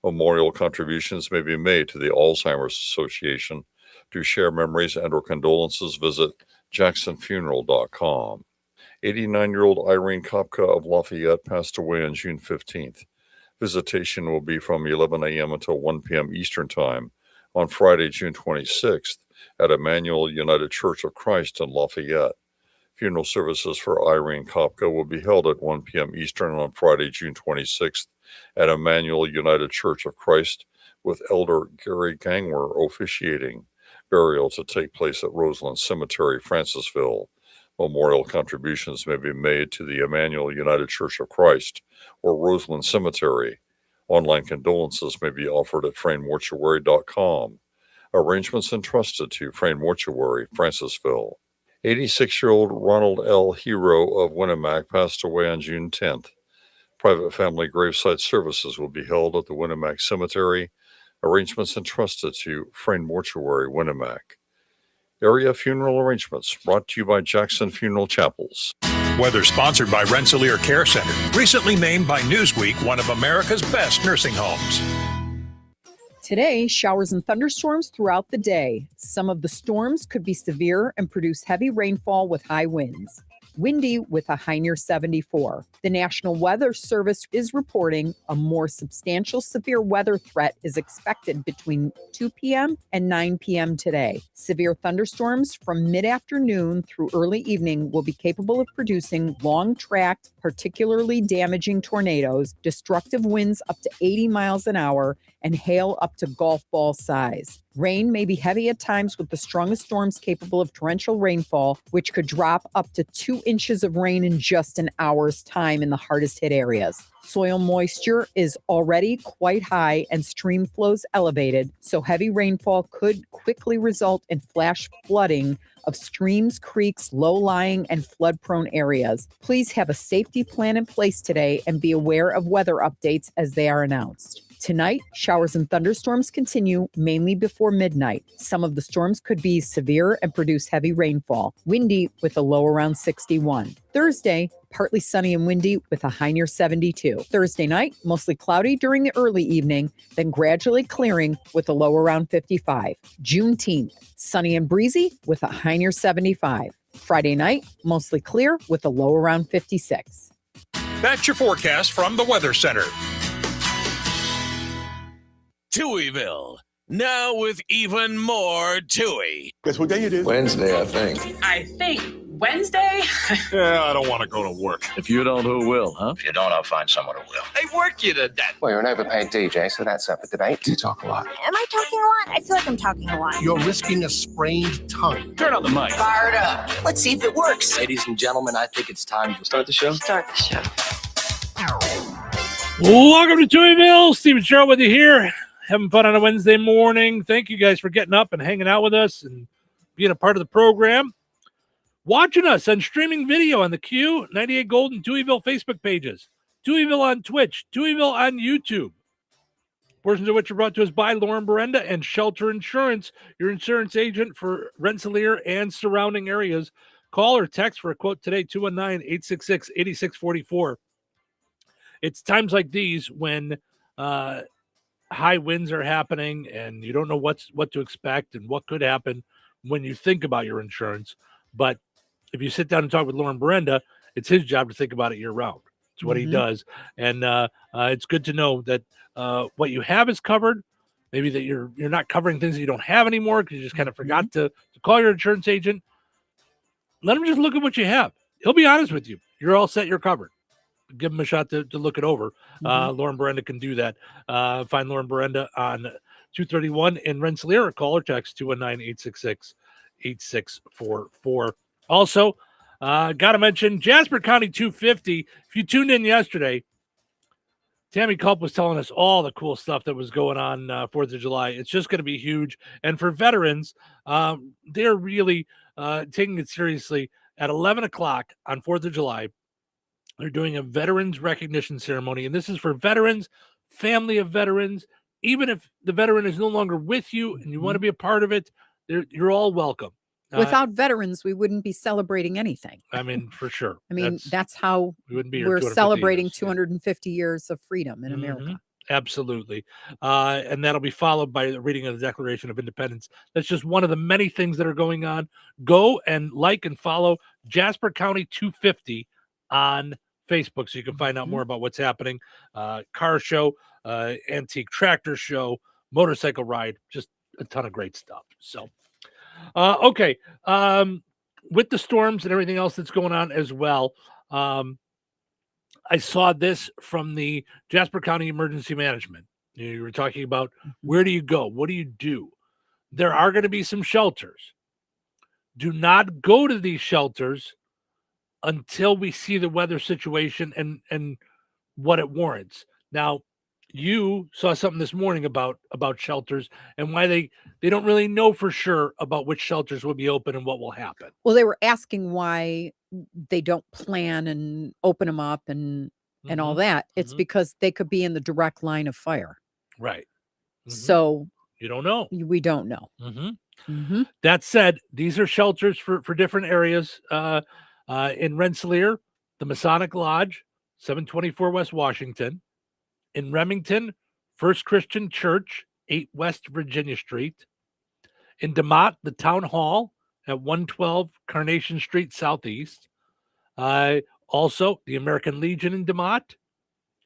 Memorial contributions may be made to the Alzheimer's Association. To share memories and or condolences, visit jacksonfuneral.com. 89-year-old Irene Kopka of Lafayette passed away on June 15th. Visitation will be from 11 a.m. until 1 p.m. Eastern Time on Friday, June 26th at Emmanuel United Church of Christ in Lafayette. Funeral services for Irene Kopka will be held at 1 p.m. Eastern on Friday, June 26th at Emmanuel United Church of Christ with Elder Gary Gangwer officiating. Burial to take place at Roseland Cemetery, Francisville. Memorial contributions may be made to the Emmanuel United Church of Christ or Roseland Cemetery. Online condolences may be offered at franemortuary.com. Arrangements entrusted to Frame Mortuary, Francisville. 86-year-old Ronald L. Hero of Winnemac passed away on June 10th. Private family gravesite services will be held at the Winnemac Cemetery. Arrangements entrusted to Frayne Mortuary, Winnemac. Area funeral arrangements brought to you by Jackson Funeral Chapels. Weather sponsored by Rensselaer Care Center, recently named by Newsweek one of America's best nursing homes. Today, showers and thunderstorms throughout the day. Some of the storms could be severe and produce heavy rainfall with high winds. Windy with a high near 74. The National Weather Service is reporting a more substantial severe weather threat is expected between 2 p.m. and 9 p.m. today. Severe thunderstorms from mid-afternoon through early evening will be capable of producing long-tracked, particularly damaging tornadoes, destructive winds up to 80 miles an hour, and hail up to golf ball size. Rain may be heavy at times with the strongest storms capable of torrential rainfall, which could drop up to 2 inches of rain in just an hour's time in the hardest hit areas. Soil moisture is already quite high and stream flows elevated, so heavy rainfall could quickly result in flash flooding of streams, creeks, low-lying, and flood-prone areas. Please have a safety plan in place today and be aware of weather updates as they are announced. Tonight, showers and thunderstorms continue mainly before midnight. Some of the storms could be severe and produce heavy rainfall, windy with a low around 61. Thursday, partly sunny and windy with a high near 72. Thursday night, mostly cloudy during the early evening, then gradually clearing with a low around 55. Juneteenth, sunny and breezy with a high near 75. Friday night, mostly clear with a low around 56. That's your forecast from the Weather Center. Touhyville, now with even more Touhy. Guess what day it is? Wednesday, I think. I think Wednesday. Yeah, I don't want to go to work. If you don't, who will, huh? If you don't, I'll find someone who will. They work you to death. Well, you're an overpaid DJ, so that's up for debate. You talk a lot. Am I talking a lot? I feel like I'm talking a lot. You're risking a sprained tongue. Turn on the mic. Fired up. Let's see if it works. Ladies and gentlemen, I think it's time to start the show. Start the show. Welcome to Touhyville. Steven Sherrill with you here. Having fun on a Wednesday morning. Thank you guys for getting up and hanging out with us and being a part of the program. Watching us on streaming video on the Q, 98 Gold and Touhyville Facebook pages. Touhyville on Twitch. Touhyville on YouTube. Portions of which are brought to us by Lauren Berenda and Shelter Insurance, your insurance agent for Rensselaer and surrounding areas. Call or text for a quote today, 219-866-8644. It's times like these when high winds are happening and you don't know what to expect and what could happen when you think about your insurance. But if you sit down and talk with Lauren Berenda, it's his job to think about it year round. It's what he does. And it's good to know that what you have is covered. Maybe that you're not covering things that you don't have anymore because you just kind of forgot to call your insurance agent. Let him just look at what you have. He'll be honest with you. You're all set. You're covered. Give him a shot to look it over. Lauren Berenda can do that. Find Lauren Berenda on 231 in Rensselaer. Call or text 219-866-8644. Also, got to mention Jasper County 250. If you tuned in yesterday, Tammy Culp was telling us all the cool stuff that was going on 4th of July. It's just going to be huge. And for veterans, they're really taking it seriously. At 11 o'clock on 4th of July, they're doing a veterans recognition ceremony. And this is for veterans, family of veterans. Even if the veteran is no longer with you and you want to be a part of it, you're all welcome. Without veterans, we wouldn't be celebrating anything. I mean, for sure. I mean, that's how we're celebrating 250 years of freedom in America. Absolutely. And that'll be followed by the reading of the Declaration of Independence. That's just one of the many things that are going on. Go and like and follow Jasper County 250 on Facebook so you can find out more about what's happening. Car show, antique tractor show, motorcycle ride, just a ton of great stuff. So, okay. With the storms and everything else that's going on as well, I saw this from the Jasper County Emergency Management. You were talking about where do you go? What do you do? There are going to be some shelters. Do not go to these shelters until we see the weather situation and what it warrants. Now, you saw something this morning about shelters and why they don't really know for sure about which shelters will be open and what will happen. Well, they were asking why they don't plan and open them up and and all that, it's because they could be in the direct line of fire. Right. So you don't know. We don't know. That said, these are shelters for different areas. In Rensselaer, the Masonic Lodge, 724 West Washington. In Remington, First Christian Church, 8 West Virginia Street. In DeMott, the Town Hall at 112 Carnation Street Southeast. Also, the American Legion in DeMott.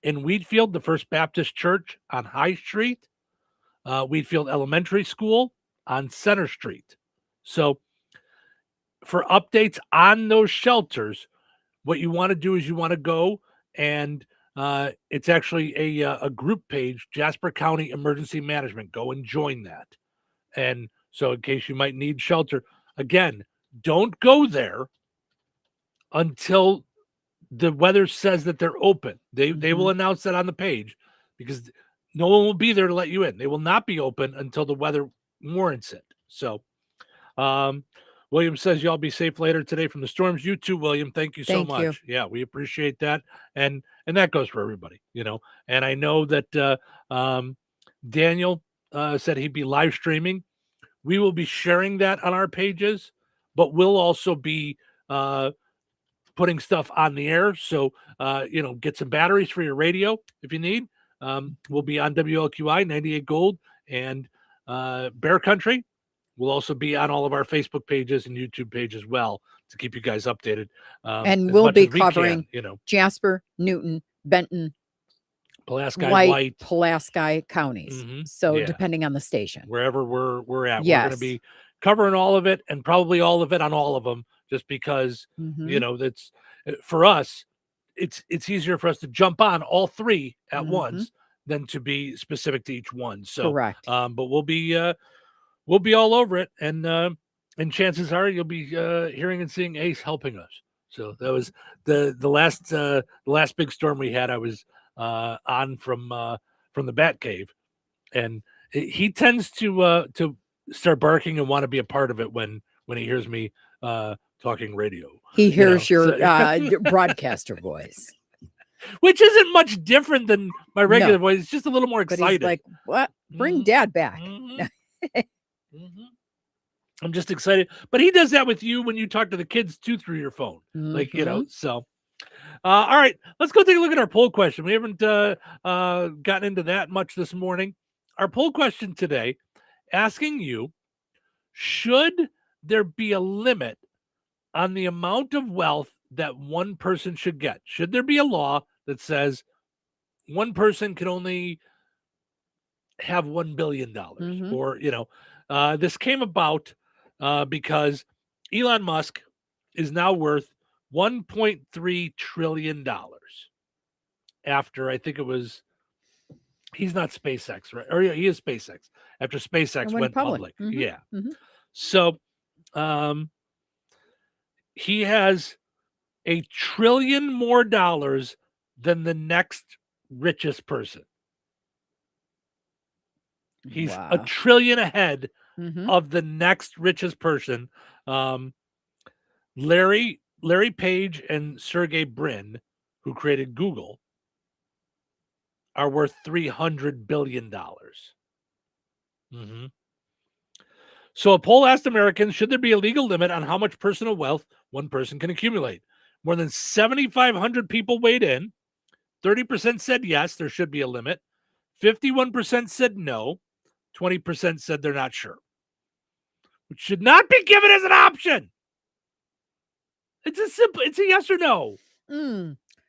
In Wheatfield, the First Baptist Church on High Street. Wheatfield Elementary School on Center Street. So for updates on those shelters, what you want to do is you want to go and it's actually a group page, Jasper County Emergency Management. Go and join that. And so in case you might need shelter, again, don't go there until the weather says that they're open. They will announce that on the page because no one will be there to let you in. They will not be open until the weather warrants it. So William says y'all be safe later today from the storms. You too, William. Thank you so much. Yeah, we appreciate that. And that goes for everybody, And I know that Daniel said he'd be live streaming. We will be sharing that on our pages, but we'll also be putting stuff on the air. So, get some batteries for your radio if you need. We'll be on WLQI 98 Gold and Bear Country. We'll also be on all of our Facebook pages and YouTube page as well to keep you guys updated. And we'll be covering Jasper, Newton, Benton, Pulaski, White, Pulaski counties. So depending on the station, wherever we're at, yes. We're going to be covering all of it and probably all of it on all of them, just because that's for us. It's easier for us to jump on all three at once than to be specific to each one. So correct. But we'll be all over it, and chances are you'll be hearing and seeing Ace helping us. So that was the last big storm we had. I was on from the Bat Cave, and he tends to start barking and want to be a part of it when he hears me talking radio. He hears your broadcaster voice, which isn't much different than my regular voice. It's just a little more excited. But he's like, what? Bring Dad back. I'm just excited. But he does that with you when you talk to the kids too through your phone. So. All right, let's go take a look at our poll question. We haven't gotten into that much this morning. Our poll question today, asking you, should there be a limit on the amount of wealth that one person should get? Should there be a law that says one person can only have $1 billion? Or, this came about because Elon Musk is now worth $1.3 trillion after, I think it was, he's not SpaceX, right? Or he is SpaceX after SpaceX went public. Yeah. So he has $1 trillion more than the next richest person. He's $1 trillion ahead of the next richest person. Larry Page and Sergey Brin, who created Google, are worth $300 billion. So a poll asked Americans, should there be a legal limit on how much personal wealth one person can accumulate? More than 7,500 people weighed in. 30% said yes, there should be a limit. 51% said no. 20% said they're not sure. Which should not be given as an option. It's a yes or no.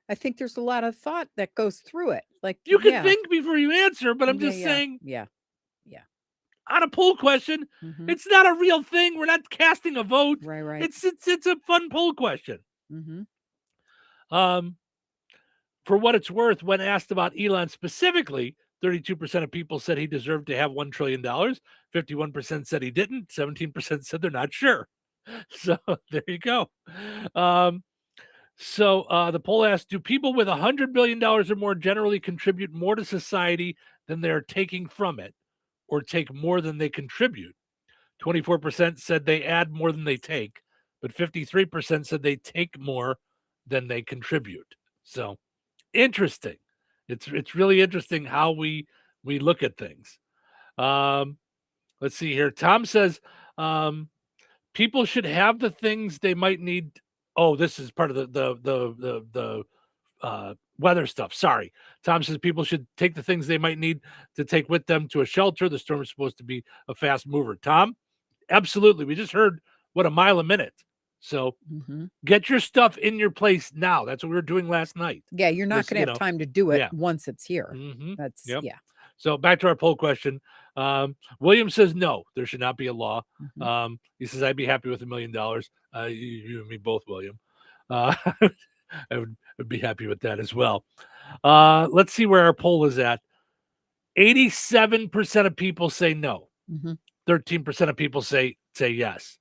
I think there's a lot of thought that goes through it. Like you can think before you answer, but I'm just saying. Yeah. On a poll question, it's not a real thing. We're not casting a vote. Right. It's a fun poll question. For what it's worth, when asked about Elon specifically, 32% of people said he deserved to have $1 trillion. 51% said he didn't. 17% said they're not sure. So there you go. So the poll asked, do people with $100 billion or more generally contribute more to society than they're taking from it, or take more than they contribute? 24% said they add more than they take, but 53% said they take more than they contribute. So interesting. It's really interesting how we look at things. Let's see here. Tom says people should have the things they might need. Oh, this is part of the weather stuff. Sorry. Tom says people should take the things they might need to take with them to a shelter. The storm is supposed to be a fast mover. Tom, absolutely. We just heard what, a mile a minute. So get your stuff in your place now. That's what we were doing last night. Yeah, you're not going to have time to do it once it's here. That's yeah. So back to our poll question. William says no, there should not be a law. He says I'd be happy with $1 million. You and me both, William. I would be happy with that as well. Let's see where our poll is at. 87% of people say no. 13% of people say yes.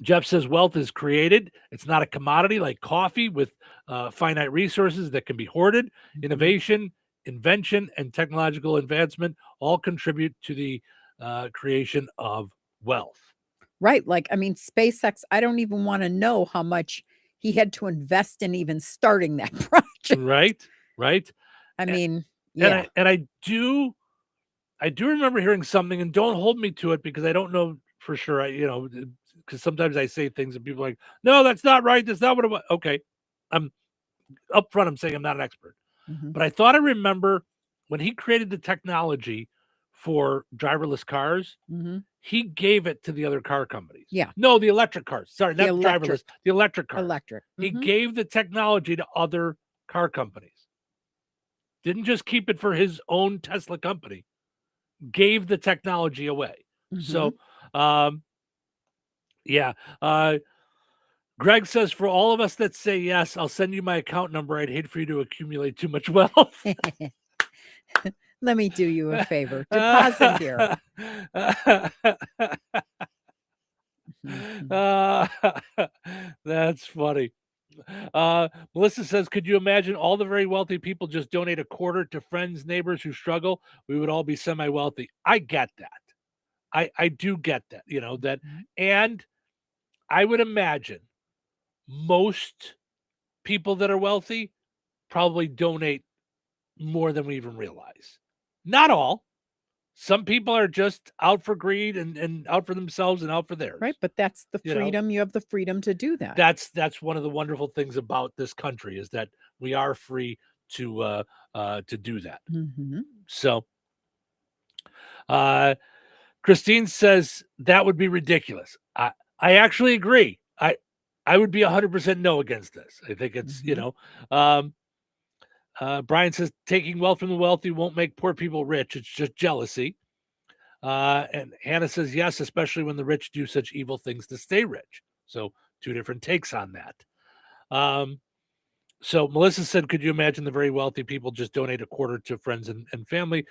Jeff says wealth is created. It's not a commodity like coffee with finite resources that can be hoarded. Innovation, invention, and technological advancement all contribute to the creation of wealth. Right. Like, I mean, SpaceX, I don't even want to know how much he had to invest in even starting that project. Right. I mean, yeah. And I do remember hearing something, and don't hold me to it because I don't know for sure. Because sometimes I say things and people are like, no, that's not right. That's not what it was. Okay. I'm up front. I'm saying I'm not an expert. But I thought I remember when he created the technology for driverless cars, he gave it to the other car companies. Yeah. No, the electric cars. Sorry, not driverless. The electric cars. Electric. He gave the technology to other car companies. Didn't just keep it for his own Tesla company. Gave the technology away. So, yeah. Greg says, for all of us that say yes, I'll send you my account number. I'd hate for you to accumulate too much wealth. Let me do you a favor. Deposit here. That's funny. Melissa says, could you imagine all the very wealthy people just donate a quarter to friends, neighbors who struggle? We would all be semi-wealthy. I get that. I do get that, that. And I would imagine most people that are wealthy probably donate more than we even realize. Not all. Some people are just out for greed and out for themselves and out for theirs. Right, but that's the freedom. You have the freedom to do that. That's one of the wonderful things about this country is that we are free to do that. So, Christine says that would be ridiculous. I actually agree. I would be 100% no against this. I think it's, Brian says taking wealth from the wealthy won't make poor people rich. It's just jealousy. And Hannah says yes, especially when the rich do such evil things to stay rich. So two different takes on that. So Melissa said, could you imagine the very wealthy people just donate a quarter to friends and family?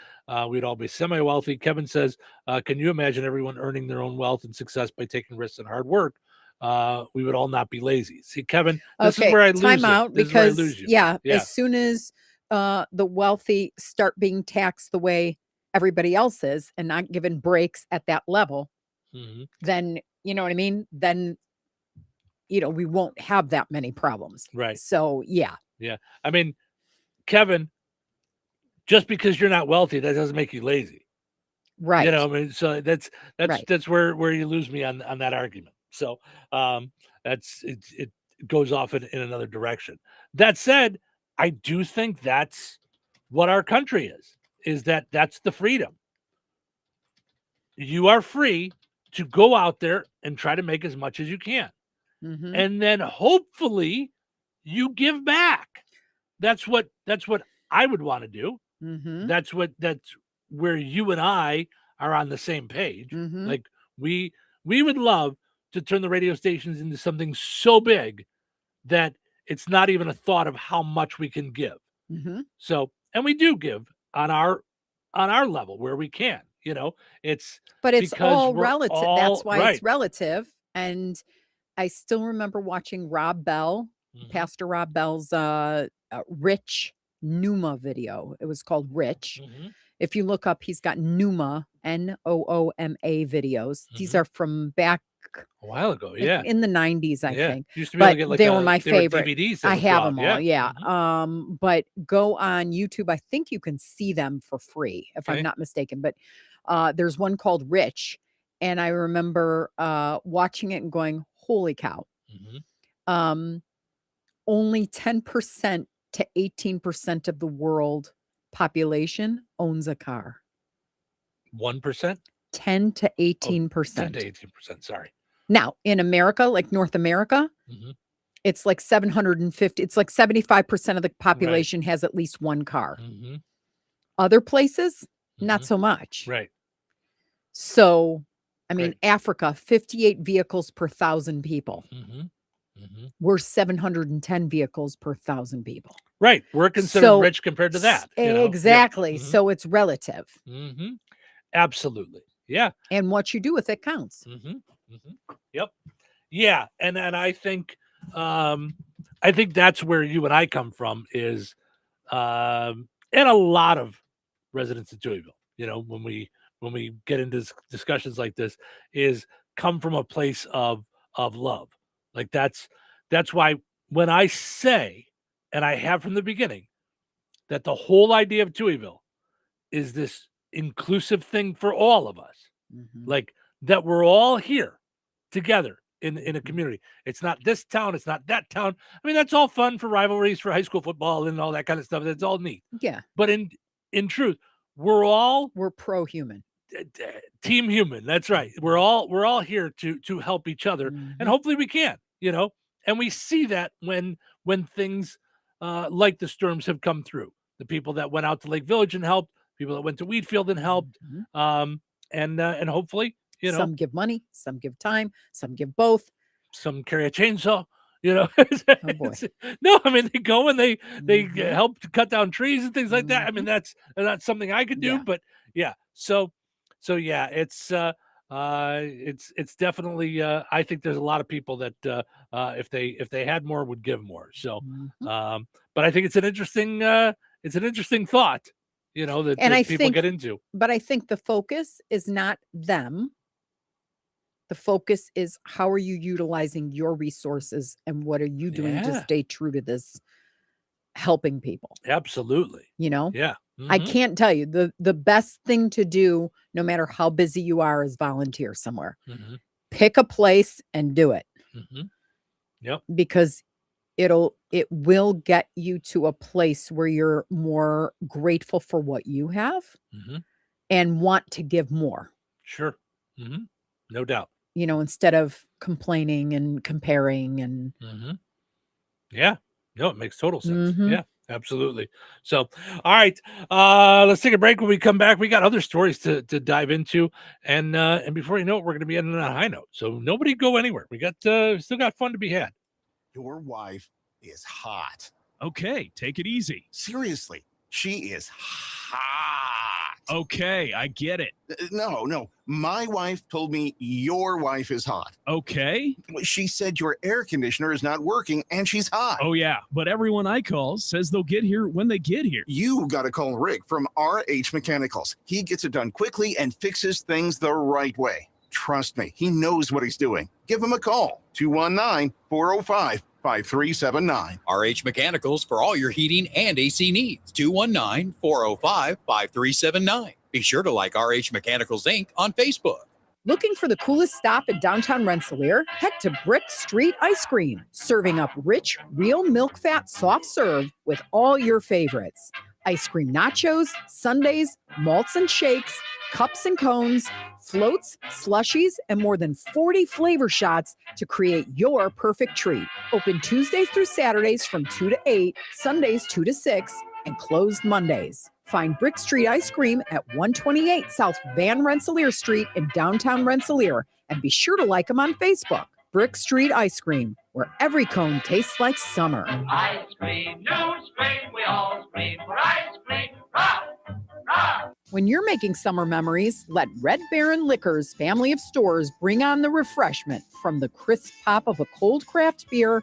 We'd all be semi-wealthy. Kevin says, can you imagine everyone earning their own wealth and success by taking risks and hard work? We would all not be lazy. See, Kevin, this is where I lose time out you. Because as soon as the wealthy start being taxed the way everybody else is and not given breaks at that level, then, you know what I mean? Then, we won't have that many problems. Right. So, yeah. Yeah. I mean, Kevin, just because you're not wealthy, that doesn't make you lazy. Right. I mean, so that's where you lose me on that argument. So it goes off in another direction. That said, I do think that's what our country is that's the freedom. You are free to go out there and try to make as much as you can. And then hopefully you give back. That's what I would want to do. That's where you and I are on the same page. Like we would love to turn the radio stations into something so big that it's not even a thought of how much we can give. So, and we do give on our level where we can, but it's all relative. That's why it's relative. And I still remember watching Rob Bell, Pastor Rob Bell's Rich Numa video. It was called Rich. If you look up, he's got Numa, Nooma videos. These are from back a while ago. Yeah. In the 90s, I Yeah. think. Used to be able But to get like they were my they were favorite. DVDs that I would have drop. them all. Yeah. Yeah. But go on YouTube. I think you can see them for free, if Okay. I'm not mistaken. But there's one called Rich. And I remember watching it and going, holy cow. Mhm. Only 10% to 18% of the world population owns a car. 1%? 10 to 18%. 10 to 18%. Sorry. Now, in America, like North America, Mhm. it's like 750. It's like 75% of the population has at least one car. Mhm. Other places, not so much. Right. So, I mean, Africa, 58 vehicles per 1,000 people. Mhm. Mhm. We're 710 vehicles per 1,000 people. Right. We're considered So, rich compared to that. You know? Exactly. Yeah. Mhm. So it's relative. Mm-hmm. Absolutely. Yeah. And what you do with it counts. Mm-hmm. Mm-hmm. Yep. Yeah. And I think that's where you and I come from is and a lot of residents of Touhyville, you know, when we get into discussions like this, is come from a place of love. Like that's why when I say, and I have from the beginning, that the whole idea of Touhyville is this inclusive thing for all of us. Like that we're all here together in a community. It's not this town, it's not that town. I mean, that's all fun for rivalries, for high school football and all that kind of stuff. That's all neat. Yeah. But in truth, we're pro-human. Team human. That's right. We're all here to help each other, and hopefully we can, you know. And we see that when things like the storms have come through. The people that went out to Lake Village and helped, people that went to Wheatfield and helped, and hopefully, you know, some give money, some give time, some give both. Some carry a chainsaw, you know. Oh boy. No, I mean they go and they help to cut down trees and things like that. I mean that's something I could do, but yeah. So yeah, it's definitely I think there's a lot of people that if they had more would give more. So but I think it's an interesting thought, you know, that people get into. But I think the focus is not them. The focus is how are you utilizing your resources and what are you doing to stay true to this helping people? Absolutely. You know? Yeah. I can't tell you the best thing to do, no matter how busy you are, is volunteer somewhere. Pick a place and do it. Yep. Because it will get you to a place where you're more grateful for what you have and want to give more. Sure. No doubt. You know, instead of complaining and comparing and yeah. No, it makes total sense. Yeah, absolutely. So, all right, let's take a break. When we come back, we got other stories to dive into, and before you know it, we're going to be ending on a high note. So nobody go anywhere. We got still got fun to be had. Your wife is hot. Okay, take it easy. Seriously, she is hot. Okay, I get it. No. My wife told me your wife is hot. Okay. She said your air conditioner is not working and she's hot. Oh, yeah. But everyone I call says they'll get here when they get here. You got to call Rick from RH Mechanicals. He gets it done quickly and fixes things the right way. Trust me, he knows what he's doing. Give him a call. 219-405-5379. RH Mechanicals for all your heating and AC needs. 219-405-5379. Be sure to like RH Mechanicals Inc. on Facebook. Looking for the coolest stop in downtown Rensselaer? Head to Brick Street Ice Cream, serving up rich, real milk fat soft serve with all your favorites. Ice cream nachos, sundaes, malts and shakes, cups and cones, floats, slushies, and more than 40 flavor shots to create your perfect treat. Open Tuesdays through Saturdays from 2 to 8, Sundays 2 to 6, and closed Mondays. Find Brick Street Ice Cream at 128 South Van Rensselaer Street in downtown Rensselaer, and be sure to like them on Facebook. Brick Street Ice Cream, where every cone tastes like summer. Ice cream, new scream, we all scream for ice cream. Rah, rah. When you're making summer memories, let Red Baron Liquors family of stores bring on the refreshment, from the crisp pop of a cold craft beer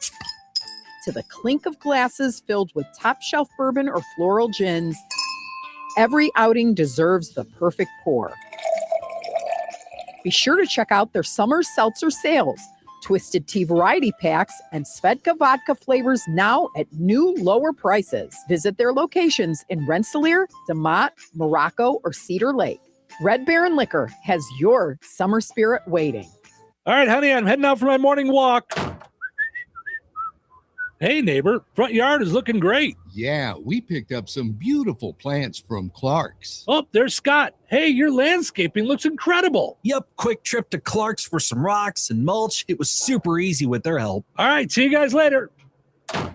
to the clink of glasses filled with top shelf bourbon or floral gins. Every outing deserves the perfect pour. Be sure to check out their summer seltzer sales. Twisted Tea variety packs and Svedka vodka flavors now at new lower prices. Visit their locations in Rensselaer, DeMott, Morocco, or Cedar Lake. Red Baron Liquor has your summer spirit waiting. All right, honey, I'm heading out for my morning walk. Hey, neighbor, front yard is looking great. Yeah, we picked up some beautiful plants from Clark's. Oh, there's Scott. Hey, your landscaping looks incredible. Yep, quick trip to Clark's for some rocks and mulch. It was super easy with their help. All right, see you guys later.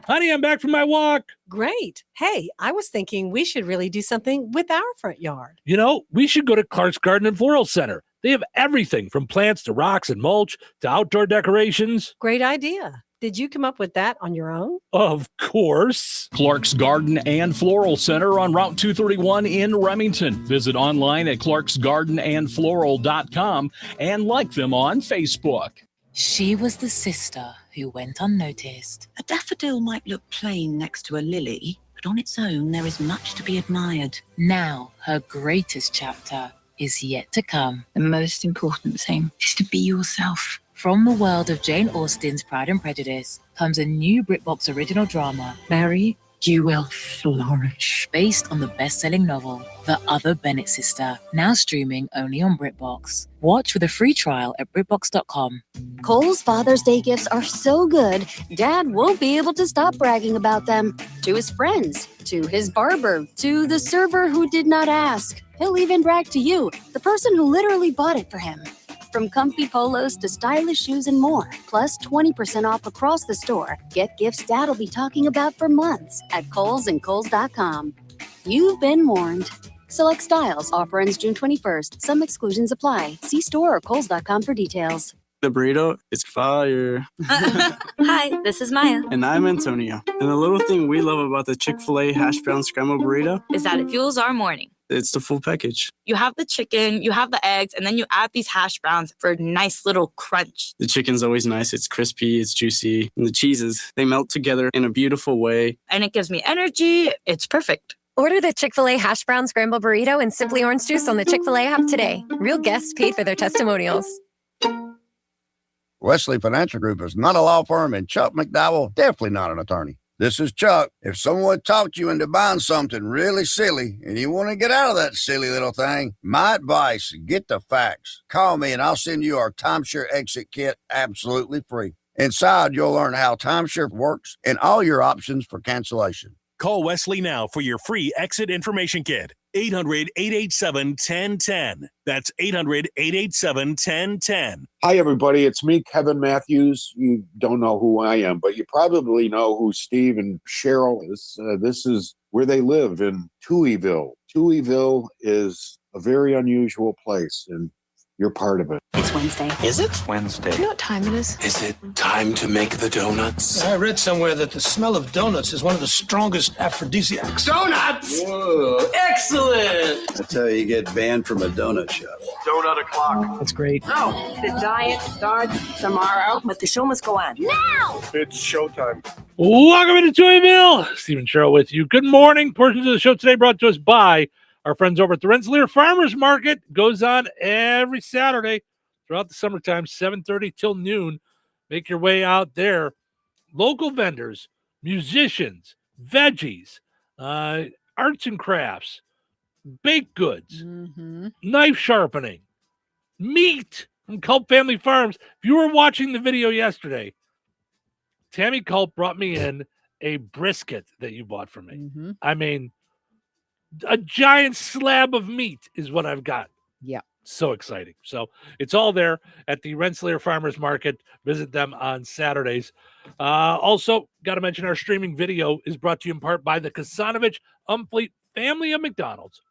Honey, I'm back from my walk. Great. Hey, I was thinking we should really do something with our front yard. You know, we should go to Clark's Garden and Floral Center. They have everything from plants to rocks and mulch to outdoor decorations. Great idea. Did you come up with that on your own? Of course. Clark's Garden and Floral Center on Route 231 in Remington. Visit online at clarksgardenandfloral.com and like them on Facebook. She was the sister who went unnoticed. A daffodil might look plain next to a lily, but on its own there is much to be admired. Now her greatest chapter is yet to come. The most important thing is to be yourself. From the world of Jane Austen's Pride and Prejudice comes a new BritBox original drama, Mary, you will flourish. based on the best-selling novel, The Other Bennett Sister, now streaming only on BritBox. Watch with a free trial at BritBox.com. Kohl's Father's Day gifts are so good, Dad won't be able to stop bragging about them. To his friends, to his barber, to the server who did not ask. He'll even brag to you, the person who literally bought it for him. From comfy polos to stylish shoes and more, plus 20% off across the store. Get gifts Dad'll be talking about for months at Kohl's and Kohl's.com. You've been warned. Select styles. Offer ends June 21st. Some exclusions apply. See store or Kohl's.com for details. The burrito is fire. Hi, this is Maya. And I'm Antonio. And the little thing we love about the Chick-fil-A hash brown scrambled burrito Is that it fuels our morning. it's the full package. You have the chicken, you have the eggs, and then you add these hash browns for a nice little crunch. The chicken's always nice. It's crispy, it's juicy. And the cheeses, they melt together in a beautiful way. And it gives me energy. It's perfect. Order the Chick-fil-A hash brown scramble burrito and Simply Orange Juice on the Chick-fil-A app today. Real guests paid for their testimonials. Wesley Financial Group is not a law firm, and Chuck McDowell definitely not an attorney. This is Chuck. If someone talked you into buying something really silly and you want to get out of that silly little thing, my advice, get the facts. Call me and I'll send you our timeshare exit kit absolutely free. Inside, you'll learn how timeshare works and all your options for cancellation. Call Wesley now for your free exit information kit. 800-887-1010. That's 800-887-1010. Hi, everybody. It's me, Kevin Matthews. You don't know who I am, but you probably know who Steve and Cheryl is. This is where they live in Touhyville. Touhyville is a very unusual place, and you're part of it. It's Wednesday. Is it? Wednesday. Do you know what time it is? Is it time to make the donuts? I read somewhere that the smell of donuts is one of the strongest aphrodisiacs. Donuts! Whoa, excellent! That's how you get banned from a donut shop. Donut o'clock. That's great. No, the diet starts tomorrow, but the show must go on. Now! It's showtime. Welcome into Touhyville. Stephen Sherrill with you. Good morning. Portions of the show today brought to us by our friends over at the Rensselaer Farmers Market. Goes on every Saturday throughout the summertime, 7:30 till noon. Make your way out there. Local vendors, musicians, veggies, arts and crafts, baked goods, knife sharpening, meat from Culp Family Farms. If you were watching the video yesterday, Tammy Culp brought me in a brisket that you bought for me. I mean, a giant slab of meat is what I've got. Yeah. So exciting. So it's all there at the Rensselaer Farmers Market. Visit them on Saturdays. Also, got to mention our streaming video is brought to you in part by the Kasanovich Umfleet family of McDonald's.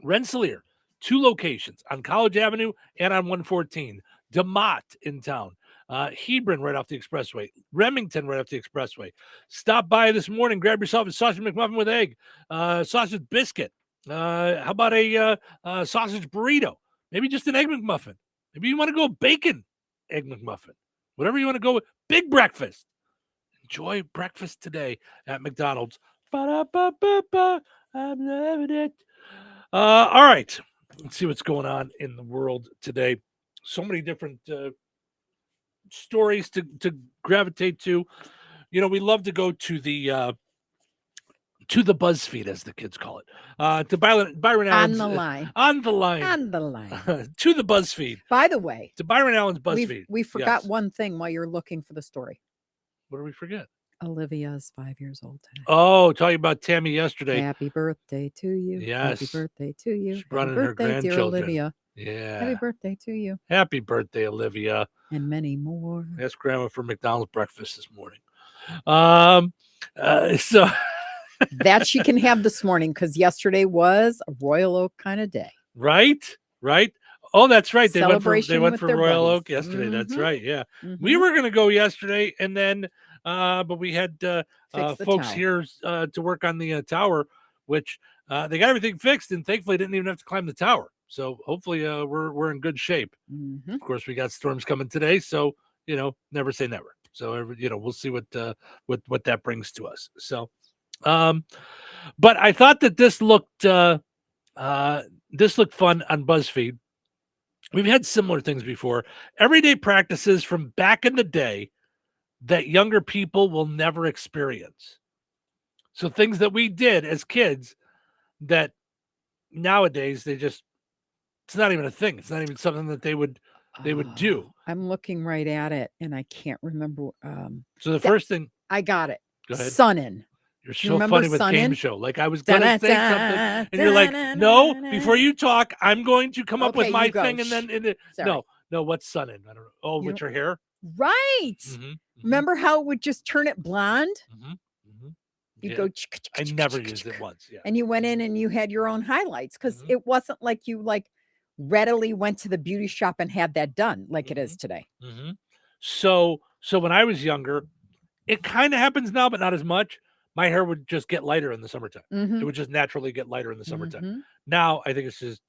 Rensselaer, 2 locations on College Avenue and on 114. DeMott in town. Hebron right off the expressway. Remington right off the expressway. Stop by this morning. Grab yourself a sausage McMuffin with egg. Sausage biscuit. How about a sausage burrito? Maybe just an egg McMuffin. Maybe you want to go bacon egg McMuffin. Whatever you want to go with. Big breakfast. Enjoy breakfast today at McDonald's. Ba-da-ba-ba-ba. I'm loving it. All right. Let's see what's going on in the world today. so many different stories to gravitate to. You know, we love to go to the BuzzFeed, as the kids call it, to Byron Allen's On the line. on the line to the BuzzFeed. By the way, to Byron Allen's BuzzFeed. We forgot Yes. one thing while you're looking for the story. What did we forget? Olivia's 5 years old today. Oh, talking about Tammy yesterday. Happy birthday to you. Yes. Happy birthday to you. She brought Happy in her birthday, dear grandchildren. Olivia. Yeah. Happy birthday to you. Happy birthday, Olivia. And many more. Ask Grandma for McDonald's breakfast this morning. So that she can have this morning, because yesterday was a Royal Oak kind of day. Right. Oh, that's right. They went for Celebration with their Royal buddies. Oak yesterday. That's Mhm. right. Yeah. Mhm. We were going to go yesterday, and then but we had Fix the folks tower. here to work on the tower, which they got everything fixed, and thankfully didn't even have to climb the tower. So hopefully we're in good shape. Mhm. Of course, we got storms coming today, so never say never. So we'll see what that brings to us. So, but I thought that this looked fun on BuzzFeed. We've had similar things before. Everyday practices from back in the day that younger people will never experience. So things that we did as kids that nowadays it's not even a thing. It's not even something that they would do. I'm looking right at it, and I can't remember. So the first thing, I got it. Go ahead. Sunnin'. You're Do you so remember funny with game Sunnin'? show. Like I was going to say something, and you're like, no, before you talk, I'm going to come up with Okay, my you go. thing, and then Sorry. no, what's sunning? I don't know. Oh, You with your hair? Right. Mhm, Remember how it would just turn it blonde? You Yeah. go. I never used it once. Yeah. And you went in and you had your own highlights, because Mm-hmm. it wasn't like you readily went to the beauty shop and had that done like it is today. Mm-hmm. So when I was younger, it kind of happens now, but not as much. My hair would just get lighter in the summertime. Mhm. It would just naturally get lighter in the summertime. Mhm. Now I think it's just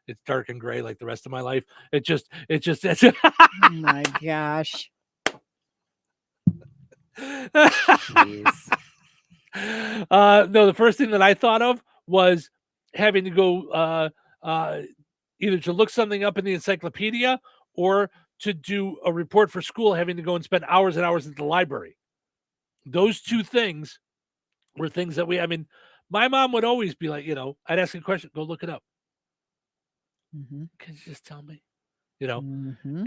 it's dark and gray like the rest of my life. It's Oh my gosh. No, the first thing that I thought of was having to go either to look something up in the encyclopedia or to do a report for school, having to go and spend hours and hours at the library. Those two things were things that my mom would always be like, I'd ask a question, go look it up. Mhm. Can you just tell me? Mhm.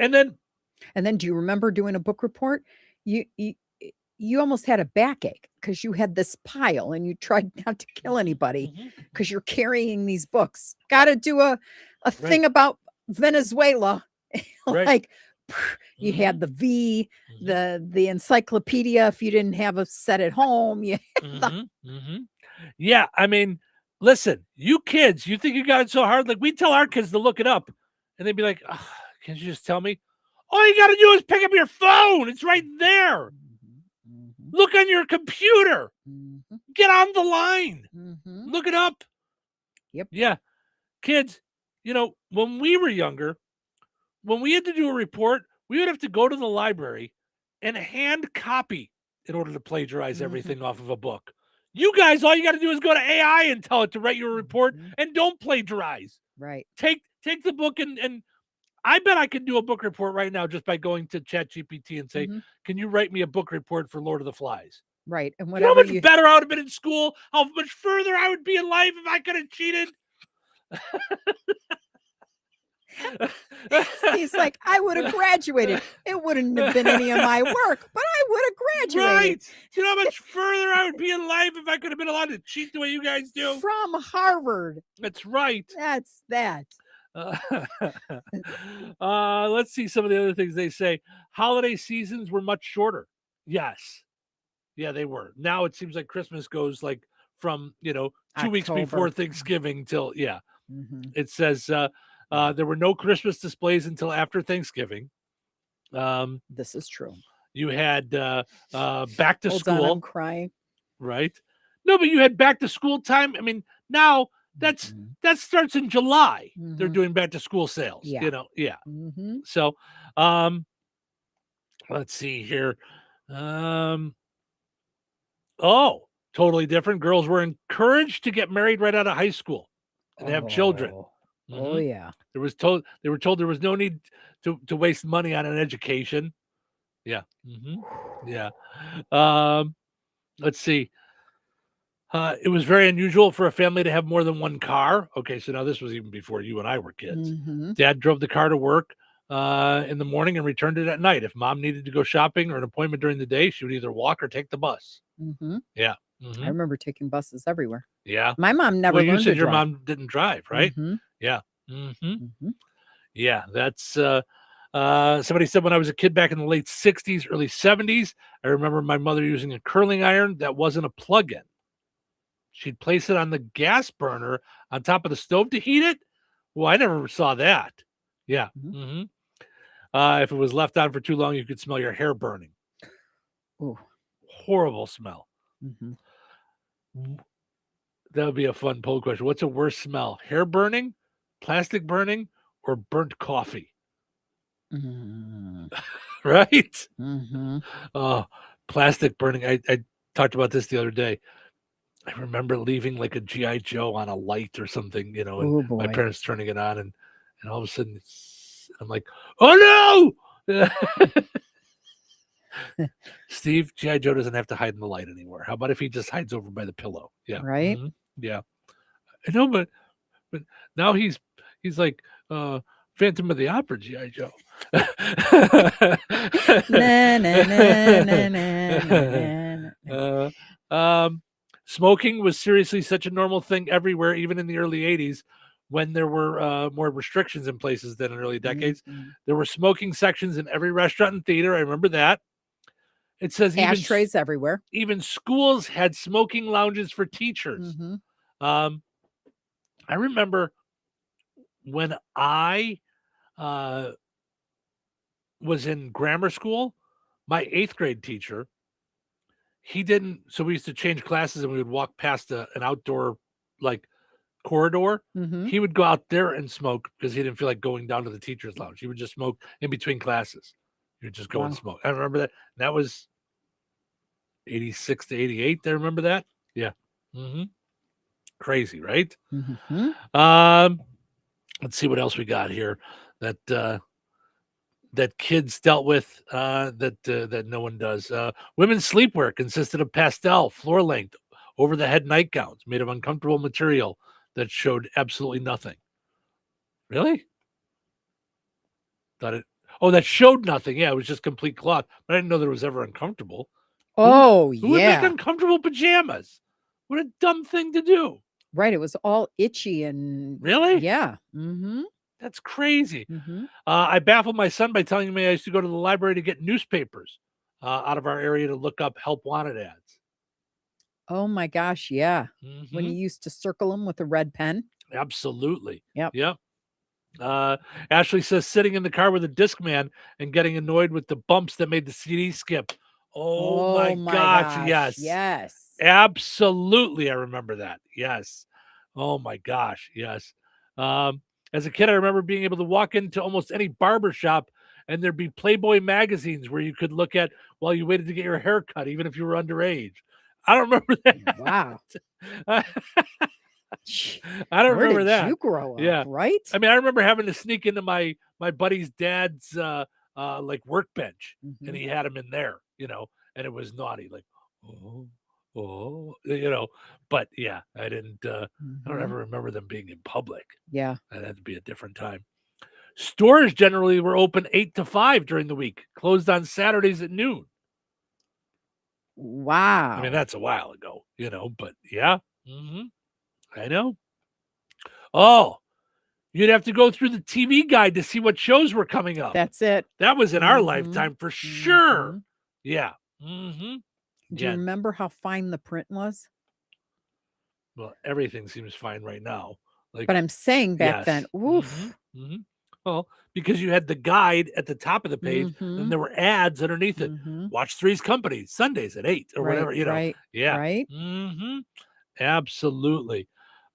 And then do you remember doing a book report? You almost had a backache because you had this pile and you tried not to kill anybody because you're carrying these books. Got to do a thing about Venezuela. Right. You had the V, the encyclopedia. If you didn't have a set at home, you had the Yeah, listen, you kids, you think you got it so hard? Like we tell our kids to look it up, and they'd be like, "Can you just tell me?" All you got to do is pick up your phone. It's right there. Look on your computer. Get on the line. Look it up. Yep. Yeah, kids. When we were younger, when we had to do a report, we would have to go to the library and hand copy in order to plagiarize everything off of a book. You guys, all you got to do is go to AI and tell it to write you a report, and don't plagiarize. Right. Take the book and I bet I can do a book report right now just by going to ChatGPT and say, "Can you write me a book report for Lord of the Flies?" Right. And You know how whatever much better I would have been in school? How much further I would be in life if I could have cheated? Steve's like, I would have graduated. It wouldn't have been any of my work, but I would have graduated. Right. Do you know how much further I would be in life if I could have been allowed to cheat the way you guys do? From Harvard. That's right. That's that. Let's see some of the other things they say. Holiday seasons were much shorter. Yes. Yeah, they were. Now it seems like Christmas goes like from, 2 weeks before October. Thanksgiving till, yeah. Mhm. It says there were no Christmas displays until after Thanksgiving. This is true. You had back to Hold school. on, I'm crying. Right? No, but you had back to school time. Now that starts in July. They're doing back to school sales. Yeah. Yeah. Mhm. So, let's see here. Totally different. Girls were encouraged to get married right out of high school and have children. Oh yeah. They were told there was no need to waste money on an education. Yeah. Yeah. Let's see. It was very unusual for a family to have more than one car. Okay, so now this was even before you and I were kids. Dad drove the car to work in the morning and returned it at night. If mom needed to go shopping or an appointment during the day, she would either walk or take the bus. Yeah. I remember taking buses everywhere. Yeah. My mom never Well, you learned said to your drive. mom didn't drive, right? Yeah. Yeah, that's somebody said when I was a kid back in the late 60s, early 70s, I remember my mother using a curling iron that wasn't a plug-in. She'd place it on the gas burner on top of the stove to heat it. Well, I never saw that. Yeah. If it was left on for too long, you could smell your hair burning. Ooh. Horrible smell. That would be a fun poll question. What's a worse smell? Hair burning, plastic burning, or burnt coffee? Right? Oh, plastic burning. I talked about this the other day. I remember leaving like a G.I. Joe on a light or something, and my parents turning it on, and all of a sudden I'm like, oh no! Steve, G.I. Joe doesn't have to hide in the light anymore. How about if he just hides over by the pillow? Yeah. Right? Yeah. I know, but now he's like Phantom of the Opera G.I. Joe. Smoking was seriously such a normal thing everywhere, even in the early 80s, when there were more restrictions in places than in early decades. There were smoking sections in every restaurant and theater. I remember that. It says ashtrays everywhere. Even schools had smoking lounges for teachers. I remember when I was in grammar school, my 8th grade teacher, so we used to change classes and we would walk past an outdoor like corridor. He would go out there and smoke because he didn't feel like going down to the teacher's lounge. He would just smoke in between classes. He would just go and smoke. I remember that. That was 86 to 88. I remember that. Yeah. Crazy, right? Let's see what else we got here that kids dealt with that no one does. Women's sleepwear consisted of pastel, floor-length, over-the-head nightgowns made of uncomfortable material that showed absolutely nothing. Really? That showed nothing. Yeah, it was just complete cloth. But I didn't know that it was ever uncomfortable. Oh, Who would make uncomfortable pajamas? What a dumb thing to do. Right. It was all itchy and really? Yeah. That's crazy. I baffled my son by telling me I used to go to the library to get newspapers out of our area to look up help wanted ads. Oh my gosh, yeah. When you used to circle them with a red pen. Absolutely. Yep. Ashley says sitting in the car with a Discman and getting annoyed with the bumps that made the CD skip. Oh my gosh, yes. Yes. Absolutely, I remember that. Yes. Oh my gosh, yes. As a kid, I remember being able to walk into almost any barber shop and there'd be Playboy magazines where you could look at while you waited to get your hair cut, even if you were underage. I don't remember that. Wow. I don't remember Where did that. you grow up, Yeah. right? I mean, I remember having to sneak into my buddy's dad's like workbench, and he had him in there, and it was naughty, like, but yeah, I didn't, I don't ever remember them being in public. Yeah. That had to be a different time. Stores generally were open 8 to 5 during the week, closed on Saturdays at noon. Wow. I mean, that's a while ago, but yeah. I know. Oh, you'd have to go through the TV guide to see what shows were coming up. That's it. That was in our lifetime for sure. Yeah. Do you remember how fine the print was? Well, everything seems fine right now. But I'm saying back then, oof. Well, because you had the guide at the top of the page, and there were ads underneath it. Watch Three's Company Sundays at 8 or whatever, Right. Yeah. Right. Absolutely.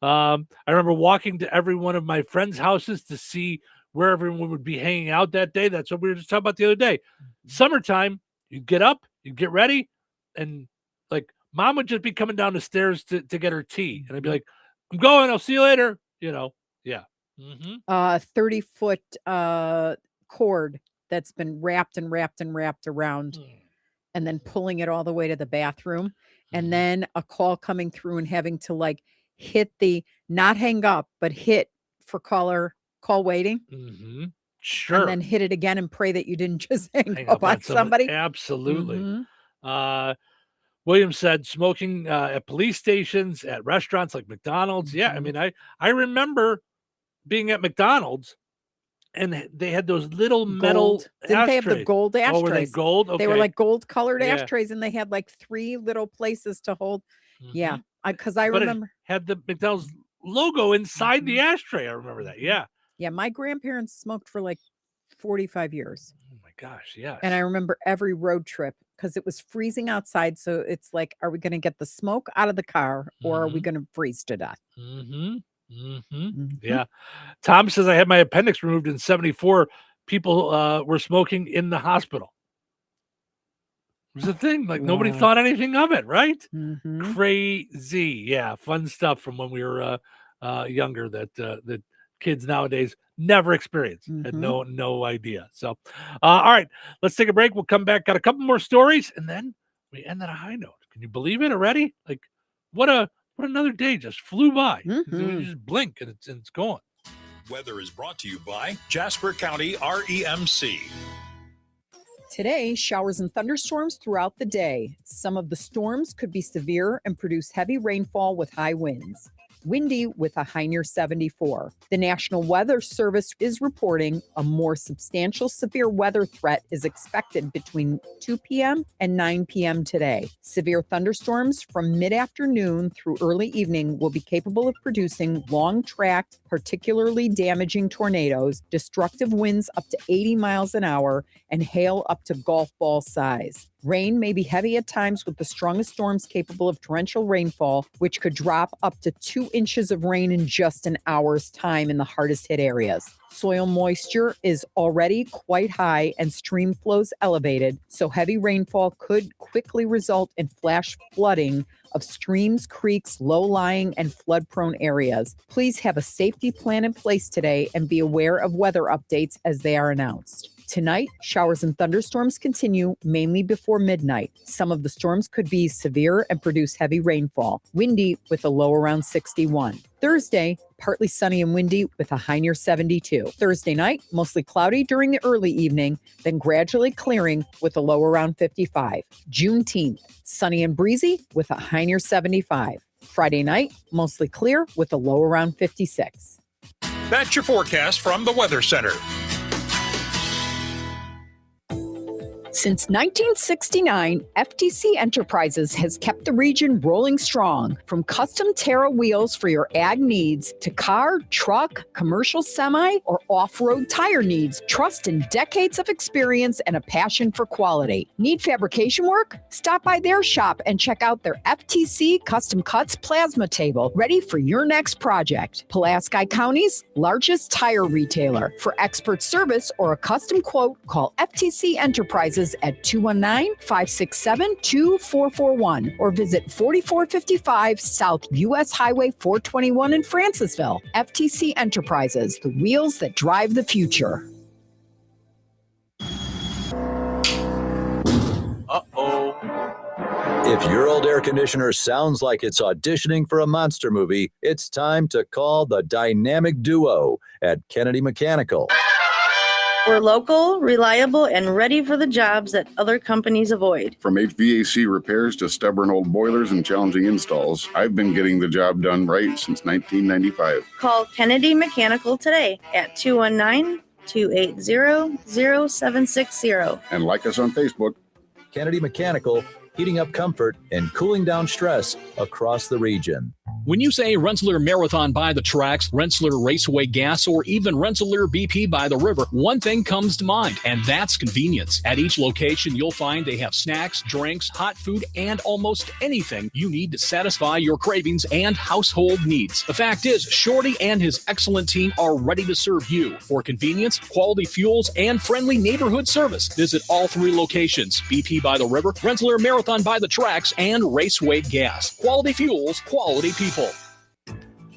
I remember walking to every one of my friends' houses to see where everyone would be hanging out that day. That's what we were just talking about the other day. Summertime, you'd get up, you'd get ready, and like mom would just be coming down the stairs to get her tea. And I'd be like, I'm going, I'll see you later. Yeah. 30-foot cord that's been wrapped and wrapped and wrapped around, and then pulling it all the way to the bathroom, and then a call coming through and having to like hit not hang up, but hit for call waiting. Sure. And then hit it again and pray that you didn't just hang up on somebody. Absolutely. William said smoking at police stations, at restaurants like McDonald's. Yeah, I mean, I remember being at McDonald's and they had those little metal Didn't they have the ashtrays. gold ashtrays? Oh, were they gold? Okay. They were like gold colored Yeah. ashtrays, and they had like 3 little places to hold. Yeah, because I But it remember. had the McDonald's logo inside the ashtray. I remember that. Yeah. Yeah, my grandparents smoked for like 45 years. Oh my gosh, yes. And I remember every road trip because it was freezing outside. So it's like, are we going to get the smoke out of the car or are we going to freeze to death? Yeah. Tom says I had my appendix removed in 74. People were smoking in the hospital. It was a thing. Like nobody Wow. thought anything of it, right? Crazy. Yeah. Fun stuff from when we were younger that kids nowadays never experienced. Had no idea. So all right, let's take a break. We'll come back, got a couple more stories, and then we end on a high note. Can you believe it already? Like what another day just flew by. You just blink and it's gone. Weather is brought to you by Jasper County REMC. Today, showers and thunderstorms throughout the day. Some of the storms could be severe and produce heavy rainfall with high winds. Windy with a high near 74. The National Weather Service is reporting a more substantial severe weather threat is expected between 2 p.m. and 9 p.m. today. Severe thunderstorms from mid-afternoon through early evening will be capable of producing long-tracked, particularly damaging tornadoes, destructive winds up to 80 miles an hour, and hail up to golf ball size. Rain may be heavy at times with the strongest storms capable of torrential rainfall, which could drop up to 2 inches of rain in just an hour's time in the hardest hit areas. Soil moisture is already quite high and stream flows elevated, so heavy rainfall could quickly result in flash flooding of streams, creeks, low-lying, and flood-prone areas. Please have a safety plan in place today and be aware of weather updates as they are announced. Tonight, showers and thunderstorms continue mainly before midnight. Some of the storms could be severe and produce heavy rainfall, windy with a low around 61. Thursday, partly sunny and windy with a high near 72. Thursday night, mostly cloudy during the early evening, then gradually clearing with a low around 55. Juneteenth, sunny and breezy with a high near 75. Friday night, mostly clear with a low around 56. That's your forecast from the Weather Center. Since 1969, FTC Enterprises has kept the region rolling strong. From custom Terra wheels for your ag needs to car, truck, commercial semi, or off-road tire needs, trust in decades of experience and a passion for quality. Need fabrication work? Stop by their shop and check out their FTC Custom Cuts plasma table, ready for your next project. Pulaski County's largest tire retailer. For expert service or a custom quote, call FTC Enterprises at 219-567-2441 or visit 4455 South US Highway 421 in Francisville. FTC Enterprises, the wheels that drive the future. If your old air conditioner sounds like it's auditioning for a monster movie, it's time to call the dynamic duo at Kennedy Mechanical. We're local, reliable, and ready for the jobs that other companies avoid. From HVAC repairs to stubborn old boilers and challenging installs, I've been getting the job done right since 1995. Call Kennedy Mechanical today at 219-280-0760. And like us on Facebook. Kennedy Mechanical, heating up comfort and cooling down stress across the region. When you say Rensselaer Marathon by the tracks, Rensselaer Raceway Gas, or even Rensselaer BP by the river, one thing comes to mind, and that's convenience. At each location, you'll find they have snacks, drinks, hot food, and almost anything you need to satisfy your cravings and household needs. The fact is, Shorty and his excellent team are ready to serve you. For convenience, quality fuels, and friendly neighborhood service, visit all 3 locations: BP by the river, Rensselaer Marathon by the tracks, and Raceway Gas. Quality fuels, quality people.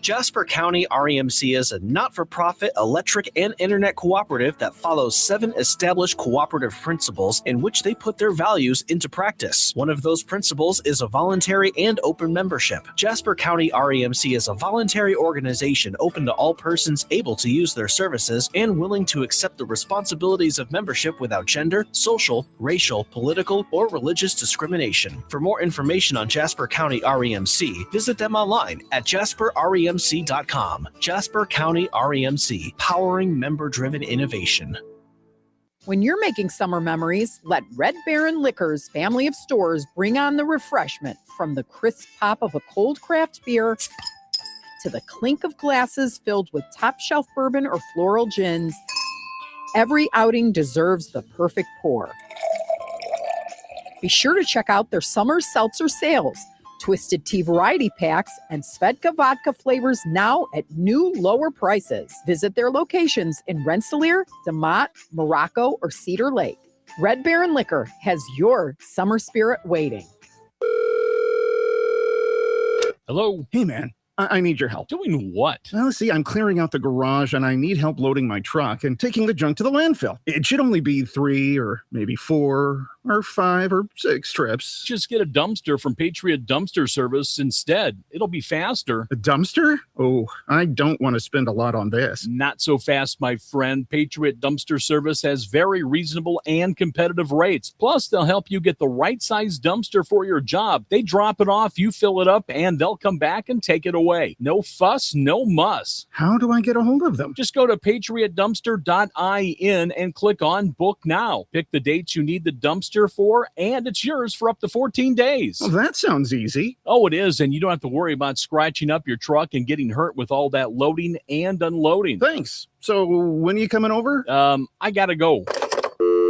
Jasper County REMC is a not-for-profit electric and internet cooperative that follows 7 established cooperative principles in which they put their values into practice. One of those principles is a voluntary and open membership. Jasper County REMC is a voluntary organization open to all persons able to use their services and willing to accept the responsibilities of membership without gender, social, racial, political, or religious discrimination. For more information on Jasper County REMC, visit them online at jasperremc.com. Jasper County REMC, powering member-driven innovation. When you're making summer memories, let Red Baron Liquor's family of stores bring on the refreshment, from the crisp pop of a cold craft beer to the clink of glasses filled with top-shelf bourbon or floral gins. Every outing deserves the perfect pour. Be sure to check out their summer seltzer sales. Twisted Tea variety packs and Svedka vodka flavors now at new lower prices. Visit their locations in Rensselaer, DeMott, Morocco, or Cedar Lake. Red Baron Liquor has your summer spirit waiting. Hello. Hey, man. I need your help. Doing what? Well, see, I'm clearing out the garage and I need help loading my truck and taking the junk to the landfill. It should only be 3 or maybe 4 or 5 or 6 trips. Just get a dumpster from Patriot Dumpster Service instead. It'll be faster. A dumpster? Oh, I don't want to spend a lot on this. Not so fast, my friend. Patriot Dumpster Service has very reasonable and competitive rates. Plus, they'll help you get the right size dumpster for your job. They drop it off, you fill it up, and they'll come back and take it away. No fuss, no muss. How do I get a hold of them? Just go to patriotdumpster.in and click on Book Now. Pick the dates you need the dumpster for, and it's yours for up to 14 days. Well, that sounds easy. Oh, it is, and you don't have to worry about scratching up your truck and getting hurt with all that loading and unloading. Thanks. So when are you coming over? I gotta go.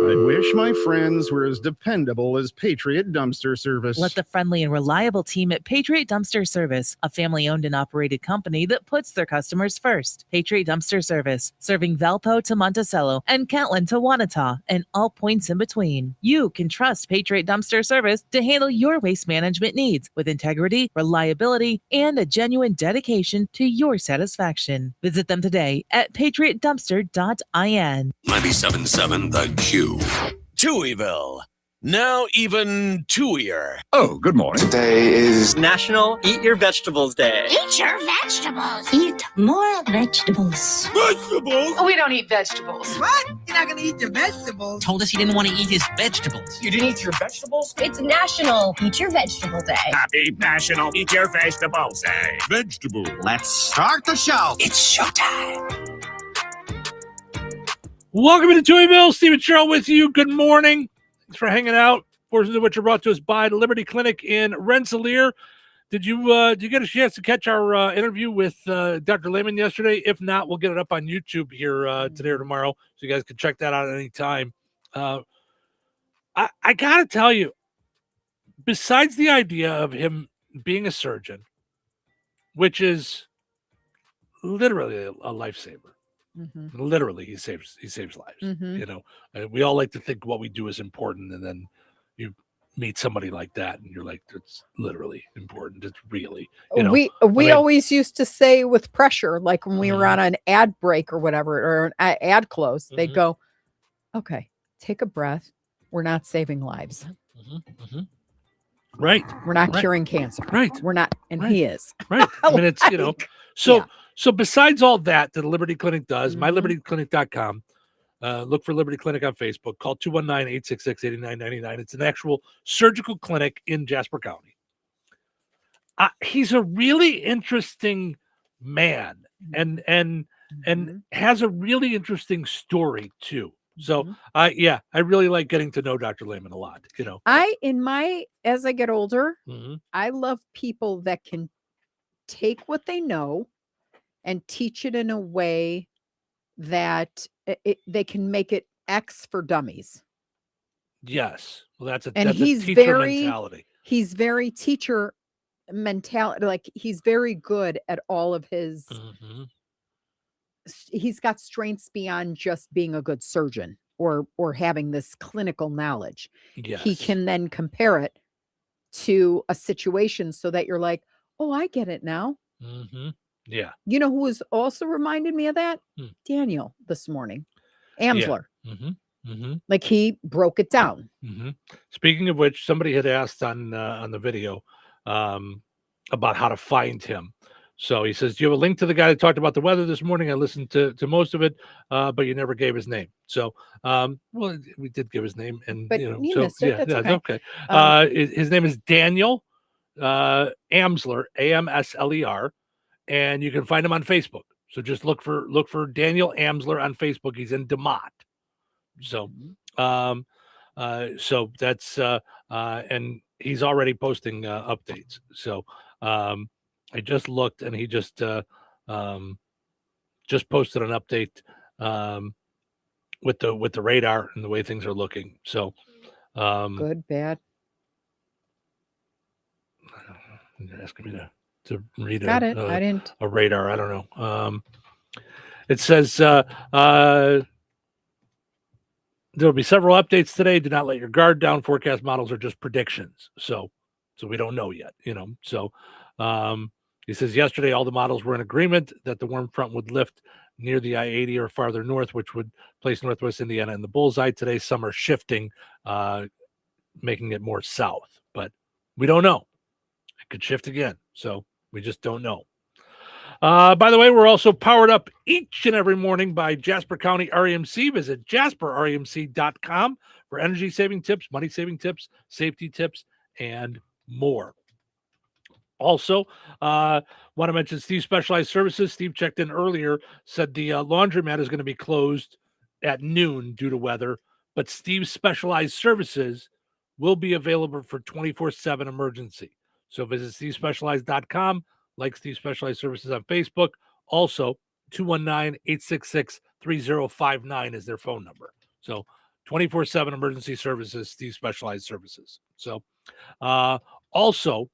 I wish my friends were as dependable as Patriot Dumpster Service. Let the friendly and reliable team at Patriot Dumpster Service, a family-owned and operated company that puts their customers first. Patriot Dumpster Service, serving Valpo to Monticello and Catlin to Wanata and all points in between. You can trust Patriot Dumpster Service to handle your waste management needs with integrity, reliability, and a genuine dedication to your satisfaction. Visit them today at patriotdumpster.in. 97.7 The Q. Touhyville. Now even Touhier. Oh, good morning. Today is National Eat Your Vegetables Day. Eat your vegetables. Eat more vegetables. Vegetables? We don't eat vegetables. What? You're not going to eat your vegetables? Told us he didn't want to eat his vegetables. You didn't eat your vegetables? It's National Eat Your Vegetable Day. Happy National Eat Your Vegetables Day. Vegetable. Let's start the show. It's showtime. Welcome to Touhyville. Steve and Cheryl with you. Good morning. Thanks for hanging out. Portions of which are brought to us by the Liberty Clinic in Rensselaer. Did you get a chance to catch our interview with Dr. Lehman yesterday? If not, we'll get it up on YouTube here today or tomorrow, so you guys can check that out at any time. I got to tell you, besides the idea of him being a surgeon, which is literally a lifesaver. Mm-hmm. Literally, he saves lives. Mm-hmm. You know, we all like to think what we do is important, and then you meet somebody like that, and you're like, "It's literally important. It's really." You know, we always used to say with pressure, like when we were on an ad break or whatever, or an ad close, they'd go, "Okay, take a breath. We're not saving lives. Right? We're not curing cancer. Right? We're not." And he is. Right. I mean, it's so. Yeah. So besides all that the Liberty Clinic does, mylibertyclinic.com, look for Liberty Clinic on Facebook, call 219-866-8999. It's an actual surgical clinic in Jasper County. He's a really interesting man and has a really interesting story too. So I really like getting to know Dr. Lehman a lot. You know, as I get older, I love people that can take what they know and teach it in a way that they can make it X for dummies. Yes. Well, that's a he's teacher mentality. He's very teacher mentality. Like he's very good at all of his, he's got strengths beyond just being a good surgeon or having this clinical knowledge. Yes. He can then compare it to a situation so that you're like, oh, I get it now. Yeah. You know who has also reminded me of that? Daniel this morning. Amsler. Yeah. Like he broke it down. Speaking of which, somebody had asked on the video about how to find him. So he says, "Do you have a link to the guy that talked about the weather this morning? I listened to most of it, but you never gave his name." So, well, we did give his name, and But you know, you so missed it. That's okay. His name is Daniel Amsler, Amsler, and you can find him on Facebook. So just look for Daniel Amsler on Facebook. He's in DeMott. So, so that's and he's already posting updates. So, I just looked, and he just posted an update with the radar and the way things are looking. So, good, bad. You're asking me to read Got it. I didn't. a radar. I don't know. It says there'll be several updates today. Do not let your guard down. Forecast models are just predictions. So we don't know yet, you know. So he says yesterday all the models were in agreement that the warm front would lift near the I-80 or farther north, which would place Northwest Indiana in the bullseye. Today, some are shifting, making it more south, but we don't know. It could shift again. So we just don't know. By the way, we're also powered up each and every morning by Jasper County REMC. Visit jasperremc.com for energy saving tips, money saving tips, safety tips, and more. Also, want to mention Steve Specialized Services. Steve checked in earlier, said the laundromat is going to be closed at noon due to weather, but Steve's Specialized Services will be available for 24/7 emergency. So visit stevespecialized.com, like Steve Specialized Services on Facebook. Also, 219-866-3059 is their phone number. So 24/7 emergency services, Steve Specialized Services. So also,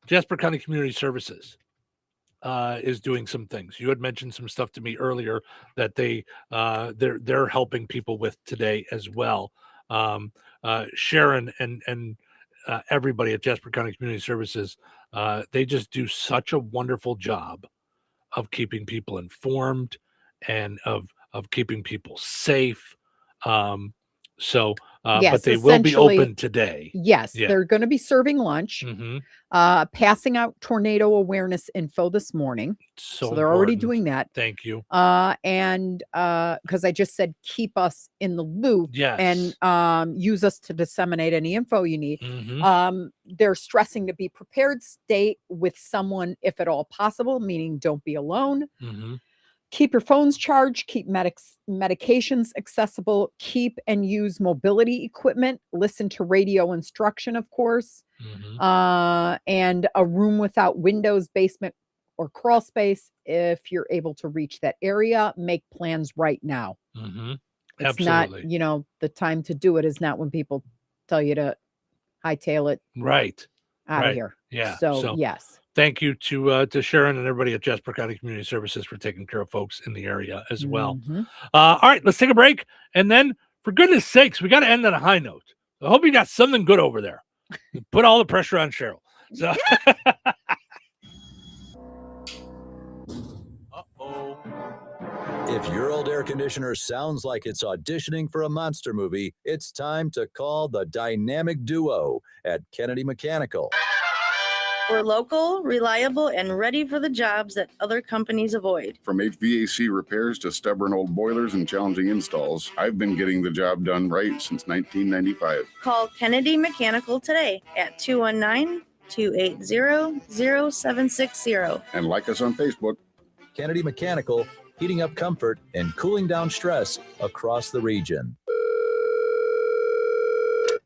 Jasper County Community Services is doing some things. You had mentioned some stuff to me earlier that they're helping people with today as well. Sharon and everybody at Jasper County Community Services, they just do such a wonderful job of keeping people informed and of keeping people safe. Yes, but they will be open today. Yes, they're going to be serving lunch, passing out tornado awareness info this morning. So they're already doing that. Thank you. And because I just said keep us in the loop and use us to disseminate any info you need. They're stressing to be prepared, stay with someone if at all possible, meaning don't be alone. Keep your phones charged, keep medications accessible, keep and use mobility equipment, listen to radio instruction, of course, and a room without windows, basement, or crawl space. If you're able to reach that area, make plans right now. It's not, the time to do it is not when people tell you to hightail it out of here. Yeah. So yes. Thank you to Sharon and everybody at Jasper County Community Services for taking care of folks in the area as well. All right, let's take a break. And then, for goodness sakes, we got to end on a high note. I hope you got something good over there. Put all the pressure on Cheryl. So If your old air conditioner sounds like it's auditioning for a monster movie, it's time to call the dynamic duo at Kennedy Mechanical. We're local, reliable, and ready for the jobs that other companies avoid. From HVAC repairs to stubborn old boilers and challenging installs, I've been getting the job done right since 1995. Call Kennedy Mechanical today at 219-280-0760. And like us on Facebook. Kennedy Mechanical, heating up comfort and cooling down stress across the region.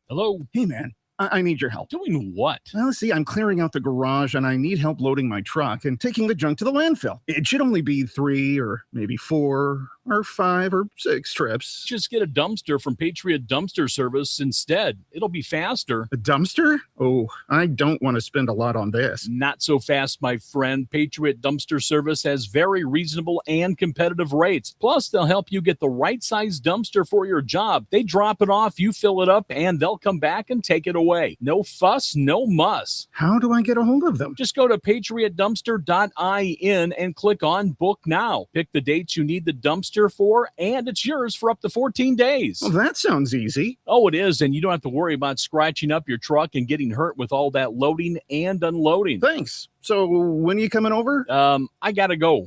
Hello. Hey, man. I need your help. Doing what? Well, see, I'm clearing out the garage and I need help loading my truck and taking the junk to the landfill. It should only be 3 or maybe 4 or 5 or 6 trips. Just get a dumpster from Patriot Dumpster Service instead. It'll be faster. A dumpster? Oh, I don't want to spend a lot on this. Not so fast, my friend. Patriot Dumpster Service has very reasonable and competitive rates. Plus, they'll help you get the right size dumpster for your job. They drop it off, you fill it up, and they'll come back and take it away. No fuss, no muss. How do I get a hold of them? Just go to patriotdumpster.in and click on Book Now. Pick the dates you need the dumpster for, and it's yours for up to 14 days. Well, that sounds easy. Oh, it is, and you don't have to worry about scratching up your truck and getting hurt with all that loading and unloading. Thanks. So when are you coming over? I gotta go.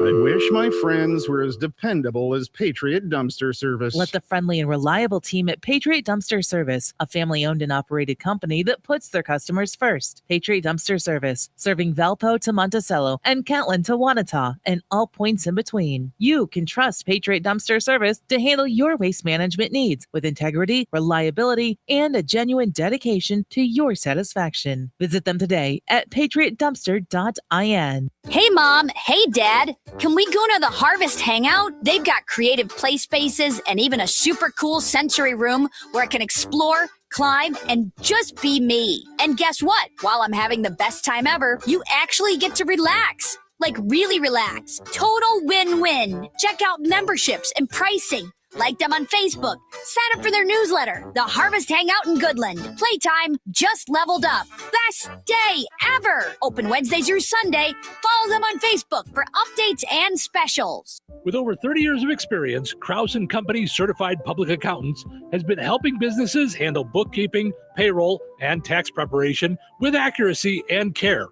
I wish my friends were as dependable as Patriot Dumpster Service. Let the friendly and reliable team at Patriot Dumpster Service, a family-owned and operated company that puts their customers first. Patriot Dumpster Service, serving Valpo to Monticello and Catlin to Wanata and all points in between. You can trust Patriot Dumpster Service to handle your waste management needs with integrity, reliability, and a genuine dedication to your satisfaction. Visit them today at patriotdumpster.in. Hey, Mom. Hey, Dad. Can we go to the Harvest Hangout? They've got creative play spaces and even a super cool sensory room where I can explore, climb, and just be me. And guess what? While I'm having the best time ever, you actually get to relax. Like really relax. Total win-win. Check out memberships and pricing. Like them on Facebook. Sign up for their newsletter. The Harvest Hangout in Goodland. Playtime just leveled up. Best day ever. Open Wednesday through Sunday. Follow them on Facebook for updates and specials. With over 30 years of experience, Krause & Company Certified Public Accountants has been helping businesses handle bookkeeping, payroll, and tax preparation with accuracy and care.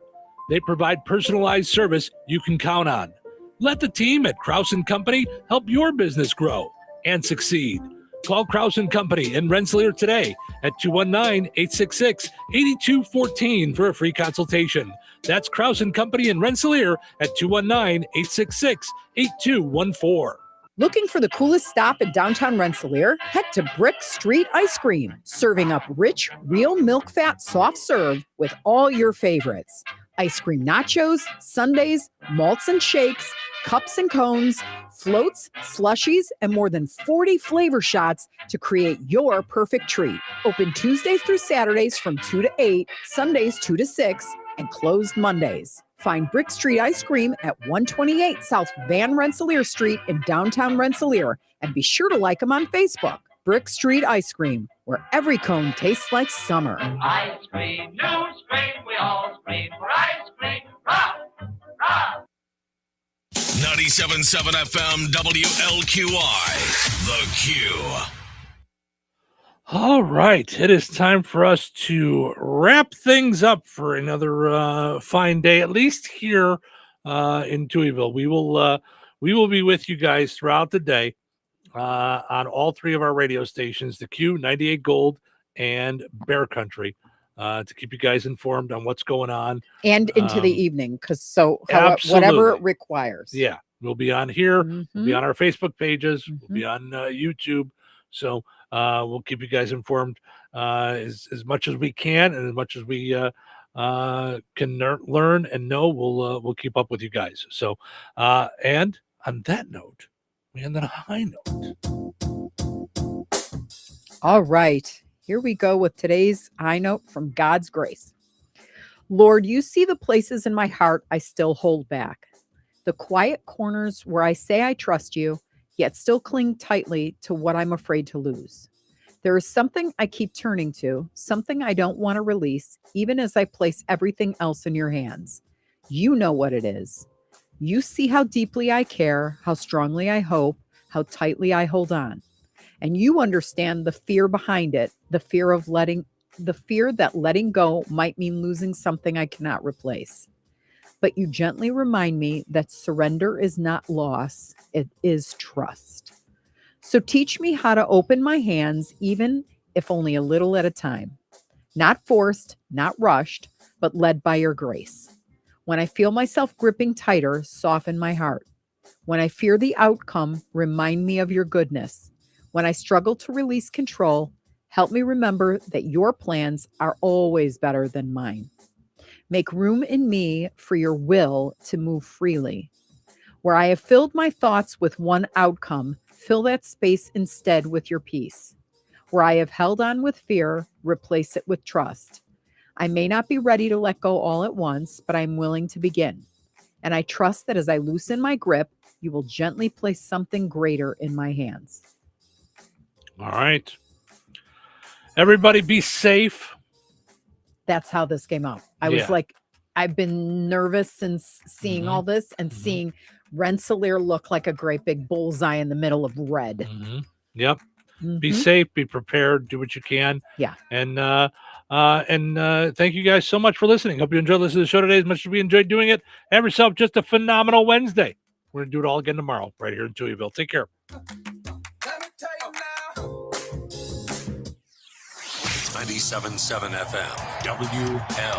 They provide personalized service you can count on. Let the team at Krause & Company help your business grow and succeed. Call Krause & Company in Rensselaer today at 219-866-8214 for a free consultation. That's Krause & Company in Rensselaer at 219-866-8214. Looking for the coolest stop in downtown Rensselaer? Head to Brick Street Ice Cream, serving up rich, real milk fat soft serve with all your favorites. Ice cream nachos, sundaes, malts and shakes, cups and cones, floats, slushies, and more than 40 flavor shots to create your perfect treat. Open Tuesdays through Saturdays from 2 to 8, Sundays 2 to 6, and closed Mondays. Find Brick Street Ice Cream at 128 South Van Rensselaer Street in downtown Rensselaer, and be sure to like them on Facebook. Brick Street Ice Cream, where every cone tastes like summer. Ice cream, you scream, we all scream for ice cream. Rock, rock. 97.7 FM WLQI, The Q. All right, it is time for us to wrap things up for another fine day, at least here in Touhyville. We will be with you guys throughout the day on all three of our radio stations, the Q, 98 Gold, and Bear Country, to keep you guys informed on what's going on. And into the evening, because absolutely. whatever it requires. Yeah, we'll be on here. We'll be on our Facebook pages. We'll be on YouTube. So we'll keep you guys informed as much as we can, and as much as we can learn and know. We'll keep up with you guys. So and on that note, we end on a high note. All right, here we go with today's high note from God's grace. Lord, you see the places in my heart I still hold back, the quiet corners where I say I trust you, yet still cling tightly to what I'm afraid to lose. There is something I keep turning to, something I don't want to release, even as I place everything else in your hands. You know what it is. You see how deeply I care, how strongly I hope, how tightly I hold on. And you understand the fear behind it, the fear that letting go might mean losing something I cannot replace. But you gently remind me that surrender is not loss, it is trust. So teach me how to open my hands, even if only a little at a time. Not forced, not rushed, but led by your grace. When I feel myself gripping tighter, soften my heart. When I fear the outcome, remind me of your goodness. When I struggle to release control, help me remember that your plans are always better than mine. Make room in me for your will to move freely. Where I have filled my thoughts with one outcome, fill that space instead with your peace. Where I have held on with fear, replace it with trust. I may not be ready to let go all at once, but I'm willing to begin. And I trust that as I loosen my grip, you will gently place something greater in my hands. All right. Everybody be safe. That's how this came out. I was like, I've been nervous since seeing all this and seeing Rensselaer look like a great big bullseye in the middle of red. Yep. Be safe, be prepared, do what you can. Yeah. And thank you guys so much for listening. Hope you enjoyed listening to the show today as much as we enjoyed doing it. Have yourself just a phenomenal Wednesday. We're going to do it all again tomorrow right here in Touhyville. Take care. 97.7 FM, WL.